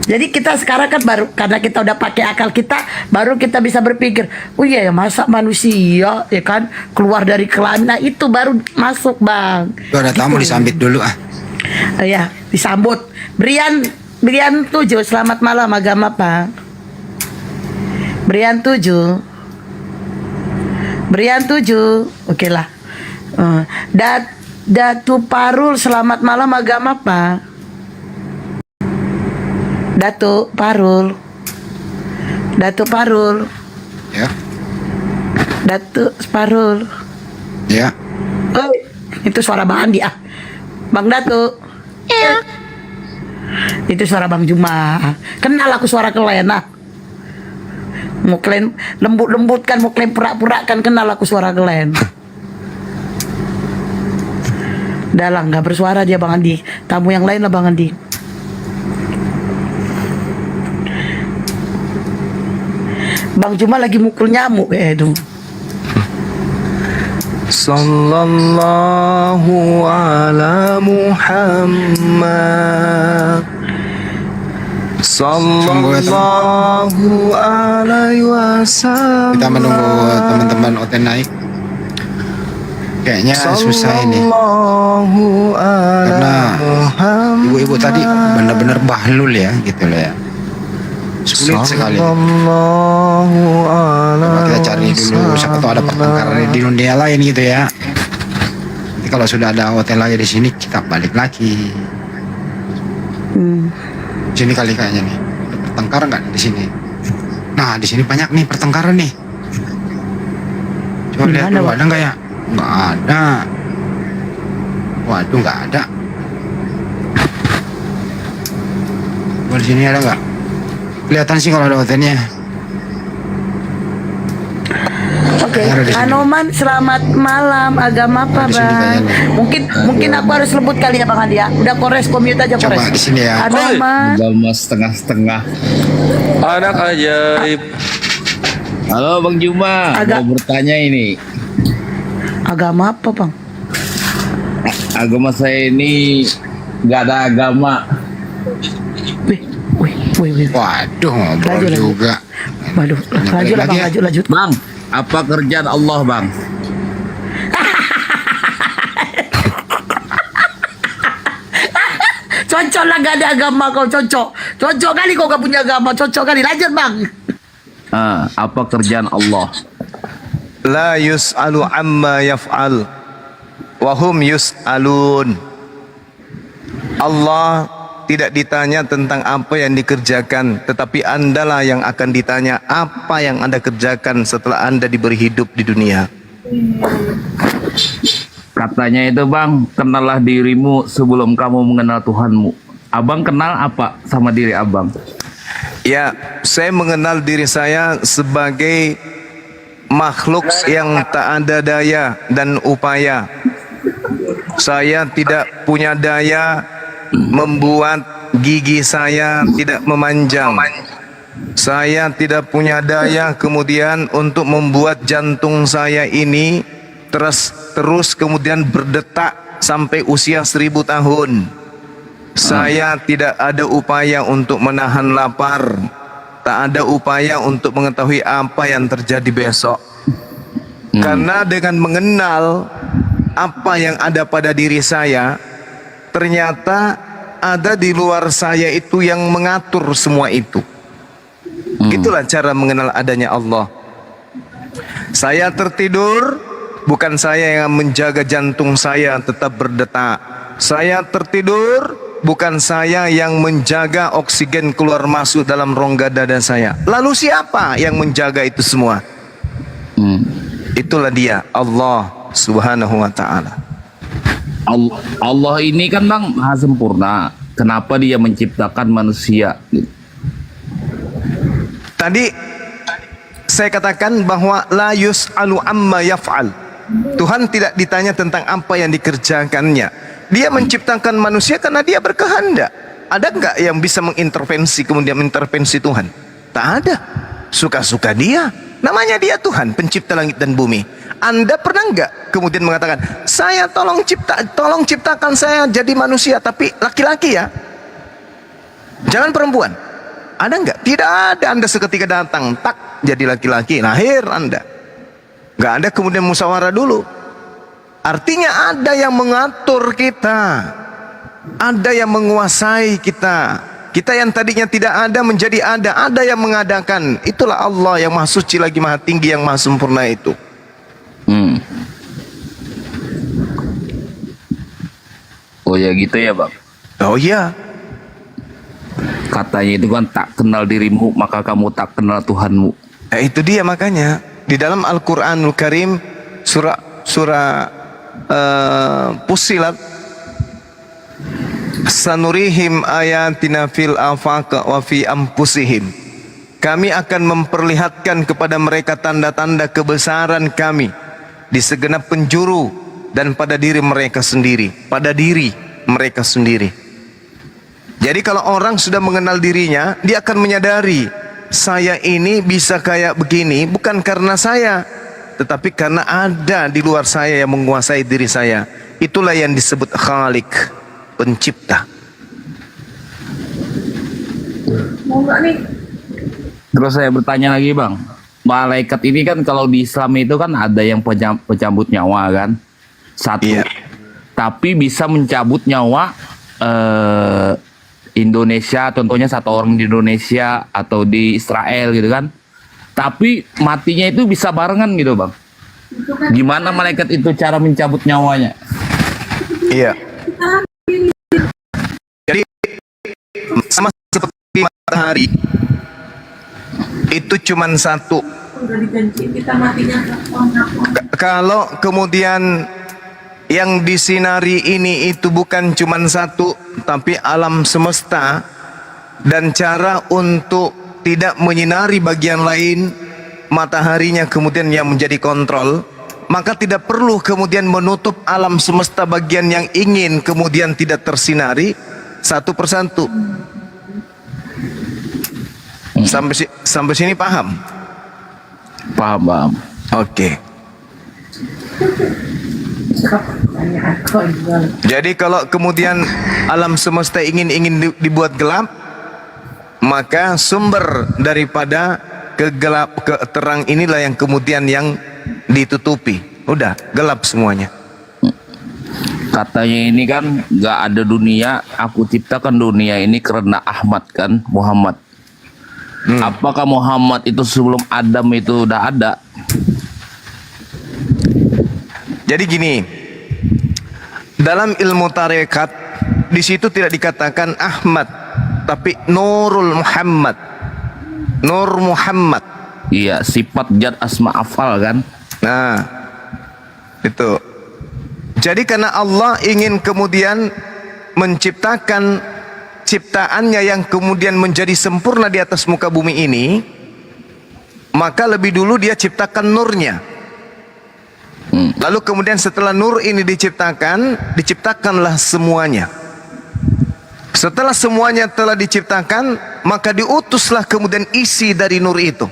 Jadi kita sekarang kan baru, karena kita udah pakai akal kita, baru kita bisa berpikir, oh iya ya masa manusia ya kan keluar dari kelana itu baru masuk bang. Lu ada tamu disambit dulu ah. Ya disambut. Brian 7, selamat malam agama pak. Brian 7, oke lah. Datu Parul, selamat malam agama pak. Datu Parul. Ya. Datu Parul. Ya. Itu suara Bang Andi ah. Bang Datu. Ya. Itu suara Bang Juma. Kenal aku suara kalian ah. Mau kalian lembut kan, mau kalian pura-pura kan, kenal aku suara kalian. Dalang nggak bersuara dia Bang Andi. Tamu yang lain lah Bang Andi. Bang Juma lagi mukul nyamuk kayak itu. Sallallahu ala Muhammad. Sallallahu alaihi wasallam. Kita menunggu teman-teman Oten naik. Kayaknya susah ini. Karena ibu-ibu tadi benar-benar bahlul ya, gitu loh ya. Sulit sekali. Coba kita cari dulu, siapa tahu ada pertengkaran di dunia lain gitu ya. Nanti kalau sudah ada hotel lagi di sini, kita balik lagi. Sini kali kayaknya nih, ada pertengkaran nggak di sini? Nah di sini banyak nih pertengkaran nih. Coba lihat dulu, ada nggak ya? Nggak ada. Waduh nggak ada. Coba di sini ada nggak? Kelihatan sih kalau ada hotelnya. Oke, Anoman selamat malam. Agama apa bang? Mungkin aku harus lembut kali ya bang Andi ya. Udah kores, commute aja kores. Coba di sini ya. Anoman. Agama setengah-setengah. Anak ajaib. Halo Bang Juma, mau bertanya ini. Agama apa bang? Agama saya ini nggak ada agama. Wih. Waduh, ngobrol Lanjut. juga. Waduh, lanjut lah lagi bang, ya. lanjut. Bang, apa kerjaan Allah bang? Cocok lah gak ada agama kau, cocok kali kau gak punya agama, cocok kali. Lanjut bang. Apa kerjaan Allah? La yus'alu amma yaf'al wa hum yus'alun. Allah tidak ditanya tentang apa yang dikerjakan, tetapi Andalah yang akan ditanya apa yang Anda kerjakan setelah Anda diberi hidup di dunia. Katanya itu bang, kenallah dirimu sebelum kamu mengenal Tuhanmu. Abang kenal apa sama diri abang? Ya, saya mengenal diri saya sebagai makhluk yang tak ada daya dan upaya. Saya tidak punya daya membuat gigi saya tidak memanjang. Saya tidak punya daya kemudian untuk membuat jantung saya ini terus kemudian berdetak sampai usia 1000 tahun. Saya tidak ada upaya untuk menahan lapar. Tak ada upaya untuk mengetahui apa yang terjadi besok. Karena dengan mengenal apa yang ada pada diri saya, ternyata ada di luar saya itu yang mengatur semua itu. Itulah cara mengenal adanya Allah. Saya tertidur, bukan saya yang menjaga jantung saya tetap berdetak. Saya tertidur, bukan saya yang menjaga oksigen keluar masuk dalam rongga dada saya. Lalu siapa yang menjaga itu semua? Itulah dia, Allah Subhanahu wa ta'ala. Allah ini kan bang maha sempurna. Kenapa dia menciptakan manusia? Tadi saya katakan bahwa la yus'alu amma yaf'al. Tuhan tidak ditanya tentang apa yang dikerjakannya. Dia menciptakan manusia karena dia berkehendak. Ada enggak yang bisa mengintervensi kemudian mengintervensi Tuhan? Tak ada. Suka-suka dia. Namanya dia Tuhan, pencipta langit dan bumi. Anda pernah enggak kemudian mengatakan, saya tolong ciptakan saya jadi manusia tapi laki-laki ya, jangan perempuan? Ada enggak? Tidak ada. Anda seketika datang, tak jadi laki-laki, lahir Anda. Enggak ada kemudian musyawarah dulu. Artinya ada yang mengatur kita, ada yang menguasai kita. Kita yang tadinya tidak ada menjadi ada yang mengadakan. Itulah Allah yang maha suci lagi maha tinggi yang maha sempurna itu. Oh ya gitu ya bang. Oh iya. Katanya itu kan tak kenal dirimu maka kamu tak kenal Tuhanmu. Itu dia makanya di dalam Al-Quranul Karim surah Fussilat, sanurihim ayatina fil afaq wa fi anfusihim. Kami akan memperlihatkan kepada mereka tanda-tanda kebesaran kami di segenap penjuru dan pada diri mereka sendiri, pada diri mereka sendiri. Jadi kalau orang sudah mengenal dirinya, dia akan menyadari saya ini bisa kayak begini bukan karena saya, tetapi karena ada di luar saya yang menguasai diri saya. Itulah yang disebut Khalik, pencipta. Terus saya bertanya lagi bang, malaikat ini kan kalau di Islam itu kan ada yang pencabut nyawa kan, satu. Iya. Tapi bisa mencabut nyawa Indonesia, contohnya satu orang di Indonesia atau di Israel gitu kan. Tapi matinya itu bisa barengan gitu bang. Gimana malaikat itu cara mencabut nyawanya? Iya. Jadi sama seperti matahari, itu cuman satu. Kalau kemudian yang disinari ini itu bukan cuman satu, tapi alam semesta, dan cara untuk tidak menyinari bagian lain, mataharinya kemudian yang menjadi kontrol, maka tidak perlu kemudian menutup alam semesta bagian yang ingin kemudian tidak tersinari satu persatu. Sampai sini paham? Paham. Oke. Jadi kalau kemudian alam semesta ingin dibuat gelap, maka sumber daripada terang inilah yang kemudian yang ditutupi. Udah gelap semuanya. Katanya ini kan nggak ada dunia, aku ciptakan dunia ini karena Ahmad kan, Muhammad. Apakah Muhammad itu sebelum Adam itu udah ada? Jadi gini, dalam ilmu tarekat di situ tidak dikatakan Ahmad, tapi Nurul Muhammad. Nur Muhammad. Iya, sifat zat asma afal kan. Nah, itu. Jadi karena Allah ingin kemudian menciptakan ciptaannya yang kemudian menjadi sempurna di atas muka bumi ini, maka lebih dulu dia ciptakan nurnya. Lalu kemudian setelah nur ini diciptakanlah semuanya. Setelah semuanya telah diciptakan, maka diutuslah kemudian isi dari nur itu,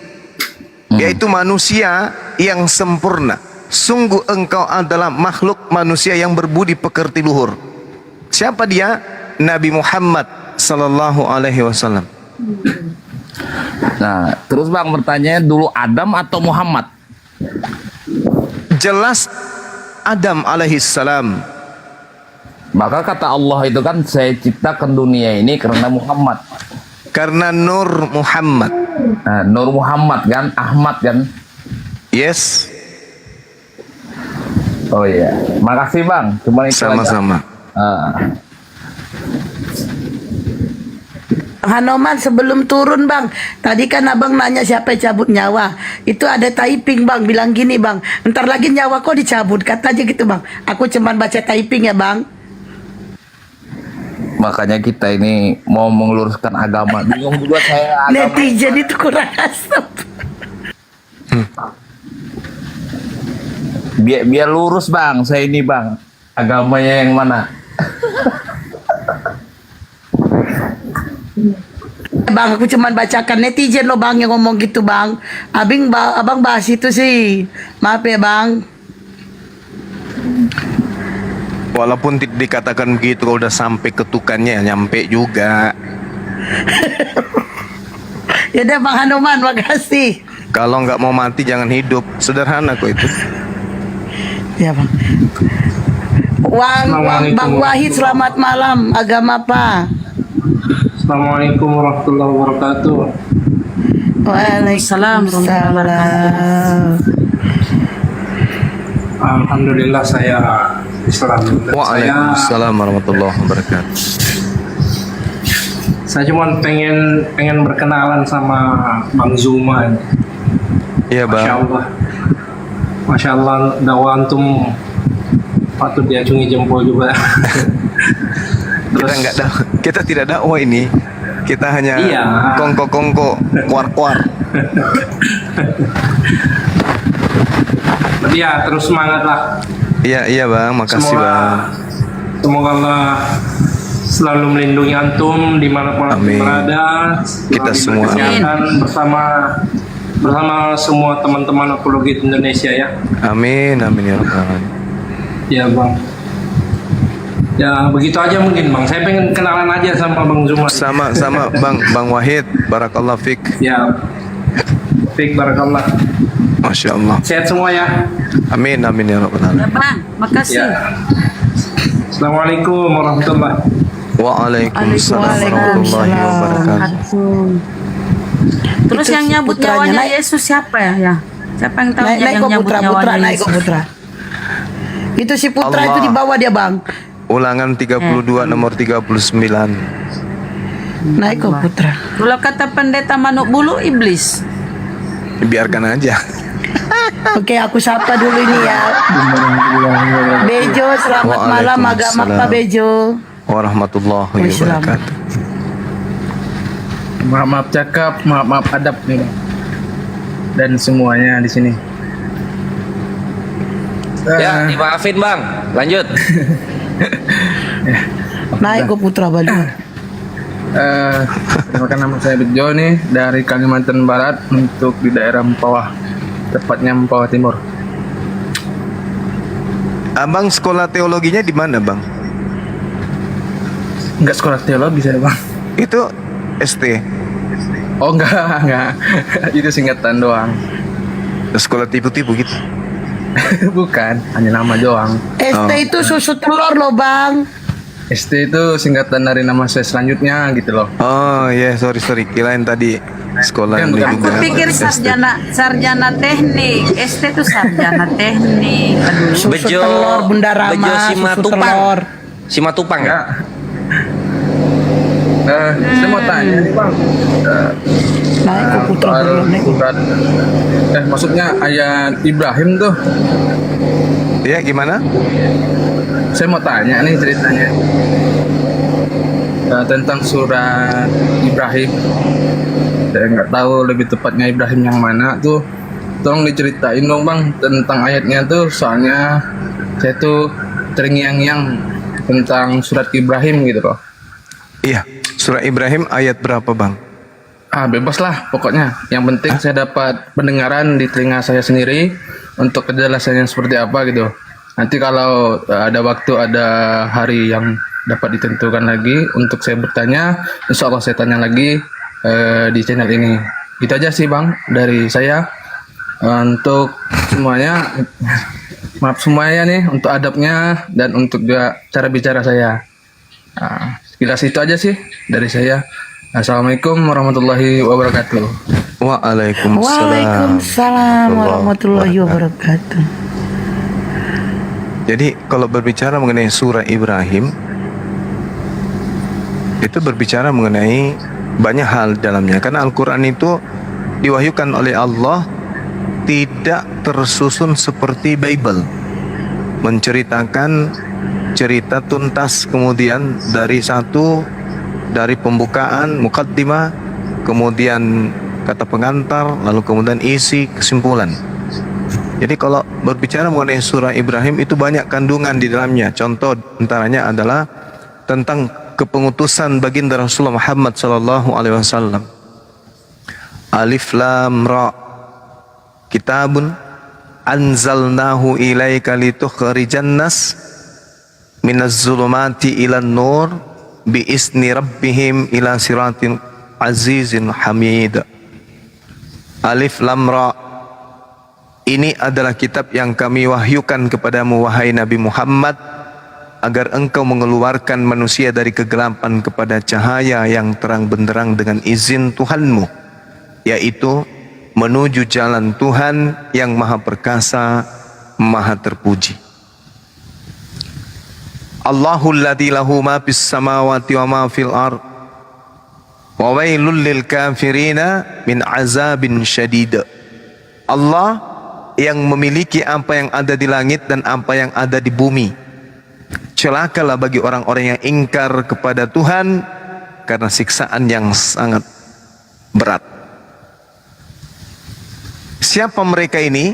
yaitu manusia yang sempurna. Sungguh engkau adalah makhluk manusia yang berbudi pekerti luhur. Siapa dia? Nabi Muhammad sallallahu alaihi wasallam. Nah, terus Bang bertanya dulu Adam atau Muhammad? Jelas Adam alaihissalam. Maka kata Allah itu kan saya ciptakan dunia ini karena Muhammad. Karena Nur Muhammad. Nah, Nur Muhammad kan, Ahmad kan? Yes. Oh iya, makasih Bang. Cuma itu sama-sama. Hanoman sebelum turun Bang, tadi kan abang nanya siapa yang cabut nyawa. Itu ada typing Bang, bilang gini Bang, ntar lagi nyawa kok dicabut, kata aja gitu Bang. Aku cuman baca typing ya Bang. Makanya kita ini mau meluruskan agama. Bingung juga saya agama. Netizen itu kurang asap. Biar lurus Bang, saya ini Bang. Agamanya yang mana? Bang, aku cuman bacakan netizen lo Bang yang ngomong gitu Bang. Abang bahas itu sih. Maaf ya Bang. Walaupun dikatakan begitu, kalau udah sampai ketukannya nyampe juga. Ya udah Bang Hanoman, makasih. Kalau nggak mau mati jangan hidup. Sederhana kok itu. Ya Bang. Bang Wahid, selamat malam. Agama apa? Assalamualaikum warahmatullahi wabarakatuh. Waalaikumsalam. Alhamdulillah saya Islam. Waalaikumsalam warahmatullahi wabarakatuh. Saya cuma pengen berkenalan sama Bang Zuma. Iya Bang. Masya Allah. Masya Allah, dakwah antum patut diacungi jempol juga. Kita tidak dakwah ini. Kita hanya kongko-kongko, kuar-kuar. Ya, terus semangat lah. Iya Bang, makasih Bang. Semoga Allah selalu melindungi antum dimanapun antum berada. Kita semua. Kesehatan bersama semua teman-teman apologi Indonesia ya. Amin ya rabbal alamin. Ya Bang. Ya begitu aja mungkin Bang. Saya pengen kenalan aja sama Bang Zuma. Sama Bang Wahid. Barakallah fik. Ya. Fik barakallah. Masya Allah. Sehat semua ya. Amin ya rabbal alamin. Ya Bang, makasih. Ya. Assalamualaikum warahmatullahi. Waalaikumsalam warahmatullahi wabarakatuh. Terus Itu yang si nyabut putranya nyawanya naik. Yesus siapa ya? Siapa yang tahu Naik yang kok nyabut putra, nyawanya naik kok Yesus? putra. Itu si putra Allah. itu di bawah dia Bang. Ulangan 32 nomor 39. Naik kok putra. Kalau kata pendeta Manuk Bulu, iblis. Biarkan aja. Oke, aku sapa dulu ini ya. Bejo, selamat malam. Agama apa Bejo? Warahmatullahi wabarakatuh. Maaf cakap, maaf adab nih Bang. Dan semuanya di sini. Ya, dimaafin Bang. Lanjut. Naik kok putra balik. Perkenalkan nama saya Bejo nih dari Kalimantan Barat untuk di daerah Mempawah, tepatnya Mempawah Timur. Abang sekolah teologinya di mana Bang? Enggak sekolah teologi saya Bang. Itu ST. Oh enggak. Itu singkatan doang. Sekolah tipu-tipu gitu. Bukan, hanya nama doang. ST itu susu telur loh bang. ST itu singkatan dari nama saya selanjutnya gitu loh. Oh ya, sorry. Kirain tadi sekolah Bukan, yang bukan. diduga Aku pikir ST. sarjana teknik. ST itu sarjana teknik. Aduh. Susu telur Bunda Rama, Bejo susu Simatupang. telur. Simatupang ya? Saya mau tanya nih bang. Naik ke putra Soal belum naik. surat, maksudnya ayat Ibrahim tuh. Ya, gimana? Saya mau tanya nih ceritanya tentang surat Ibrahim. Saya nggak tahu lebih tepatnya Ibrahim yang mana tuh. Tolong diceritain dong bang tentang ayatnya tuh. Soalnya saya tuh terngiang-ngiang tentang surat Ibrahim gitu loh. Iya, surah Ibrahim ayat berapa, Bang? Bebas lah pokoknya. Yang penting saya dapat pendengaran di telinga saya sendiri untuk kejelasannya seperti apa gitu. Nanti kalau ada waktu, ada hari yang dapat ditentukan lagi untuk saya bertanya, insya Allah saya tanya lagi di channel ini. Itu aja sih bang dari saya. Untuk semuanya, maaf semuanya nih untuk adabnya dan untuk juga cara bicara saya. Sekilas itu aja sih dari saya. Assalamualaikum warahmatullahi wabarakatuh. Waalaikumsalam warahmatullahi wabarakatuh. Jadi kalau berbicara mengenai surah Ibrahim, itu berbicara mengenai banyak hal dalamnya. Karena Al-Quran itu diwahyukan oleh Allah, tidak tersusun seperti Bible, menceritakan cerita tuntas, kemudian dari pembukaan, mukaddimah, kemudian kata pengantar, lalu kemudian isi kesimpulan. Jadi kalau berbicara mengenai surah Ibrahim itu banyak kandungan di dalamnya. Contoh antaranya adalah tentang kepengutusan baginda Rasulullah Muhammad sallallahu alaihi wasallam. Alif Lam Ra, kitabun anzalnahu ilaika litukhrijan nas minaz zulumati ilan nur biizni rabbihim ila siratin azizin hamid. Alif Lam Ra, ini adalah kitab yang kami wahyukan kepadamu wahai Nabi Muhammad, agar engkau mengeluarkan manusia dari kegelapan kepada cahaya yang terang benderang dengan izin Tuhanmu, yaitu menuju jalan Tuhan yang maha perkasa, maha terpuji. Allahul ladzi lahu ma fis samawati wa ma fil ard wa wailul lil kafirina min azabin syadid. Allah yang memiliki apa yang ada di langit dan apa yang ada di bumi. Celakalah bagi orang-orang yang ingkar kepada Tuhan karena siksaan yang sangat berat. Siapa mereka ini?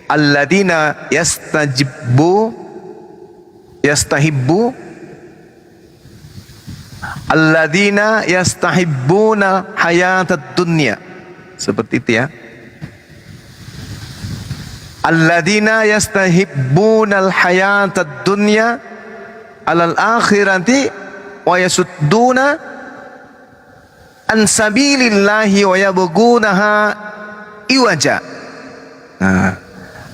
Alladzina alladzina yastahibbuna hayatad dunya. Seperti itu ya. Alladzina yastahibbuna al-hayatad dunya alal akhirati wa yasudduna an sabilillahi wa yabghunaha iwaja.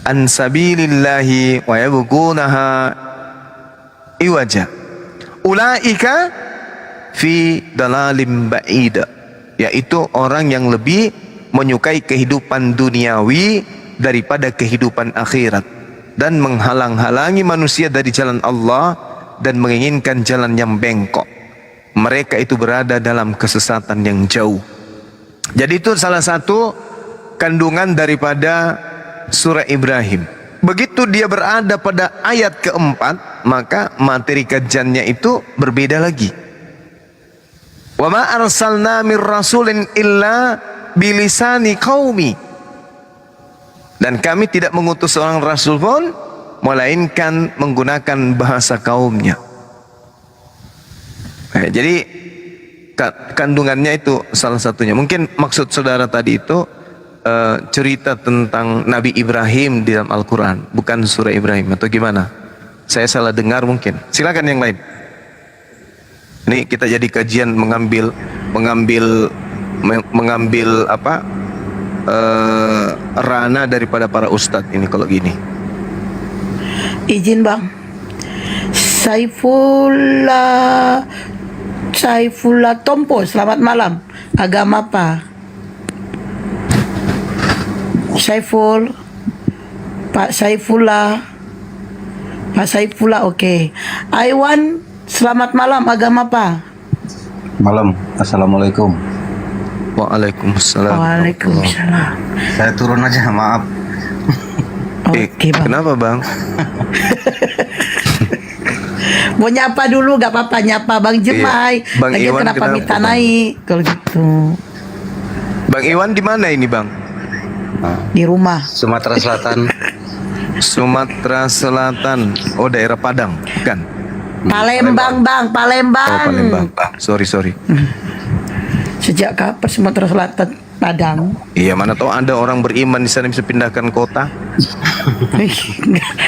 An sabilillahi wa yabghunaha iwaja. Ulaika fi dalalim ba'id, yaitu orang yang lebih menyukai kehidupan duniawi daripada kehidupan akhirat dan menghalang-halangi manusia dari jalan Allah dan menginginkan jalan yang bengkok. Mereka itu berada dalam kesesatan yang jauh. Jadi itu salah satu kandungan daripada surah Ibrahim. Begitu dia berada pada ayat keempat, maka materi kajiannya itu berbeda lagi. Wa ma arsalna mir rasulin illa bilisani qaumi. Dan kami tidak mengutus seorang rasul pun melainkan menggunakan bahasa kaumnya. Jadi kandungannya itu salah satunya. Mungkin maksud saudara tadi itu cerita tentang Nabi Ibrahim di dalam Al-Quran, bukan surah Ibrahim, atau gimana? Saya salah dengar mungkin. Silakan yang lain. Ini kita jadi kajian mengambil mengambil apa ranah daripada para ustadz ini kalau gini. Izin bang, Saifullah Tompo, selamat malam. Agama apa? Pak Saifullah, oke. Aiwan, selamat malam. Agama apa? Malam. Assalamualaikum. Waalaikumsalam. Waalaikumsalam. Saya turun aja, maaf. Oke bang. Kenapa bang? Mau nyapa dulu, gak apa-apa nyapa Bang Jemai. Iya. Bang Lagian Iwan kenapa kenapa, minta Bang? naik kalau gitu? Bang Iwan di mana ini bang? Di rumah. Sumatera Selatan. Sumatera Selatan. Oh daerah Padang, bukan? Palembang bang, Palembang. Oh Palembang. Sorry. Sejak kapan Sumatera Selatan Padang? Iya, mana tahu ada orang beriman di sana bisa pindahkan kota.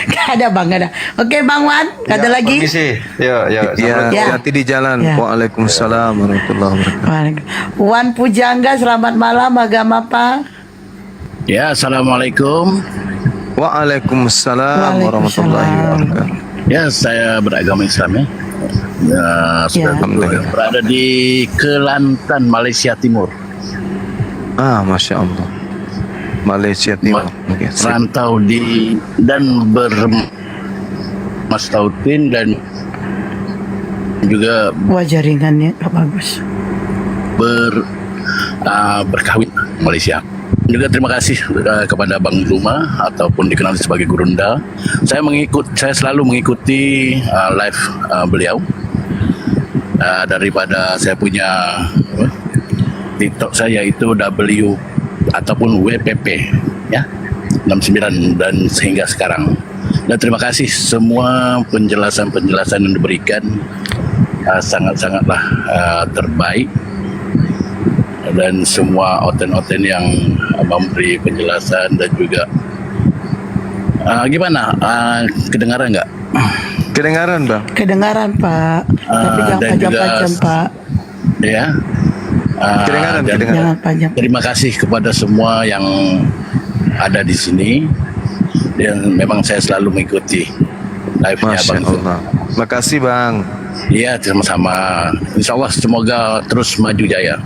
Gak ada bang, gak ada. Oke Bang Wan, ada lagi? Permisi. Yo. Iya, hati di jalan. Ya. Waalaikumsalam warahmatullahi wabarakatuh. Wan Pujangga, selamat malam. Agama apa? Ya, assalamualaikum. Waalaikumsalam warahmatullahi wabarakatuh. Ya, saya beragama Islam ya. Sudah berada di Kelantan, Malaysia Timur. Masya Allah. Malaysia Timur. Rantau dan bermastautin dan juga jaringannya bagus. Berkawin Malaysia. Juga terima kasih kepada Bang Zuma ataupun dikenal sebagai Gurunda. Saya selalu mengikuti live beliau daripada saya punya TikTok saya itu W ataupun WPP ya 69 dan sehingga sekarang. Dan terima kasih semua penjelasan yang diberikan sangat-sangatlah terbaik, dan semua oten yang memberi penjelasan dan juga gimana kedengaran nggak? Kedengaran bang? Kedengaran Pak, tapi jangan panjang-panjang Pak. Ya. Kedengaran. Jangan panjang. Terima kasih kepada semua yang ada di sini, dan memang saya selalu mengikuti live-nya Bang. Makasih bang. Iya, sama-sama. Insya Allah semoga terus maju jaya.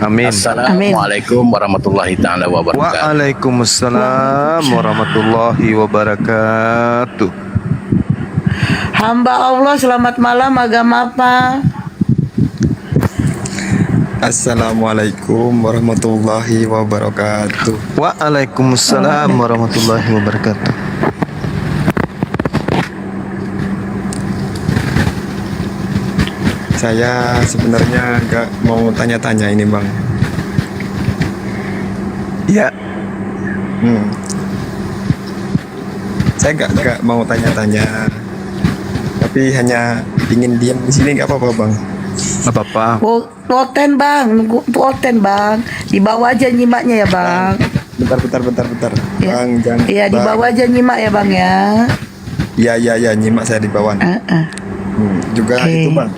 Amin. Assalamualaikum warahmatullahi taala wabarakatuh. Waalaikumsalam warahmatullahi wabarakatuh. Hamba Allah, selamat malam. Agama apa? Assalamualaikum warahmatullahi wabarakatuh. Waalaikumsalam warahmatullahi wabarakatuh. Saya sebenarnya nggak mau tanya-tanya ini bang. Ya. Saya nggak mau tanya-tanya, tapi hanya ingin diam di sini, nggak apa-apa bang. Nggak apa-apa. Oten bang, oten bang. Dibawa aja nyimaknya ya bang. Bentar. Ya. Bang, jangan. Iya, dibawa aja nyimak ya bang ya. Iya, nyimak saya di bawah. Juga itu bang.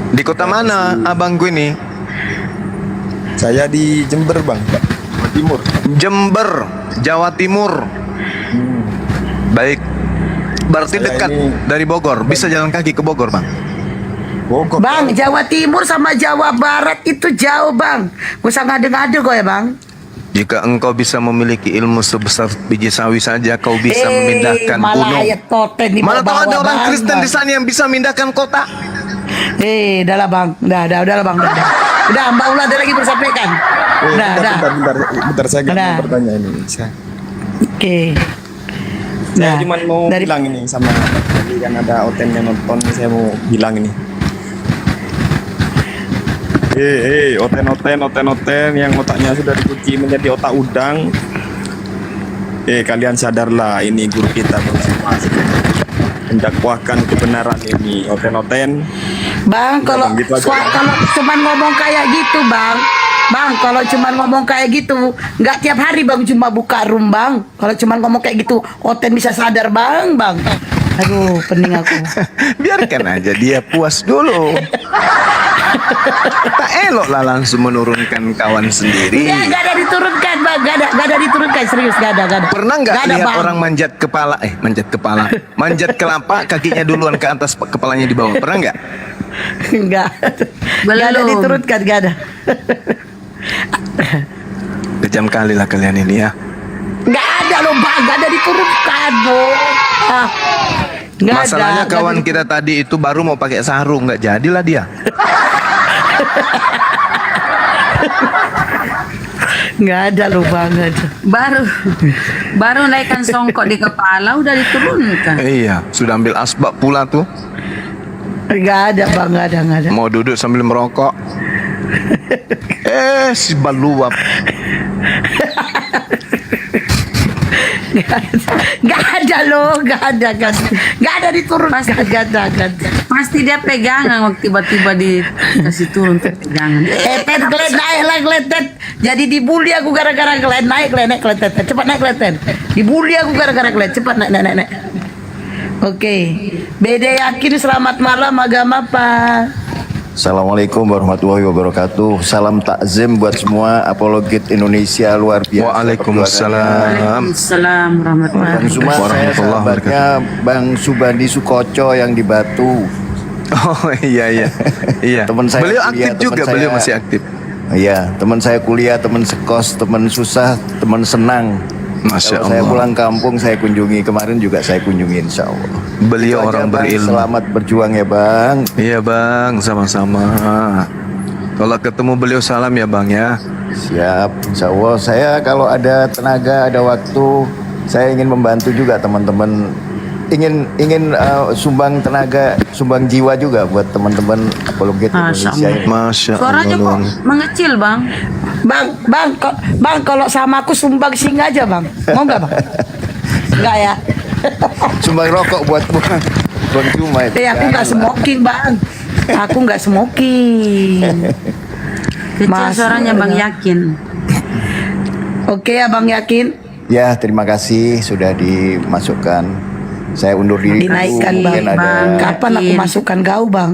Di kota mana abangku ini? Saya di Jember bang, Jawa Timur. Jember, Jawa Timur. Baik. Berarti Saya dekat dari Bogor. Bisa jalan kaki ke Bogor bang? Bogor. Bang, Jawa Timur sama Jawa Barat itu jauh bang. Gak usah ngade-ngade kok ya bang. Jika engkau bisa memiliki ilmu sebesar biji sawi saja, kau bisa memindahkan malah gunung. ayat toten di Mana tahu ada bawah, orang bang, Kristen bang. di sana yang bisa memindahkan kota. Udahlah bang, udahlah bang, udah Mbak Ula ada lagi bersampaikan. Bentar, saya nggak mau bertanya ini. Oke. Saya cuma mau bilang ini sama tadi kan ada Oten yang nonton, saya mau bilang ini. Oten yang otaknya sudah dicuci menjadi otak udang. Kalian sadarlah, ini guru kita mendakwahkan kebenaran ini. Oten. Bang, kalau gitu aja. kalau cuman ngomong kayak gitu, Bang. Bang, kalau cuman ngomong kayak gitu, nggak tiap hari Bang cuma buka room, Bang. Kalau cuman ngomong kayak gitu, Oten bisa sadar, Bang. Aduh, pening aku. Biarkan aja dia puas dulu. Tak elok lah langsung menurunkan kawan sendiri. Enggak ada diturunkan bang, enggak ada diturunkan, serius enggak ada. Pernah nggak Nggak ada, lihat Bang. orang manjat kelapa, kakinya duluan ke atas, kepalanya di bawah? Pernah nggak? Enggak ada diturunkan, enggak ada. Kejam kali lah kalian ini ya. Enggak ada loh bang, enggak ada diturunkan boh. Nggak Masalahnya ada, kawan nggak kita tadi itu baru mau pakai sarung, nggak jadilah dia. Nggak ada loh banget. Baru naikkan songkok di kepala udah diturunkan. Iya, sudah ambil asbak pula tuh. Nggak ada bang, nggak ada. Mau duduk sambil merokok. Si baluap. Nggak ada loh, nggak ada diturunkan, nggak ada. Pasti dia pegangan waktu tiba-tiba dikasih turun tuh pegangan. Ted, Glenn naik lah Glenn, Ted. Jadi dibully aku gara-gara Glenn naik Ted. Cepat naik Ted. Dibully aku gara-gara Glenn, cepat naik. Oke. Bede Yakin, selamat malam, agama apa? Assalamualaikum warahmatullahi wabarakatuh. Salam takzim buat semua apologet Indonesia luar biasa. Waalaikumsalam. Waalaikumsalam Bang Zuma, saya sahabatnya Bang Subandi Sukoco yang di Batu. Oh iya. Teman saya Beliau kuliah, aktif juga, teman beliau saya- masih aktif. Iya, teman saya kuliah, teman sekos, teman susah, teman senang. Masya Kalau saya Allah. pulang kampung saya kunjungi, kemarin juga saya kunjungi, insya Allah. Beliau Itu aja, orang Bang. berilmu. Selamat berjuang ya Bang. Iya bang, sama-sama. Kalau ketemu beliau salam ya bang ya. Siap, insya Allah. Saya kalau ada tenaga, ada waktu, saya ingin membantu juga teman-teman. Ingin sumbang tenaga, sumbang jiwa juga buat teman-teman apologet Masya Indonesia ini. Masya Suaranya kok mengecil bang. Bang, kalau sama aku sumbang sing aja bang. Mau nggak bang? Enggak ya? Sumbang rokok buat Bang Zuma itu. Aku nggak smoking bang. Aku nggak smoking. Kecil suaranya Bang Yakin. Oke ya Bang Yakin. Ya, terima kasih sudah dimasukkan. Saya undur diri Dinaikkan dulu. bang. Mungkin ada Kapan aku masukkan kau bang?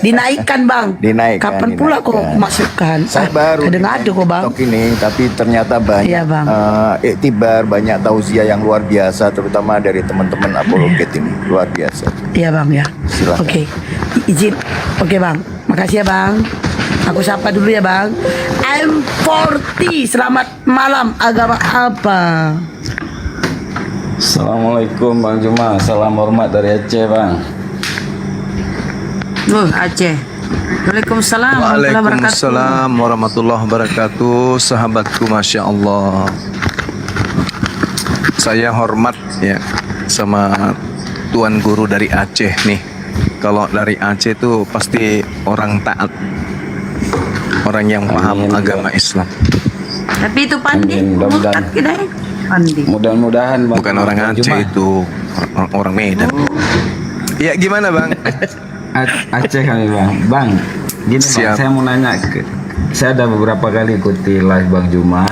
Dinaikkan bang. Dinaikkan, Kapan pula kau dinaikkan. masukkan? Saya baru Kadang-kadang kok bang. TikTok ini, tapi ternyata banyak Iya, Bang. iktibar, banyak tausiah yang luar biasa, terutama dari teman-teman apologet ini, luar biasa. Iya bang ya. Silakan. Oke. Izin. Oke bang. Makasih ya bang. Aku sapa dulu ya bang. I'm 40. Selamat malam. Agama apa? Assalamualaikum Bang Juma, salam hormat dari Aceh Bang. Aceh. Waalaikumsalam warahmatullahi wabarakatuh. Waalaikumsalam warahmatullahi wabarakatuh. Sahabatku, Masya Allah. Saya hormat ya sama Tuan Guru dari Aceh nih. Kalau dari Aceh itu pasti orang taat, orang yang paham agama Islam. Tapi itu Pandi. Mudah-mudahan. Kita ya. Pandi. Mudah-mudahan Bang. Bukan orang Bang Aceh Juma. itu, orang Medan. Ya gimana bang? Aceh kami Bang. Bang, gini Siap. Bang, saya mau nanya saya ada beberapa kali ikuti live Bang Juma.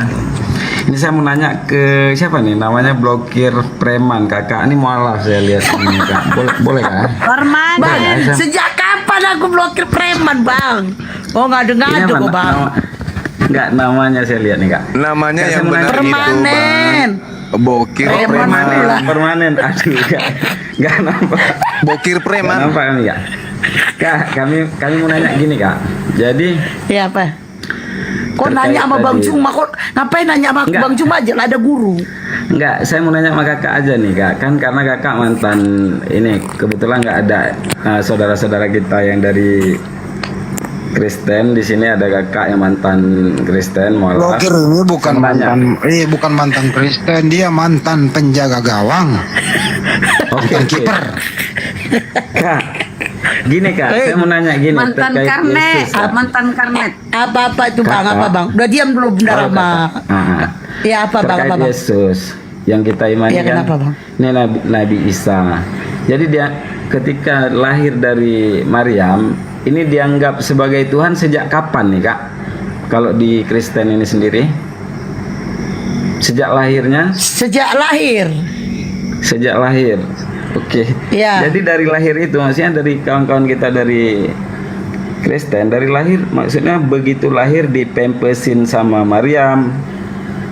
Ini saya mau nanya ke siapa nih? Namanya blokir preman kakak. Ini mualaf saya lihat ini kak. Boleh kan? Hormat. Bang, Boleh, sejak kapan aku blokir preman bang? Oh ngadu Ini apa, kok bang. Enggak, namanya saya lihat nih kak. Namanya Kak, yang saya mau benar nanya- itu Permanen. bang. Bokir Preman preman. pula. Permanen. Aduh, enggak nampak. Bokir Nggak preman. nampak kami kak. Kak, kami mau nanya gini kak. Jadi Iya apa? Kok Terkait nanya sama Bang tadi. Cuma? Kok ngapain nanya sama Enggak. Bang Cuma aja? Lah ada guru. enggak, saya mau nanya sama kakak aja nih kak. Kan karena kakak mantan ini kebetulan nggak ada saudara-saudara kita yang dari Kristen. Di sini ada kakak yang mantan Kristen, mualaf. Blokir ini bukan Kan banyak. bukan mantan Kristen, dia mantan penjaga gawang. Oke, kiper. Kak, gini kak, saya mau nanya gini Mantan terkait karnet. Yesus, Kak. Mantan karnet. Apa itu bang? Kakak. Apa bang? Udah diam dulu bentar Oh, sama. kakak. Ya apa bang? Terkait Apa bang? Yesus yang kita imani Iya, kan kenapa, Bang? ini Nabi Isa. Jadi dia ketika lahir dari Maryam ini dianggap sebagai Tuhan sejak kapan nih kak? Kalau di Kristen ini sendiri sejak lahirnya? Sejak lahir. Sejak lahir. Oke. Iya. Jadi dari lahir itu maksudnya dari kawan-kawan kita dari Kristen dari lahir, maksudnya begitu lahir dipempesin sama Maryam,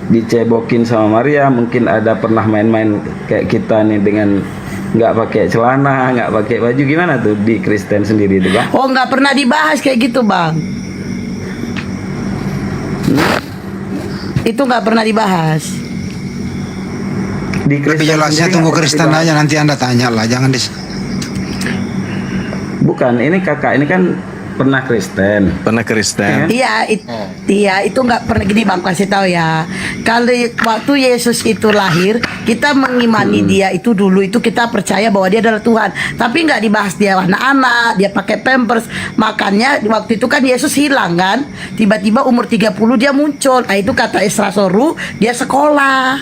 dicebokin sama Maryam, mungkin ada pernah main-main kayak kita nih dengan nggak pakai celana, nggak pakai baju, gimana tuh di Kristen sendiri itu Bang? Oh, nggak pernah dibahas kayak gitu, Bang. Itu nggak pernah dibahas. Di Kristen jelasnya sendiri tunggu nggak pernah Kristen dibahas. aja, nanti Anda tanya lah, jangan Bukan, ini kakak ini kan pernah Kristen. Pernah Kristen. Iya, iya itu nggak pernah gini Bang, kasih tahu ya. Kalau waktu Yesus itu lahir, kita mengimani dia itu dulu itu kita percaya bahwa dia adalah Tuhan. Tapi nggak dibahas dia anak-anak, dia pakai pampers. Makanya waktu itu kan Yesus hilang kan. Tiba-tiba umur 30 dia muncul. Nah, itu kata Esra Soru, dia sekolah.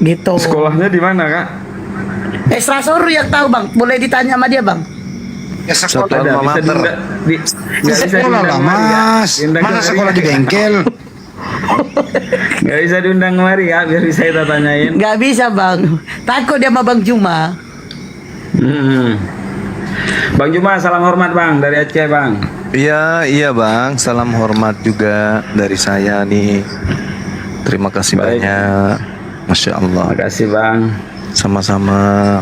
Gitu. Sekolahnya di mana Kak? Esra Soru yang tahu Bang, boleh ditanya sama dia Bang. Ya sekolah Ada, alma bisa mater. nggak bisa Sekolah lah diundang kemari, Kak? Mas, Diundang masa kemari, sekolah Kak? di bengkel? Nggak bisa diundang kemari ya, biar bisa kita tanyain. Nggak bisa Bang, takut dia sama Bang Juma. Bang Juma, salam hormat Bang dari Aceh Bang. Iya Bang, salam hormat juga dari saya nih. Terima kasih banyak. Masya Allah. Terima kasih Bang. Sama-sama.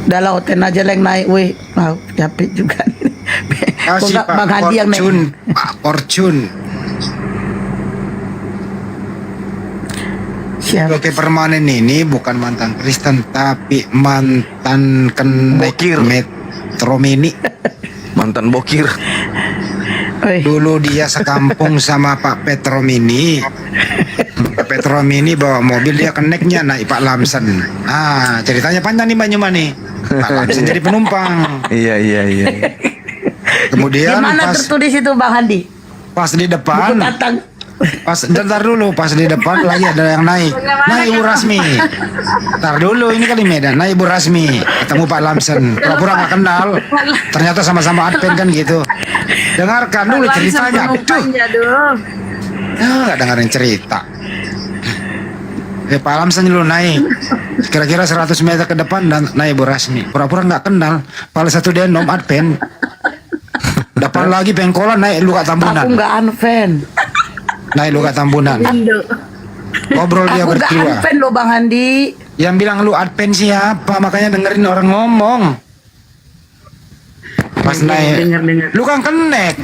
Dah lah hotel aja yang naik weh. Wow, capek juga. Kok Kasih nggak Pak Bang Hadi yang naik? Fortune, Pak Fortune. Siapa? Oke, permanen ini bukan mantan Kristen, tapi mantan kenek Metro Mini. Mantan bokir. Dulu dia sekampung sama Pak Petro Mini. Pak Petro Mini bawa mobil, dia keneknya naik Pak Lamsen. Ah, ceritanya panjang nih Banyuman nih. Pak Lamsen jadi penumpang. Iya. Di Kemudian mana pas tertulis itu Bang Hadi? pas di depan, Buku Tatang. pas bentar dulu, pas di depan lagi ada yang naik. Naik Ibu Rasmi. Ntar dulu, ini kan di Medan. Naik Ibu Rasmi, ketemu Pak Lamsen. Pura-pura nggak kenal. Ternyata sama-sama Advent kan gitu. Dengarkan dulu ceritanya. Aduh. Nggak dengerin cerita. Pak Lamsen dulu naik. Kira-kira 100 meter ke depan dan naik Ibu Rasmi. Pura-pura nggak kenal. Pala satu denom Advent. Depan lagi pengkolan naik Luka Tambunan. Aku nggak unfan. Naik Luka Tambunan. Ngobrol dia Aku nggak berdua. unfan loh Bang Handi. Yang bilang lu Advent siapa? Makanya dengerin orang ngomong. Pas naik, lu kan kenek.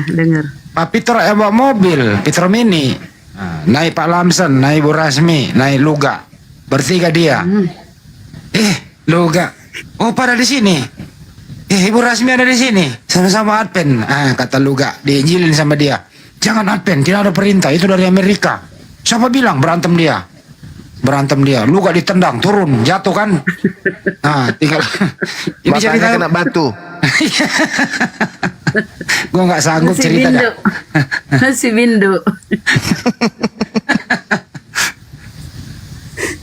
Dengar. Pak Peter bawa mobil, Petro Mini. Nah, naik Pak Lamsen, naik Bu Rasmi, naik Luga. Bertiga dia. Luga. Oh, pada di sini. Ibu Rasmi ada di sini. Sama-sama Advent. Ah, kata Luga, diinjilin sama dia. Jangan Advent, tidak ada perintah, itu dari Amerika. Siapa bilang berantem dia? Berantem dia, Luga ditendang, turun, jatuh kan? Nah, tinggal ini Matanya cerita kena batu. Gue nggak sanggup Nasi cerita bindu. dah. Nasi bindu.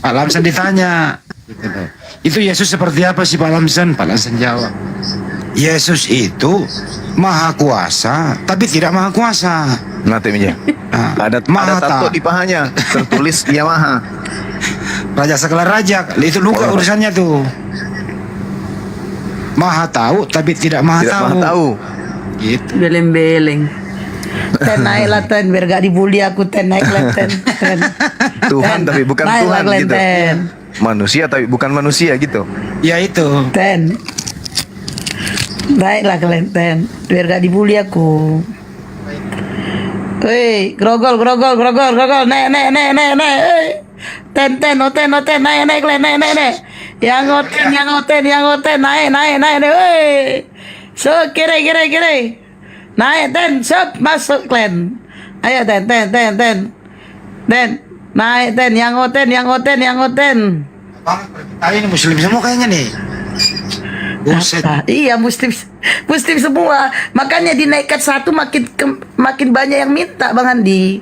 Pak Lamsen ditanya, itu Yesus seperti apa sih Pak Lamsen? Pak Lamsen jawab, Yesus itu maha kuasa, tapi tidak maha kuasa. Nanti aja. Ada tato di pahanya tertulis Yamaha. Raja segala raja, itu luka urusannya tuh. Maha tahu, tapi tidak maha Tidak tahu. maha tahu. Gitu. Beleng-beleng. Ten naik lah Ten, biar gak dibully aku Ten naik lah Ten. Tuhan tapi bukan naik Tuhan lah, gitu. Ten. Manusia tapi bukan manusia gitu. Ya itu. Ten. Baiklah kalian Ten, biar gak dibully aku. Hei, grogol, naik, hei. Ten, naik, naik. Yang ngoten, naik, hei. So, kiri. Naik, Ten, sop, masuk, Ten. Ayo, Ten. Ten, naik, Ten, yang ngoten. Ini Muslim semua kayaknya nih. Buset. Iya, Muslim semua. Makanya dinaikkan satu makin banyak yang minta Bang Andi.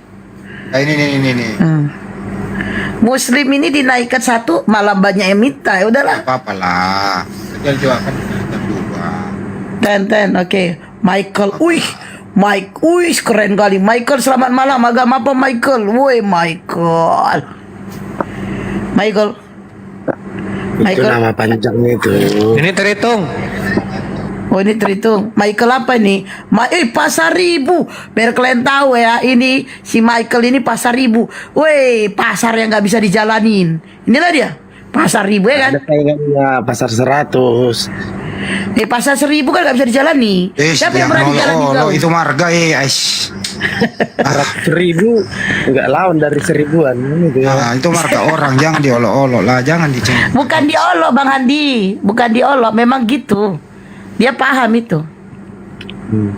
Nah, ini. Muslim ini dinaikkan satu malah banyak yang minta. Ya udahlah. Apa lah. Tinggal juga kan dua. Ten, oke. Michael, Mike, keren kali. Michael, selamat malam. Agama apa Michael? Woi, Michael. Itu nama panjangnya itu. Ini terhitung. Oh ini terhitung. Michael apa nih? Pasar Ribu. Biar kalian tahu ya, ini si Michael ini Pasar Ribu. Woi, pasar yang nggak bisa dijalanin. Inilah dia. Pasar Ribu ya kan? Ada saingannya pasar 100. Pasar 1000 kan nggak bisa dijalani. Siapa yang berani jalan kau? Itu marga Aish. Harap 1000 nggak lawan dari 1000-an gitu ya. Nah, itu marga orang, jangan diolok-olok lah, jangan diceng. Bukan diolok Bang Handi, bukan diolok, memang gitu. Dia paham itu.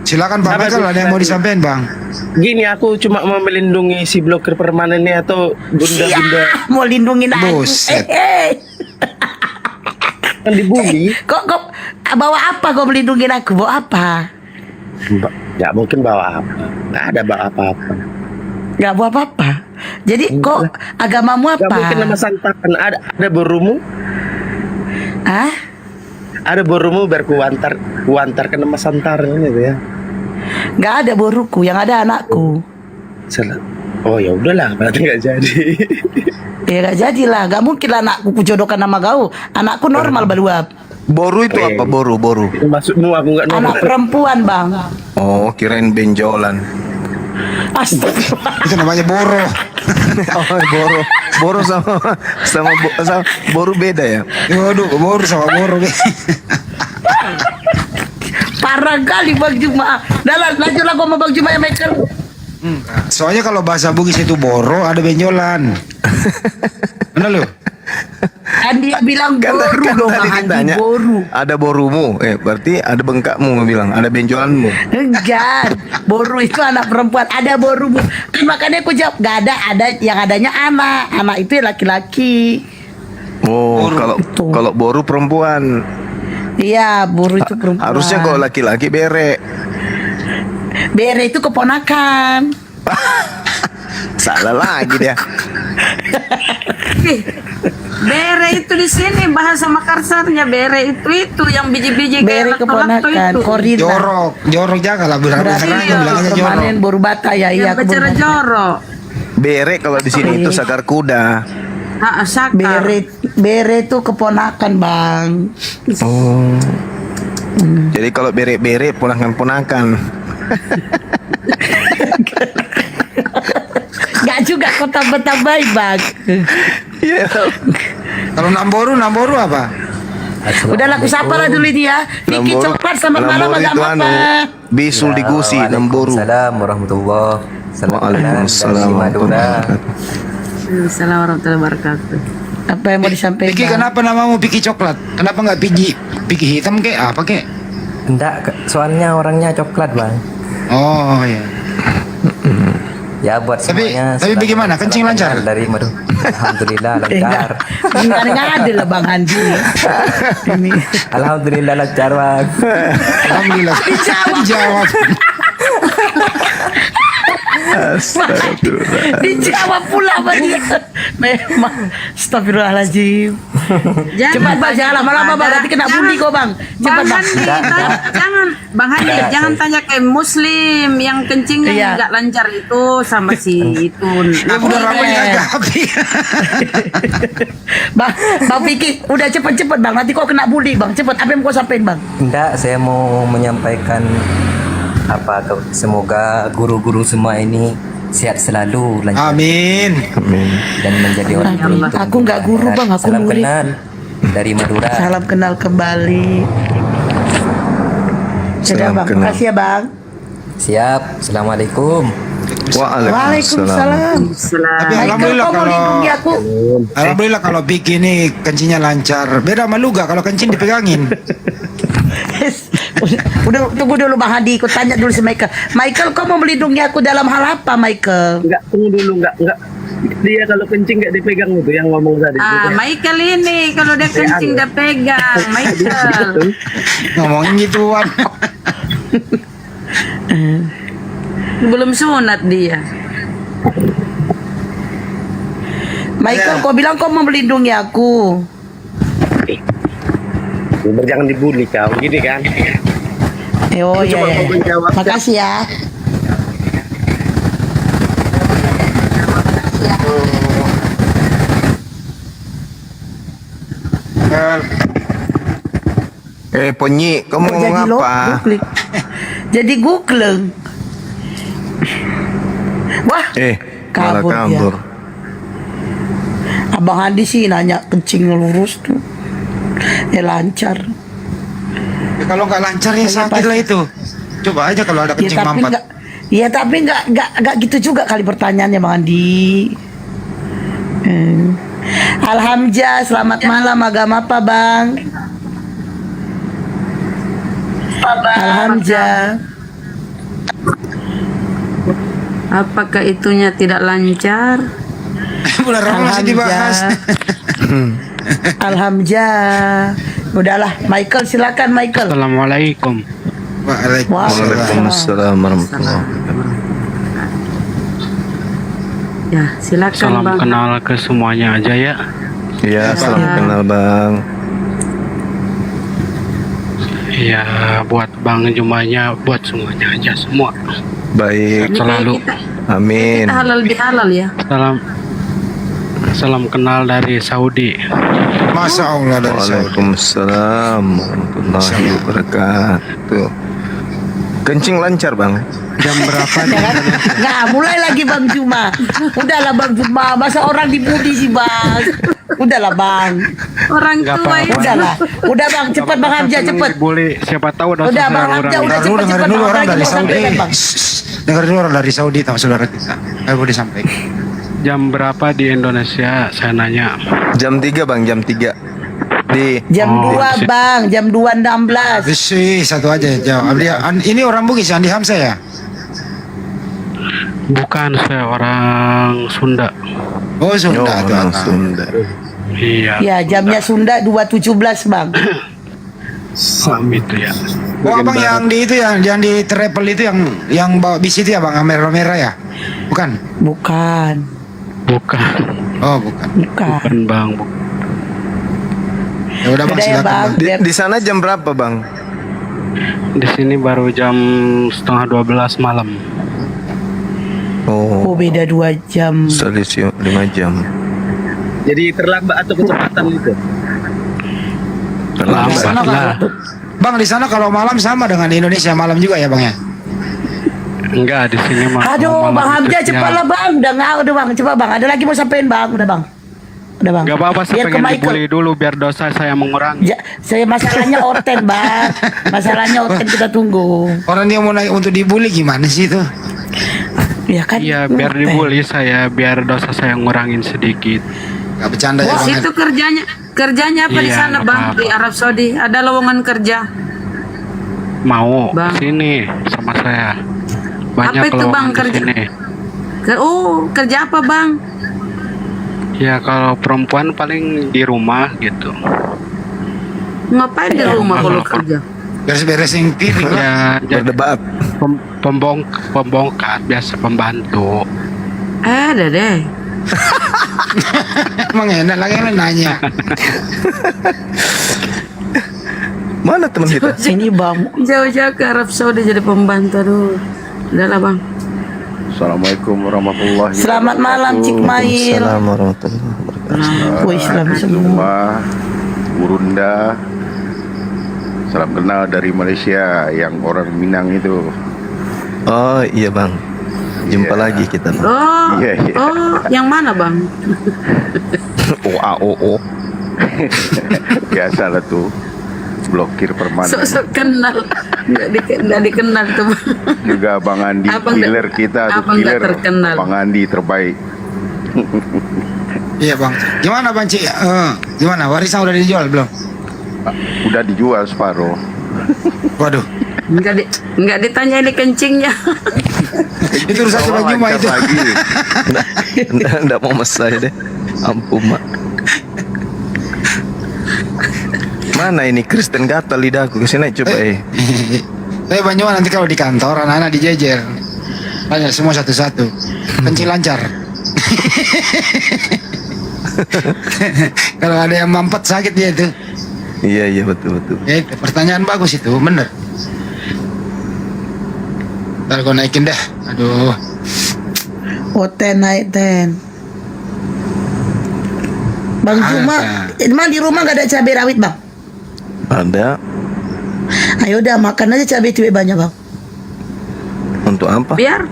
Silakan Bang Michael, ada yang mau disampaikan Bang? Gini, aku cuma mau melindungi si blogger permanennya atau bunda-bunda. Mau lindungin aku. Kan di bumi. Kok bawa apa kau melindungi aku? Bawa apa? Nggak mungkin bawa apa. Nggak ada bawa apa-apa. Nggak bawa apa-apa. Jadi kok agamamu apa? Nggak mungkin nama santapan. Ada borumu? Ah? Ada borumu biar kuantar ke nama santaran gitu ya. Nggak ada boruku, yang ada anakku. Oh ya udahlah, berarti nggak jadi. Ya nggak jadilah, nggak mungkin lah anakku kujodohkan nama kau. Anakku normal berdua. Boru itu apa boru? Maksudmu aku nggak normal. Anak perempuan Bang. Oh, kirain benjolan. Astagfirullah. Itu namanya boro. Oh, boro sama boru beda ya. Waduh, boro sama boro. Parah kali Bang Juma. Lanjutlah gua sama Bang Juma ya Michael. Soalnya kalau bahasa Bugis itu boro, ada benjolan. Mana lu? Kan dia bilang boru dong Bang Handi, boru. Ada borumu, berarti ada bengkakmu bilang, ada benjolanmu. Enggak, boru itu anak perempuan, ada borumu. Kan makanya aku jawab, nggak ada yang adanya anak itu laki-laki. Oh, kalau boru perempuan. Iya, boru itu perempuan. Harusnya kalau laki-laki bere. Bere itu keponakan. Salah lagi dia. Bere itu di sini bahasa Makassarnya, bere itu yang biji-biji bere keponakan, korina. Jorok janganlah bilangnya permanen jorok. Boru bata ya, iya. Bicara jorok. Bere kalau di sini itu sakar kuda. Sakar. Bere itu keponakan Bang. Oh. Jadi kalau bere ponakan-ponakan. Gak juga kau tambah-tambahin Bang. Kalau Namboru apa? Udah laku siapa lah dulu dia. Vicky Coklat sama malam agama apa? Bisul di Gusi, Namboru. Assalamualaikum warahmatullahi wabarakatuh. Waalaikumsalam Assalamualaikum warahmatullahi wabarakatuh. Apa yang mau disampaikan? Piki, kenapa namamu Piki Coklat? Kenapa nggak Piki hitam kek? Apa kek? Enggak, soalnya orangnya coklat Bang. Oh iya. Ya buat semuanya. Tapi bagaimana? Kencing lancar? Dari Madu. Alhamdulillah lancar. Enggak ada lah Bang Handi. Ini. Alhamdulillah lancar Bang. Alhamdulillah. Dijawab. Dijawab pula Bang dia. Memang astagfirullahaladzim. Cepat Bang, jangan lama-lama Bang, nanti kena bully kok Bang. Cepat Bang. Jangan Bang Handi, jangan tanya kayak muslim yang kencingnya enggak lancar itu sama si itu. Bang Vicky, udah cepet Bang, nanti kau kena bully Bang. Cepet, apa yang kau sampein Bang? Enggak, saya mau menyampaikan semoga guru-guru semua ini sehat selalu, lancar. Amin. Dan menjadi orang beruntung. Aku nggak guru Bang, aku salam murid. kenal dari Madura. Salam kenal kembali. Sudah Bang, makasih ya Bang. Siap. Assalamualaikum. Waalaikumsalam. Tapi alhamdulillah kalau Piki ini kencingnya lancar. Beda sama lu kalau kencing dipegangin. Udah tunggu dulu Bang Hadi, aku tanya dulu si Michael. Michael, kau mau melindungi aku dalam hal apa Michael? Enggak, tunggu dulu, enggak. Dia kalau kencing enggak dipegang itu yang ngomong tadi. Michael ini kalau dia kencing dia pegang, Michael. Ngomongin gituan. Belum sunat dia. Michael, kau bilang kau mau melindungi aku. Jangan dibully kau, gini kan? Oh iya. Makasih ya. Ponyi, kamu ngomong jadi apa? Google. Jadi Google. Wah, Malah kabur dia. kabur. Abang Andi sih nanya kencing lurus tuh. Lancar. Ya, kalau nggak lancar ya sakit lah itu. Coba aja kalau ada Ya kencing tapi mampet. nggak gitu juga kali pertanyaannya Bang Andi. Alhamdulillah, selamat malam. Agama apa Bang? Alhamdulillah. Apakah itunya tidak lancar? Bulan Ramadan dibahas. Alhamdulillah. Udahlah, Michael silakan Michael. Assalamualaikum. Waalaikumsalam warahmatullahi wabarakatuh. Ya, silakan Salam Bang. kenal ke semuanya aja ya. Iya, salam kenal Bang. Ya, buat Bang Jumanya, buat semuanya aja semua. Baik. Selalu. Amin. Kita halal bihalal ya. Salam kenal dari Saudi. Masya Allah dari Saudi. Waalaikumsalam warahmatullahi wabarakatuh. Kencing lancar Bang. Jam berapa? Nggak, mulai lagi Bang Juma. Udahlah Bang Juma, masa orang dibully sih Bang. Udahlah Bang. Orang Nggak tua apa-apa. itu. Udahlah. Udah Bang, cepat Bang Hamzah cepet. Boleh, siapa tahu dosa Udah saya Bang Hamzah, udah kurang. cepet Dengerin dulu Bang. orang Lagi dari mau Saudi. sampaikan, Bang. Dengerin dulu orang dari Saudi, tahu saudara kita. Ayo boleh disampaikan. Jam berapa di Indonesia? Saya nanya. Jam 3 Bang, jam 3. Di Jam 2 Bang, jam 2.16. Sih, satu aja jawab. Ini orang Bugis, Andi Hamzah ya? Bukan, saya orang Sunda. Oh, Sunda. orang Sunda. Iya. Ya, jamnya Sunda 2.17 Bang. Itu ya. Oh, abang yang di itu yang di travel itu yang bawa bis itu ya Bang, merah-merah ya? Bukan? Bukan. Bukan. Oh, bukan. Bukan Bang. Ya udah Bang, Udah ya, silakan. Bang. Bang. Di sana jam berapa Bang? Di sini baru jam 11:30 malam. Oh, beda 2 jam. Selisih 5 jam. Jadi terlambat atau kecepatan itu? Terlambat lah. Bang, di sana kalau malam sama dengan di Indonesia malam juga ya Bang ya? Enggak, di sini mah. Aduh, Bang Hamzah itu cepatlah Bang. Udah Bang, cepat Bang. Ada lagi mau sampein Bang. Udah Bang. Gak apa-apa, saya Biar ke pengen Michael. dibully dulu biar dosa saya mengurangi. Saya masalahnya orten Bang. Masalahnya orten kita tunggu. Orang dia mau naik untuk dibully gimana sih itu? Ya kan? Iya, biar orten. dibully saya, biar dosa saya ngurangin sedikit. Gak bercanda ya Bos Bang. itu kerjanya apa di Iya, sana nggak Bang? apa-apa. Di Arab Saudi ada lowongan kerja. Mau Bang. sini sama saya. Banyak Apa itu, Bang, lowongan di kerja? sini. Kerja apa Bang? Ya kalau perempuan paling di rumah gitu. Ngapain di rumah kalau kerja? Beres-beresin piring. Ya jadi Berdebat. pembongkar biasa pembantu. Deh. Emang enak lagi yang nanya. Mana teman kita? Ini Bang. Jauh-jauh ke Arab Saudi jadi pembantu dulu. Udahlah Bang. Assalamualaikum warahmatullahi wabarakatuh. Selamat malam Cik Mail. Assalamualaikum warahmatullahi wabarakatuh. Oh, Islam semua. Rumah Burunda. Salam kenal dari Malaysia yang orang Minang itu. Oh iya Bang. Jumpa lagi kita Bang. Oh, yang mana Bang? OAOO. Biasalah tuh. Blokir permanen. Sok-sok kenal. Nggak dikenal tuh Bang. Juga Bang Andi Abang killer nggak- kita tuh abang nggak killer. terkenal. Bang Andi terbaik. Iya Bang. Gimana Bang Cik? Gimana? Warisan udah dijual belum? Udah dijual separuh. Waduh. Nggak ditanya ini kencingnya. Itu urusan Bang Juma itu. Nggak mau mas saya deh. Ampun mak. Mana ini Kristen gatal lidahku, kesini coba Tapi Bang Juma nanti kalau di kantor anak-anak dijejer. Tanya semua satu-satu. Kencing lancar. Kalau ada yang mampet sakit dia itu. Iya betul. Ya, itu pertanyaan bagus itu, bener. Ntar gue naikin dah. Aduh. Oten naik ten. Bang Juma, emang di rumah gak ada cabai rawit Bang? Ada. Ayo udah makan aja cabai itu banyak bang. Untuk apa? Biar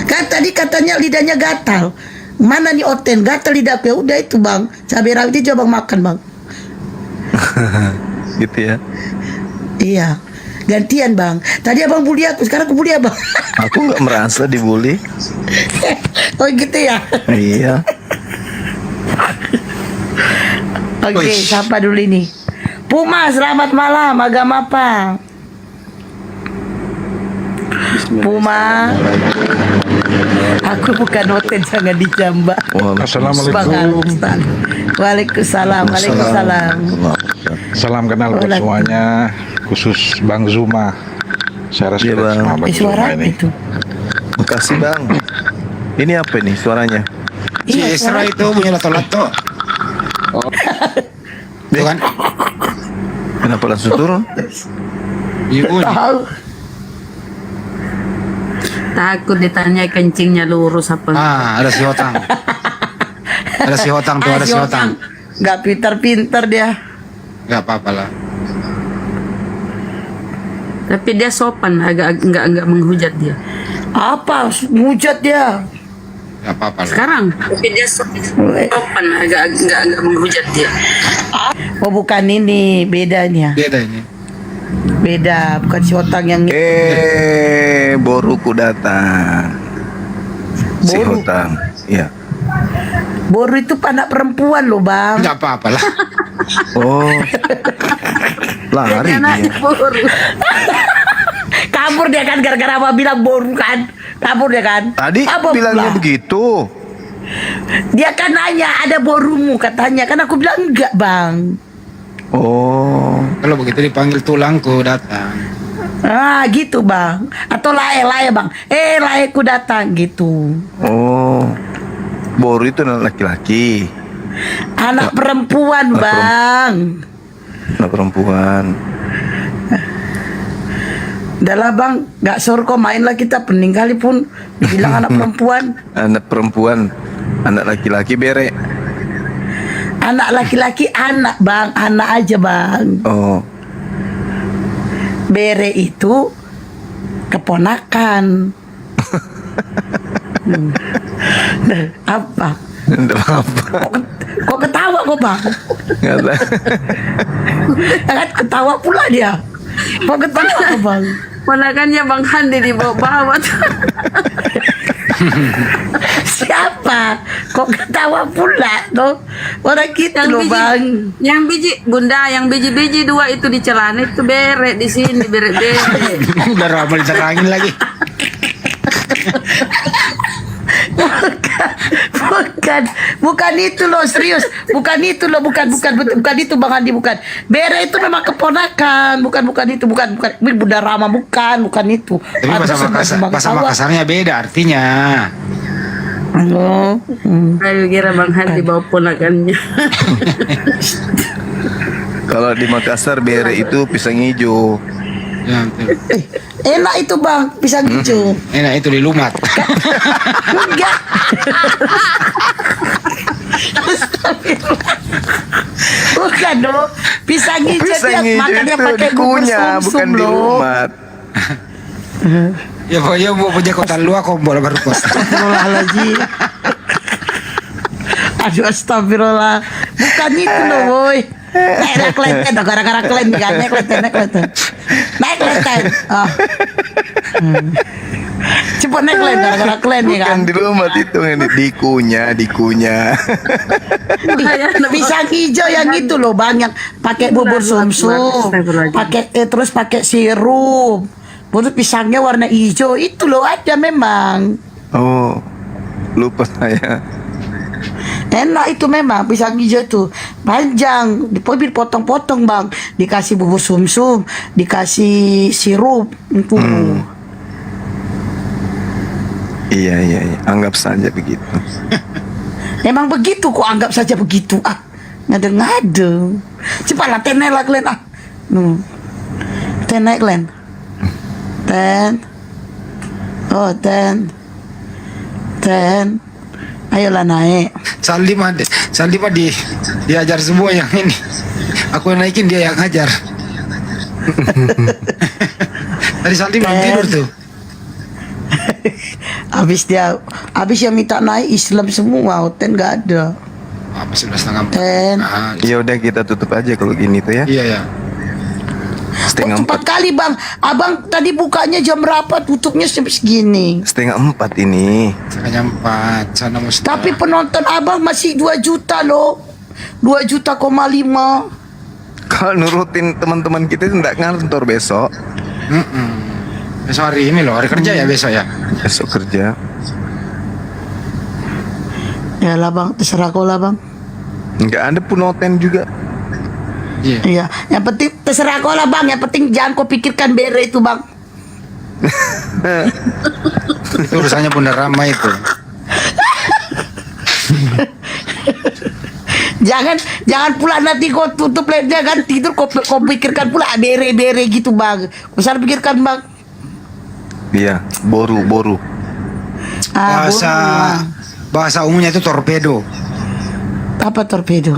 Kan tadi katanya lidahnya gatal. Mana nih Oten gatal lidahnya? Udah itu bang, cabai rawit itu coba bang makan bang. Gitu ya. Iya, gantian bang. Tadi abang bully aku, sekarang aku bully abang. Aku nggak merasa dibully. Oh gitu ya. Iya. Oke, siapa dulu ini? Puma, selamat malam. Agama apa? Puma. Aku bukan Oten, jangan dijambak. Assalamualaikum. Waalaikumsalam. Waalaikumsalam. Salam kenal buat semuanya, khusus Bang Zuma. Saya respect sama Bang Zuma ini. Makasih Bang. Ini apa nih suaranya? Si Isra itu punya lato-lato. Oh. Bukan? Kenapa langsung turun? Iya. takut ditanya kencingnya lurus apa. Ada si Hotang. Ada si Hotang tuh, ada si Hotang. Nggak pintar-pintar dia. Nggak apa-apa lah. Tapi dia sopan, agak enggak menghujat dia. Apa? Menghujat dia? Nggak apa-apa lah. Sekarang tapi dia sopan, agak enggak menghujat dia. Oh bukan ini, bedanya. Beda ini. Beda, bukan si Hotang yang Boruku datang. Si Boru. Hotang. Iya. Boru itu anak perempuan loh bang. Nggak apa-apa lah. Oh. Lari dia. Kabur dia kan gara-gara apa bilang boru kan. Kabur dia kan. Tadi apa bilangnya pula? begitu. Dia kan nanya ada borumu katanya. Kan aku bilang enggak bang. Oh. Kalau begitu dipanggil tulangku datang. Ah gitu bang. Atau lae bang. Laeku datang gitu. Oh. Boru itu anak laki-laki. Anak perempuan bang. Anak perempuan. Udahlah bang, gak suruh kok mainlah kita pening kali pun bilang anak perempuan. Anak perempuan, anak laki-laki bere. Anak laki-laki anak bang, anak aja bang. Oh. Bere itu keponakan. Apa? Kok ketawa kok bang? Nggak tahu. Kan ketawa pula dia. Kok ketawa kok bang? Ponakannya Bang Handi di bawah-bawah. Siapa? Kok ketawa pula tuh? Orang kita loh bang. Yang biji bunda, yang biji-biji dua itu di celana itu beret di sini beret. Udah ramai diterangin lagi. Bukan itu loh serius, bukan itu loh, bukan itu Bang Andi, bukan. Bere itu memang keponakan, bukan itu, bukan Bunda Rama, bukan itu. Tapi bahasa Makassarnya beda artinya. Halo. Ayo kira Bang Handi bawa ponakannya. Kalau di Makassar bere itu pisang hijau. Ya, Enak itu bang, pisang hijau. Enak itu di lumat. Enggak. Bukan dong, pisang hijau dia makannya pakai bubur dikunyah, bukan di lumat. Ya pokoknya mau punya kota lu aku boleh baru kos. Astagfirullahaladzim. Aduh astagfirullah. Bukan itu loh boy. Naik leten, gara-gara klen kan, naik leten. Oh. Cepat naik leten, gara-gara klen ya kan. Bukan di lumat itu, ini dikunyah. Pisang hijau yang itu loh bang, yang pakai bubur sumsum, terus pakai sirup. Terus pisangnya warna hijau itu loh ada memang. Oh, lupa saya. Enak itu memang pisang hijau itu panjang, dipotong-potong bang, dikasih bubur sumsum, dikasih sirup itu. Iya, anggap saja begitu. Emang begitu kok, anggap saja begitu. Ngade-ngade. Cepatlah tenek lah kalian tenek kalian. Ten. Ayolah naik. Saldi mah diajar semua yang ini. Aku yang naikin, dia yang ngajar. Tadi Saldi belum tidur tuh. Habis yang minta naik Islam semua, Oten nggak ada. Masih 11:30. Ten. Ya udah kita tutup aja kalau gini tuh ya. Iya ya. Setengah Cepat 4. kali bang, abang tadi bukanya jam berapa? Tutupnya segini. Setengah 4 ini. Setengah 4. Sana mau Tapi penonton abang masih 2 juta loh. 2,5 juta. Kalau nurutin teman-teman kita itu nggak ngantor besok. Besok hari ini loh, hari kerja ya besok ya. Besok kerja. Ya lah bang, terserah kau lah bang. Nggak ada punoten juga. Iya, yang penting terserah kau lah bang. Yang penting jangan kau pikirkan bere itu bang. Itu urusannya Bunda Rama itu. Jangan pula nanti kau tutup laptopnya kan tidur kau pikirkan pula bere gitu bang. Kau salah pikirkan bang. Iya, boru. Bahasa umumnya itu torpedo. Apa torpedo?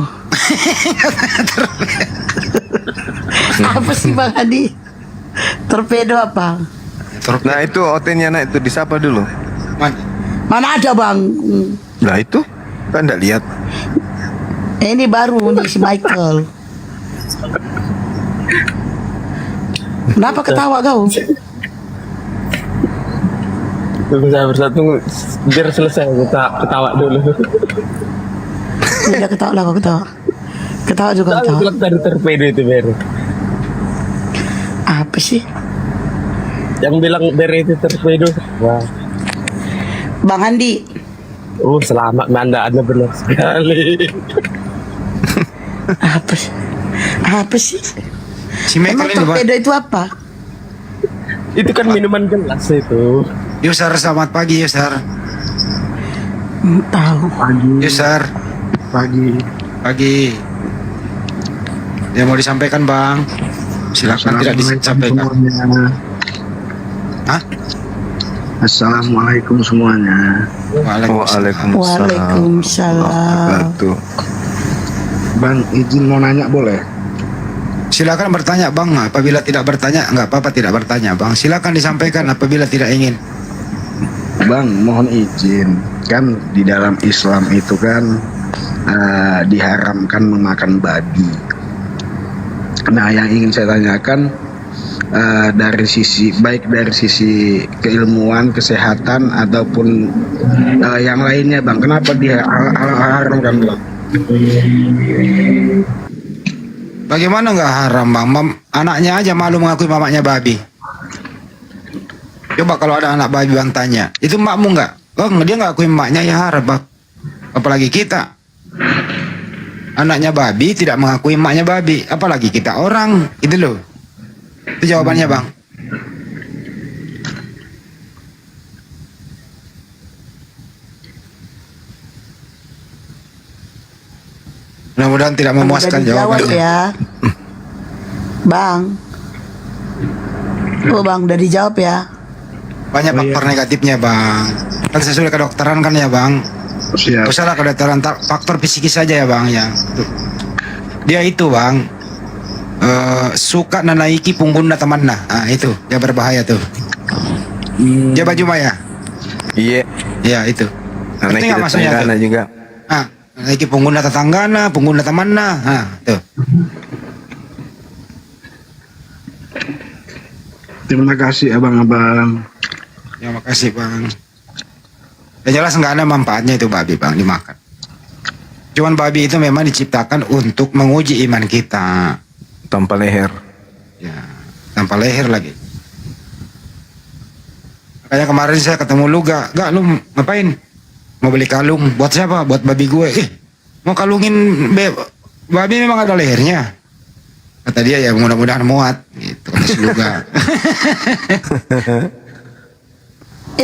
Apa sih Bang Adi? Torpedo apa? Nah itu otennya nak itu disapa dulu. Mana ada Bang? Nah itu kan nggak lihat. Ini baru nih si Michael. Kenapa ketawa kau? Tunggu sabar satu biar selesai kita ketawa dulu. Udah ketawa lah kau ketawa. Ketawa juga ketawa. Aku tadi torpedo itu Bere. Apa sih? Yang bilang Bere itu torpedo. Wah. Bang Andi. Oh selamat Anda benar sekali. Apa sih? Si Michael emang torpedo itu apa? Itu kan minuman gelas itu. Yusar, selamat pagi Yusar. Tahu. Pagi. Yusar. Pagi. Yang mau disampaikan Bang? Silakan tidak disampaikan. Hah? Assalamualaikum semuanya. Waalaikumsalam. Bang, izin mau nanya boleh? Silakan bertanya Bang. Apabila tidak bertanya, nggak apa-apa tidak bertanya Bang. Silakan disampaikan apabila tidak ingin. Bang, mohon izin. Kan di dalam Islam itu kan diharamkan memakan babi. Nah, yang ingin saya tanyakan dari sisi keilmuan, kesehatan ataupun yang lainnya Bang, kenapa diharamkan Bang? Bagaimana nggak haram Bang? Anaknya aja malu mengakui mamanya babi. Coba kalau ada anak babi Bang tanya, itu makmu nggak? Oh dia nggak akui emaknya ya haram Bang. Apalagi kita. Anaknya babi tidak mengakui emaknya babi. Apalagi kita orang. Itu loh. Itu jawabannya Bang. Mudah-mudahan tidak memuaskan jawabannya. Ya. Bang. Oh Bang, udah dijawab ya. Banyak faktor negatifnya Bang. Kan sesuai kedokteran kan ya Bang. Siap. Usahalah kedokteran faktor psikis saja ya Bang ya. Dia itu Bang suka nanaiki punggungna temanna. Nah itu dia berbahaya tuh. Dia baju maya. Iya. Iya itu. Ngerti nggak maksudnya tuh? Juga. Nanaiki punggungna tetanggana, punggungna temanna. Nah tuh. Terima kasih abang-abang. Terima kasih Bang. Yang jelas nggak ada manfaatnya itu babi Bang dimakan. Cuman babi itu memang diciptakan untuk menguji iman kita. Tanpa leher. Ya, tanpa leher lagi. Makanya kemarin saya ketemu lu gak lu ngapain? Mau beli kalung buat siapa? Buat babi gue. Mau kalungin babi memang ada lehernya. Kata dia ya mudah-mudahan muat gitu kata si Luga.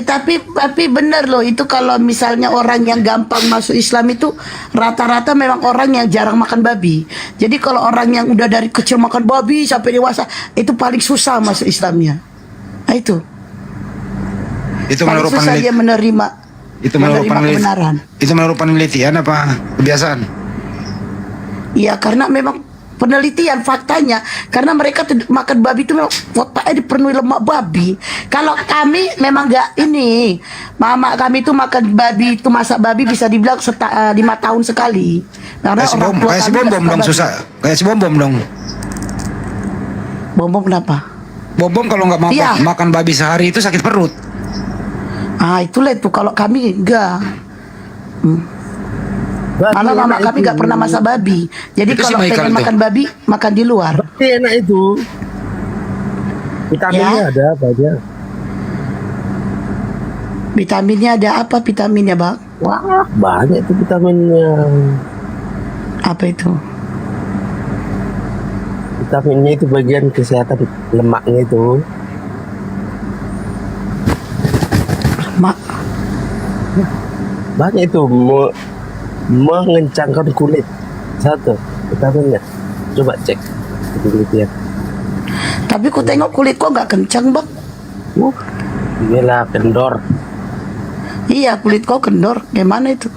Tapi benar loh itu kalau misalnya orang yang gampang masuk Islam itu rata-rata memang orang yang jarang makan babi. Jadi kalau orang yang udah dari kecil makan babi sampai dewasa itu paling susah masuk Islamnya. Nah itu. Itu paling menurut susah dia menerima. Itu menurut kebenaran. Itu menurut penelitian apa kebiasaan? Iya karena memang penelitian faktanya, karena mereka makan babi itu memang otaknya dipenuhi lemak babi. Kalau kami memang nggak ini, mama kami itu makan babi itu, masak babi bisa dibilang 5 tahun sekali. Karena Kayak si Bom dong susah. Kayak si Bom dong. Bom kenapa? Bom kalau nggak makan babi sehari itu sakit perut. Ah itulah itu, kalau kami enggak. Karena mama kami nggak pernah masak babi. Jadi Itu si kalau Michael pengen tuh. makan babi, makan di luar. Berarti enak itu. Vitaminnya ada apa aja? Vitaminnya ada apa vitaminnya, Bang? Wah, banyak itu vitaminnya. Apa itu? Vitaminnya itu bagian kesehatan lemaknya itu. Lemak. Banyak itu mengencangkan kulit. Satu vitaminnya. Coba cek penelitian. Tapi ku tengok kulit kok nggak kencang, Bang. Inilah kendor. Iya, kulit kau kendor. Gimana itu?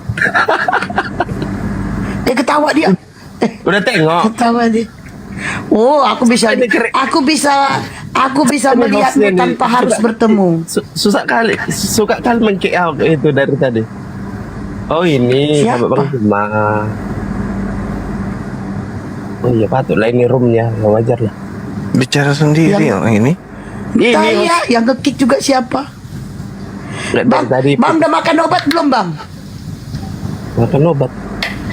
Ketawa dia. Udah tengok. Ketawa dia. Oh, aku bisa melihatmu tanpa harus bertemu. Suka kali meng-KL itu dari tadi. Oh ini Siapa? sahabat Bang Juma. Oh iya patutlah ini roomnya, ya wajar lah. Bicara sendiri Yang- orang ini. Saya yang nge-kick juga siapa? Bang, tadi Bang udah makan obat belum, Bang? makan obat.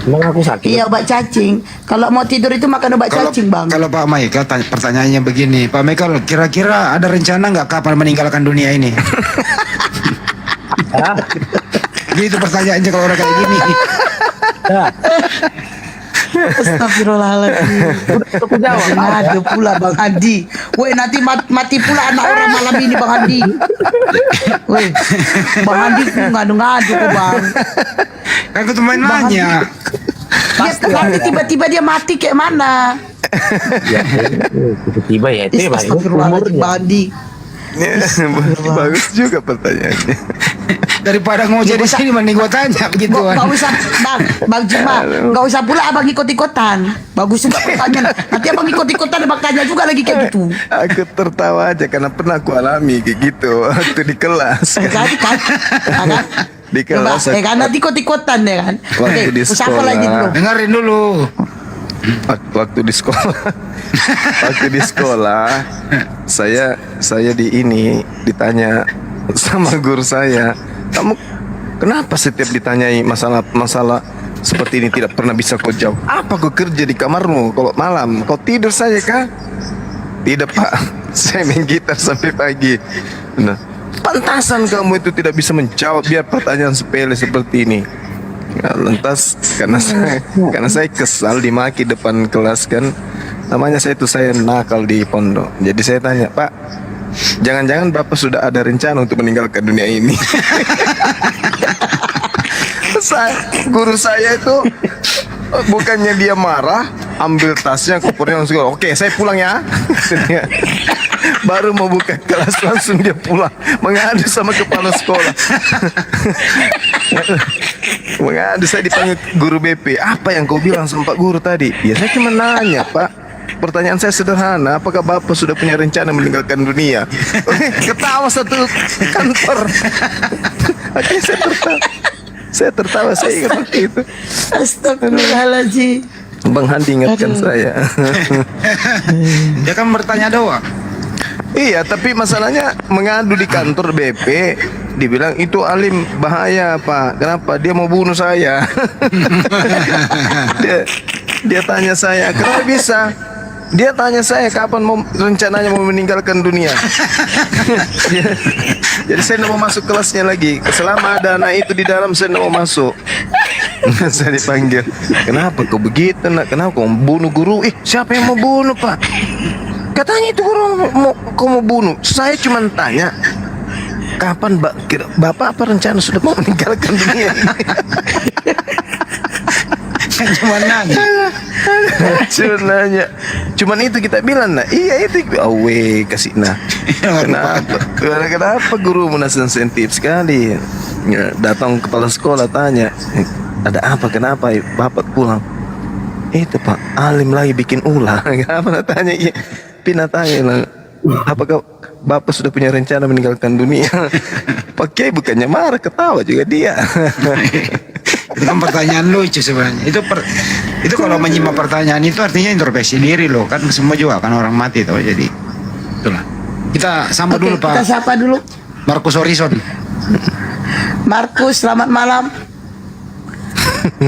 Emang aku sakit? Iya, obat cacing. Kalau mau tidur itu makan obat cacing, Bang. Kalau Pak Michael pertanyaannya begini, Pak Michael kira-kira ada rencana nggak kapan meninggalkan dunia ini? Gitu pertanyaannya kalau orang kayak gini. Astagfirullahaladzim. Ngadu pula Bang Hadi. Woi nanti mati pula anak orang malam ini Bang Hadi. Woi Bang Hadi ngadu-ngadu kok Bang. Kan aku cuma nanya. Nanti tiba-tiba dia mati kayak mana? Tiba-tiba ya itu ya Astagfirullahaladzim Bang Hadi. Bagus juga pertanyaannya. Daripada ngojek di sini mending gua tanya begituan. Gak usah Bang Jima, gak usah pula abang ikut-ikutan. Bagus juga pertanyaan. Nanti abang ikut-ikutan abang tanya juga lagi kayak gitu. Aku tertawa aja karena pernah aku alami kayak gitu waktu di kelas. Di kelas. Kan nanti ikut-ikutan ya kan. Waktu di Siapa sekolah. lagi dulu? Dengerin dulu. Waktu di sekolah, saya ditanya sama guru saya, kamu kenapa setiap ditanyai masalah seperti ini tidak pernah bisa kau jawab? Apa kau kerja di kamarmu kalau malam? Kau tidur saja kah? Tidak Pak, saya main gitar sampai pagi. Nah, pantasan kamu itu tidak bisa menjawab biar pertanyaan sepele seperti ini. Nah, lantas karena saya kesal dimaki depan kelas kan, namanya saya nakal di pondok. Jadi saya tanya, Pak, jangan-jangan Bapak sudah ada rencana untuk meninggalkan dunia ini? Guru saya itu bukannya dia marah, ambil tasnya, kopernya langsung, oke saya pulang ya. Baru mau buka kelas langsung dia pulang, mengadu sama kepala sekolah. Mengadu, saya dipanggil guru BP. Apa yang kau bilang sama Pak Guru tadi? Ya saya cuma nanya Pak, pertanyaan saya sederhana, apakah Bapak sudah punya rencana meninggalkan dunia? Ketawa satu kantor. Akhirnya saya tertawa, saya ingat waktu itu. Astagfirullahaladzim. Bang Handi ingatkan saya. Dia kan bertanya doang. Iya, tapi masalahnya mengadu di kantor BP, dibilang itu alim bahaya Pak. Kenapa? Dia mau bunuh saya. dia tanya saya, kenapa bisa? Dia tanya saya kapan rencananya mau meninggalkan dunia. Jadi saya tidak mau masuk kelasnya lagi. Selama ada anak itu di dalam saya tidak mau masuk. Saya dipanggil, kenapa kau begitu nak? Kenapa kau bunuh guru? Siapa yang mau bunuh Pak? Katanya itu guru kau mau bunuh. Saya cuma tanya, kapan Bapak apa rencana sudah mau meninggalkan dunia ini? Cuma nanya. Cuma nanya. Cuman itu kita bilang nah. Iya itu. Awe kasih nah. Kenapa guru sensitif sekali? Ya, datang kepala sekolah tanya, ada apa? Kenapa Bapak pulang? Itu Pak, alim lagi bikin ulah. Apa nak tanya? Iya, Pina tanya lah. Apakah Bapak sudah punya rencana meninggalkan dunia? Pak Kiai bukannya marah, ketawa juga dia. Itu kan pertanyaan lucu sebenarnya. Itu kalau menyimak pertanyaan itu artinya introspeksi diri loh. Kan semua juga kan orang mati tuh. Jadi itulah. Kita sambut dulu Pak. Kita sapa dulu. Markus Horizon. Markus, selamat malam.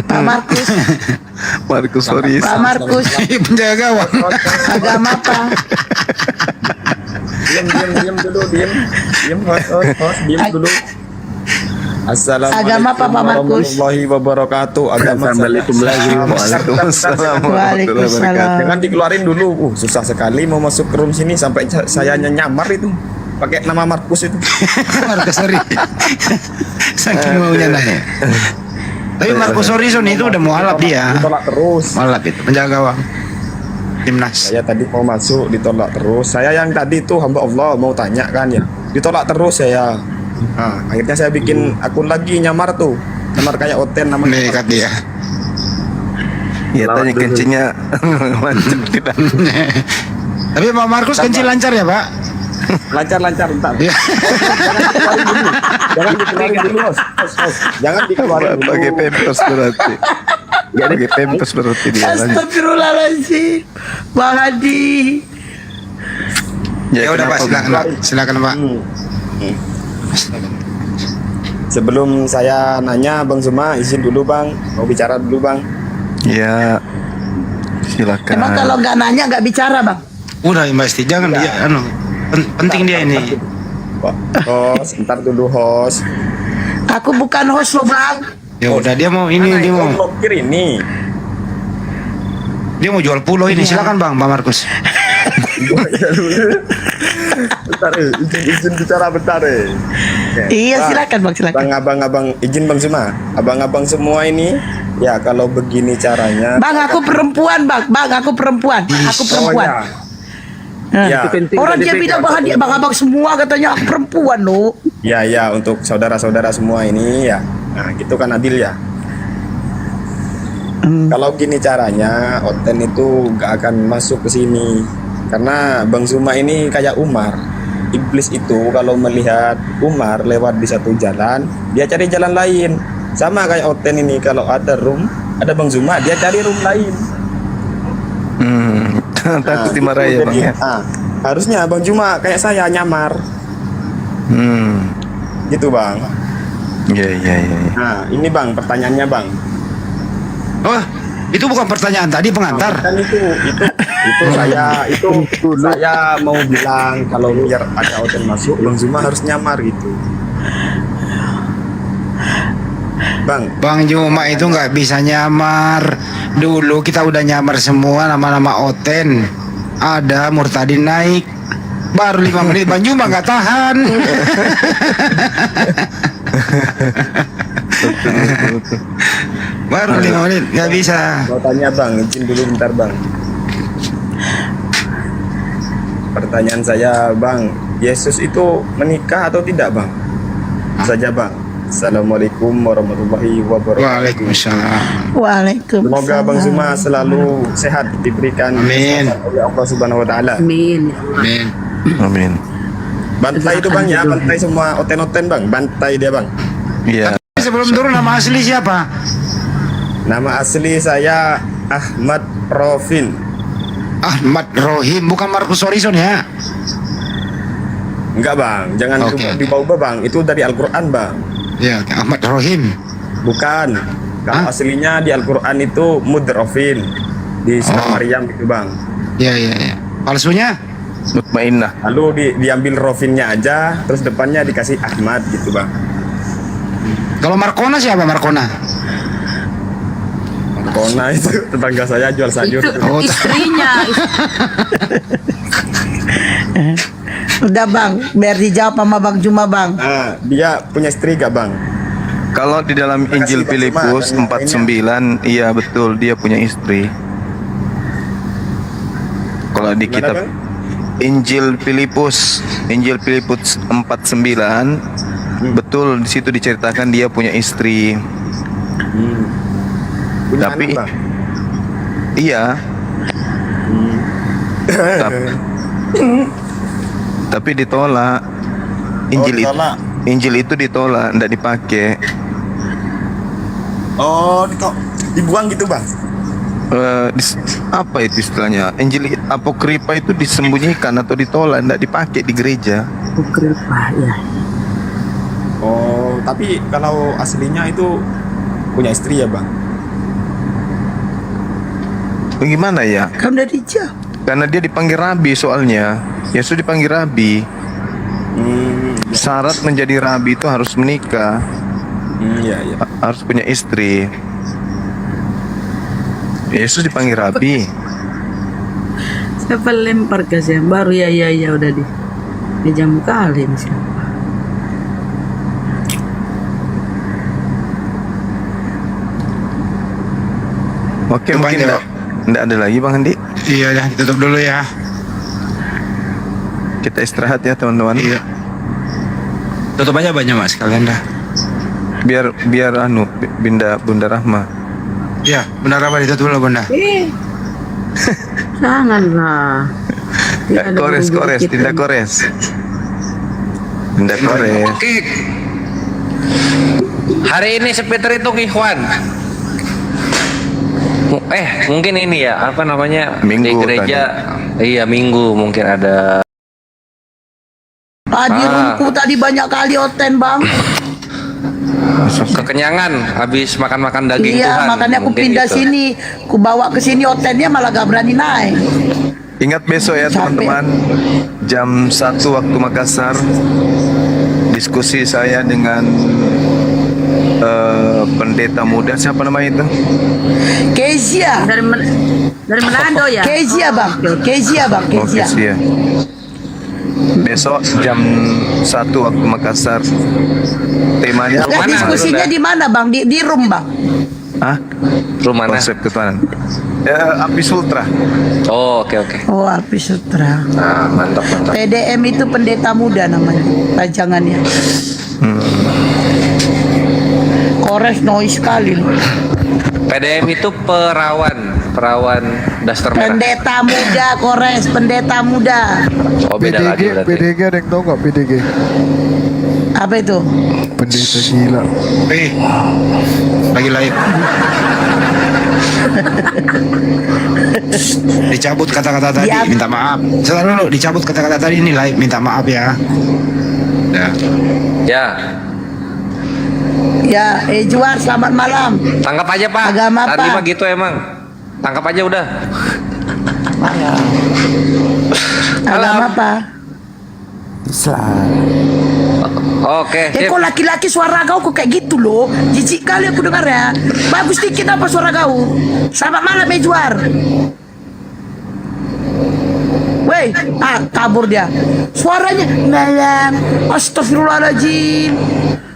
Pak Markus. Markus Horizon. Pak Markus. Penjaga gawang. Agama apa? Diam dulu, diam host, diam dulu. Assalamualaikum Agama apa, Pak Markus? warahmatullahi wabarakatuh. Agama Waalaikumsalam. Jangan dikeluarin dulu. Susah sekali mau masuk ke room sini sampai saya nyamar itu. Pakai nama Markus itu. Markus Horizon. Saking maunya nanya. Tapi Markus Horizon itu udah mualaf dia. Ditolak terus. Mualaf itu penjaga gawang. Timnas. Saya tadi mau masuk ditolak terus. Saya yang tadi tuh hamba Allah mau tanya kan ya. Ditolak terus saya. Nah, akhirnya saya bikin akun lagi nyamar tuh. Nyamar kayak Oten namanya. Nekat dia. Ya tanya kencingnya lancar tidak. Tapi Pak Markus kencing lancar ya Pak? Lancar entar. Jangan dikeluarin dulu, Host. Jangan dikeluarin dulu. Pakai pampers berarti. Pakai pampers berarti dia. Astagfirullahaladzim. Bang Hadi. Ya udah Pak, silakan Pak. Sebelum saya nanya Bang Zuma, izin dulu Bang, mau bicara dulu Bang. Ya, silakan. Emang kalau nggak nanya nggak bicara Bang? Udah Mbak jangan dia penting dia ini. Host, ntar dulu host. Aku bukan host loh Bang. Ya udah dia mau ini dia mau blokir ini. Dia mau jual pulau ini, silakan Bang, Pak Markus. Bentar, izin bicara bentar. Iya silakan Bang, silakan. Abang-abang izin Bang Zuma. Abang-abang semua ini ya kalau begini caranya. Bang aku perempuan Bang, aku perempuan. Aku perempuan. Ya. Orang dia bilang Bang Hadi, abang-abang semua katanya aku perempuan loh. Ya untuk saudara-saudara semua ini ya. Nah gitu kan adil ya. Kalau gini caranya Oten itu gak akan masuk ke sini. Karena Bang Zuma ini kayak Umar. Iblis itu kalau melihat Umar lewat di satu jalan, dia cari jalan lain. Sama kayak Oten ini, kalau ada room, ada Bang Zuma, dia cari room lain. Takut dimarahi ya Bang ya. Harusnya Bang Zuma kayak saya nyamar. Gitu Bang. Iya. Nah ini Bang pertanyaannya Bang. Oh, itu bukan pertanyaan tadi pengantar. Kan itu saya mau bilang kalau biar ada Oten masuk, Bang Zuma harus nyamar gitu. Bang Zuma itu nggak bisa nyamar. Dulu kita udah nyamar semua nama-nama Oten. Ada Murtadin naik. Baru 5 menit Bang Zuma nggak tahan. Baru 5 menit nggak bisa. Mau tanya Bang, izin dulu bentar Bang. Pertanyaan saya Bang, Yesus itu menikah atau tidak Bang? Saja Bang. Assalamualaikum warahmatullahi wabarakatuh. Waalaikumsalam. Semoga Bang Zuma selalu sehat, diberikan Amin oleh Allah Subhanahu wa taala. Amin. Bantai itu Bang ya, bantai semua Oten-Oten Bang, bantai dia Bang. Iya. Sebelum turun nama asli siapa? Nama asli saya Ahmad Rofin. Ahmad Rohim, bukan Markus Horizon ya? Enggak Bang, jangan dibawa Bang, itu dari Al-Quran Bang. Ya, Ahmad Rohim. Bukan. Kalau aslinya di Al-Quran itu Mudrofin di surat Maryam itu Bang. Ya. Palsunya? Mutmainnah. Lalu diambil Rofinnya aja, terus depannya dikasih Ahmad gitu Bang. Kalau Markona siapa Markona? Markona itu tetangga saya jual sayur. Itu istrinya. Udah Bang, biar dijawab sama Bang Zuma Bang. Nah, dia punya istri gak Bang? Kalau di dalam Injil Filipus 49, iya betul dia punya istri. Kalau di kitab Injil Filipus 49, betul di situ diceritakan dia punya istri. Punya Tapi anak, Bang? Iya. Tapi ditolak. ditolak. Injil itu ditolak, ndak dipakai. Oh, kok dibuang gitu bang? Apa itu istilahnya? Injil apokripa itu disembunyikan atau ditolak, ndak dipakai di gereja. Apokripa, ya. Oh, tapi kalau aslinya itu punya istri ya bang? Bagaimana ya? Kan udah dijawab. Karena dia dipanggil rabi soalnya. Yesus dipanggil rabi. Syarat menjadi rabi itu harus menikah. Iya. Harus punya istri. Yesus dipanggil rabi. Siapa lempar ke saya? Baru ya udah di jam kali ini siapa? Oke, mungkin enggak ada lagi Bang Andi. Iya ya, ditutup dulu ya. Kita istirahat ya teman-teman. Iya. Tutup aja banyak mas kalian dah. Biar Bunda Rahma. Iya, Bunda Rahma ditutup dulu Bunda. Janganlah. Kores, tidak kores. Tidak kores. Oke. Hari ini Sepeter itu Ikhwan. Mungkin ini ya, apa namanya? Minggu di gereja. Iya, Minggu mungkin ada. Di rumahku tadi banyak kali oten bang. Kekenyangan habis makan daging Iya, Tuhan. makanya aku mungkin pindah gitu. sini. Ku bawa ke sini otennya malah gak berani naik. Ingat besok ya teman-teman, jam 1 waktu Makassar, diskusi saya dengan pendeta muda, siapa namanya itu? Kezia. Dari Manado ya? Kezia bang. Kezia bang. Oh, Kezia. Besok jam 1 waktu Makassar. Temanya Nah, diskusinya di mana bang? Di room bang. Hah? Rumah mana? Konsep ketahanan. Api Sultra. Oh, oke. Oh, Api Sutra. Nah, mantap. PDM itu pendeta muda namanya, pajangannya. Kores noise sekali. PDM itu perawan daster merah. Pendeta muda, Kores, pendeta muda. Oh, beda lagi berarti. PDG ada yang tahu nggak PDG? Apa itu? Pendeta gila. Lagi live. Dicabut kata-kata tadi, minta maaf. Sebentar dulu, dicabut kata-kata tadi ini live, minta maaf ya. Ya. Ya, Juar, selamat malam. Tangkap aja Pak. Agama Tadi apa? mah gitu emang. Tangkap aja udah. Agama apa? Islam. Oke. Kok laki-laki suara kau kok kayak gitu loh? Jijik kali aku dengar ya. Bagus dikit apa suara kau? Selamat malam Juar. Weh, kabur dia. Suaranya malam. Astagfirullahaladzim.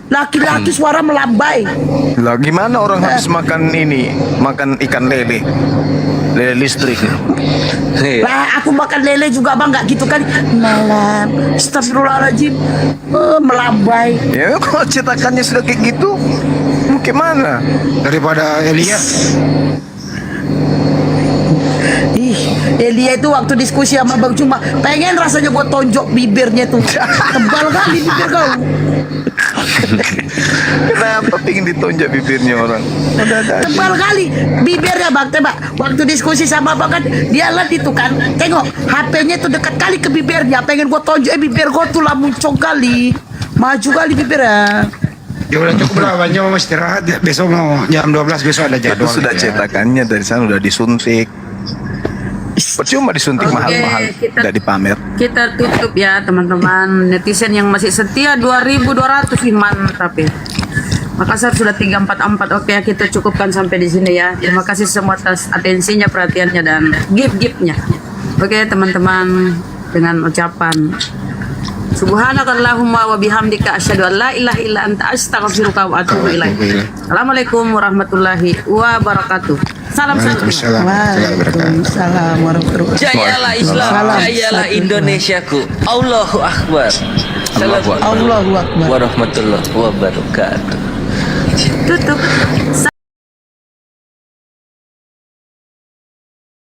Laki-laki suara melambai. Lah gimana orang habis makan ikan lele listrik. Lah aku makan lele juga bang, nggak gitu kan? Malam. Astagfirullahaladzim. Melambai. Ya kalau cetakannya sudah kayak gitu, mungkin mana? Daripada Elia. Elia itu waktu diskusi sama Bang Cuma pengen rasanya gua tonjok bibirnya tuh. Tebal kali bibir kau. Kenapa pengen ditonjok bibirnya orang? Tebal kali bibirnya Bang, tebak. Waktu diskusi sama Bang kan dia lihat itu kan. Tengok HP-nya tuh dekat kali ke bibirnya. Pengen gua tonjok bibir gua tuh lah muncul kali. Maju kali bibirnya. Ya udah cukup lah, banyak mau istirahat. Besok mau jam 12 besok ada jadwal. Itu sudah cetakannya dari sana udah disuntik. Percuma disuntik mahal-mahal, tidak dipamer. Kita tutup ya teman-teman netizen yang masih setia 2.200 mantap ya. Makassar sudah 344. Oke, kita cukupkan sampai di sini ya. Terima kasih semua atas atensinya, perhatiannya dan gift-giftnya. Oke teman-teman, dengan ucapan Subhanakallahumma wa bihamdika asyhadu an la ilaha illa anta astaghfiruka wa atubu ilaik. Assalamualaikum warahmatullahi wabarakatuh. Salam sejahtera. Waalaikumsalam warahmatullahi wabarakatuh. Jayalah Islam, jayalah Indonesiaku. Allahu Akbar. Assalamualaikum Allahu Akbar. warahmatullahi wabarakatuh. Tutup.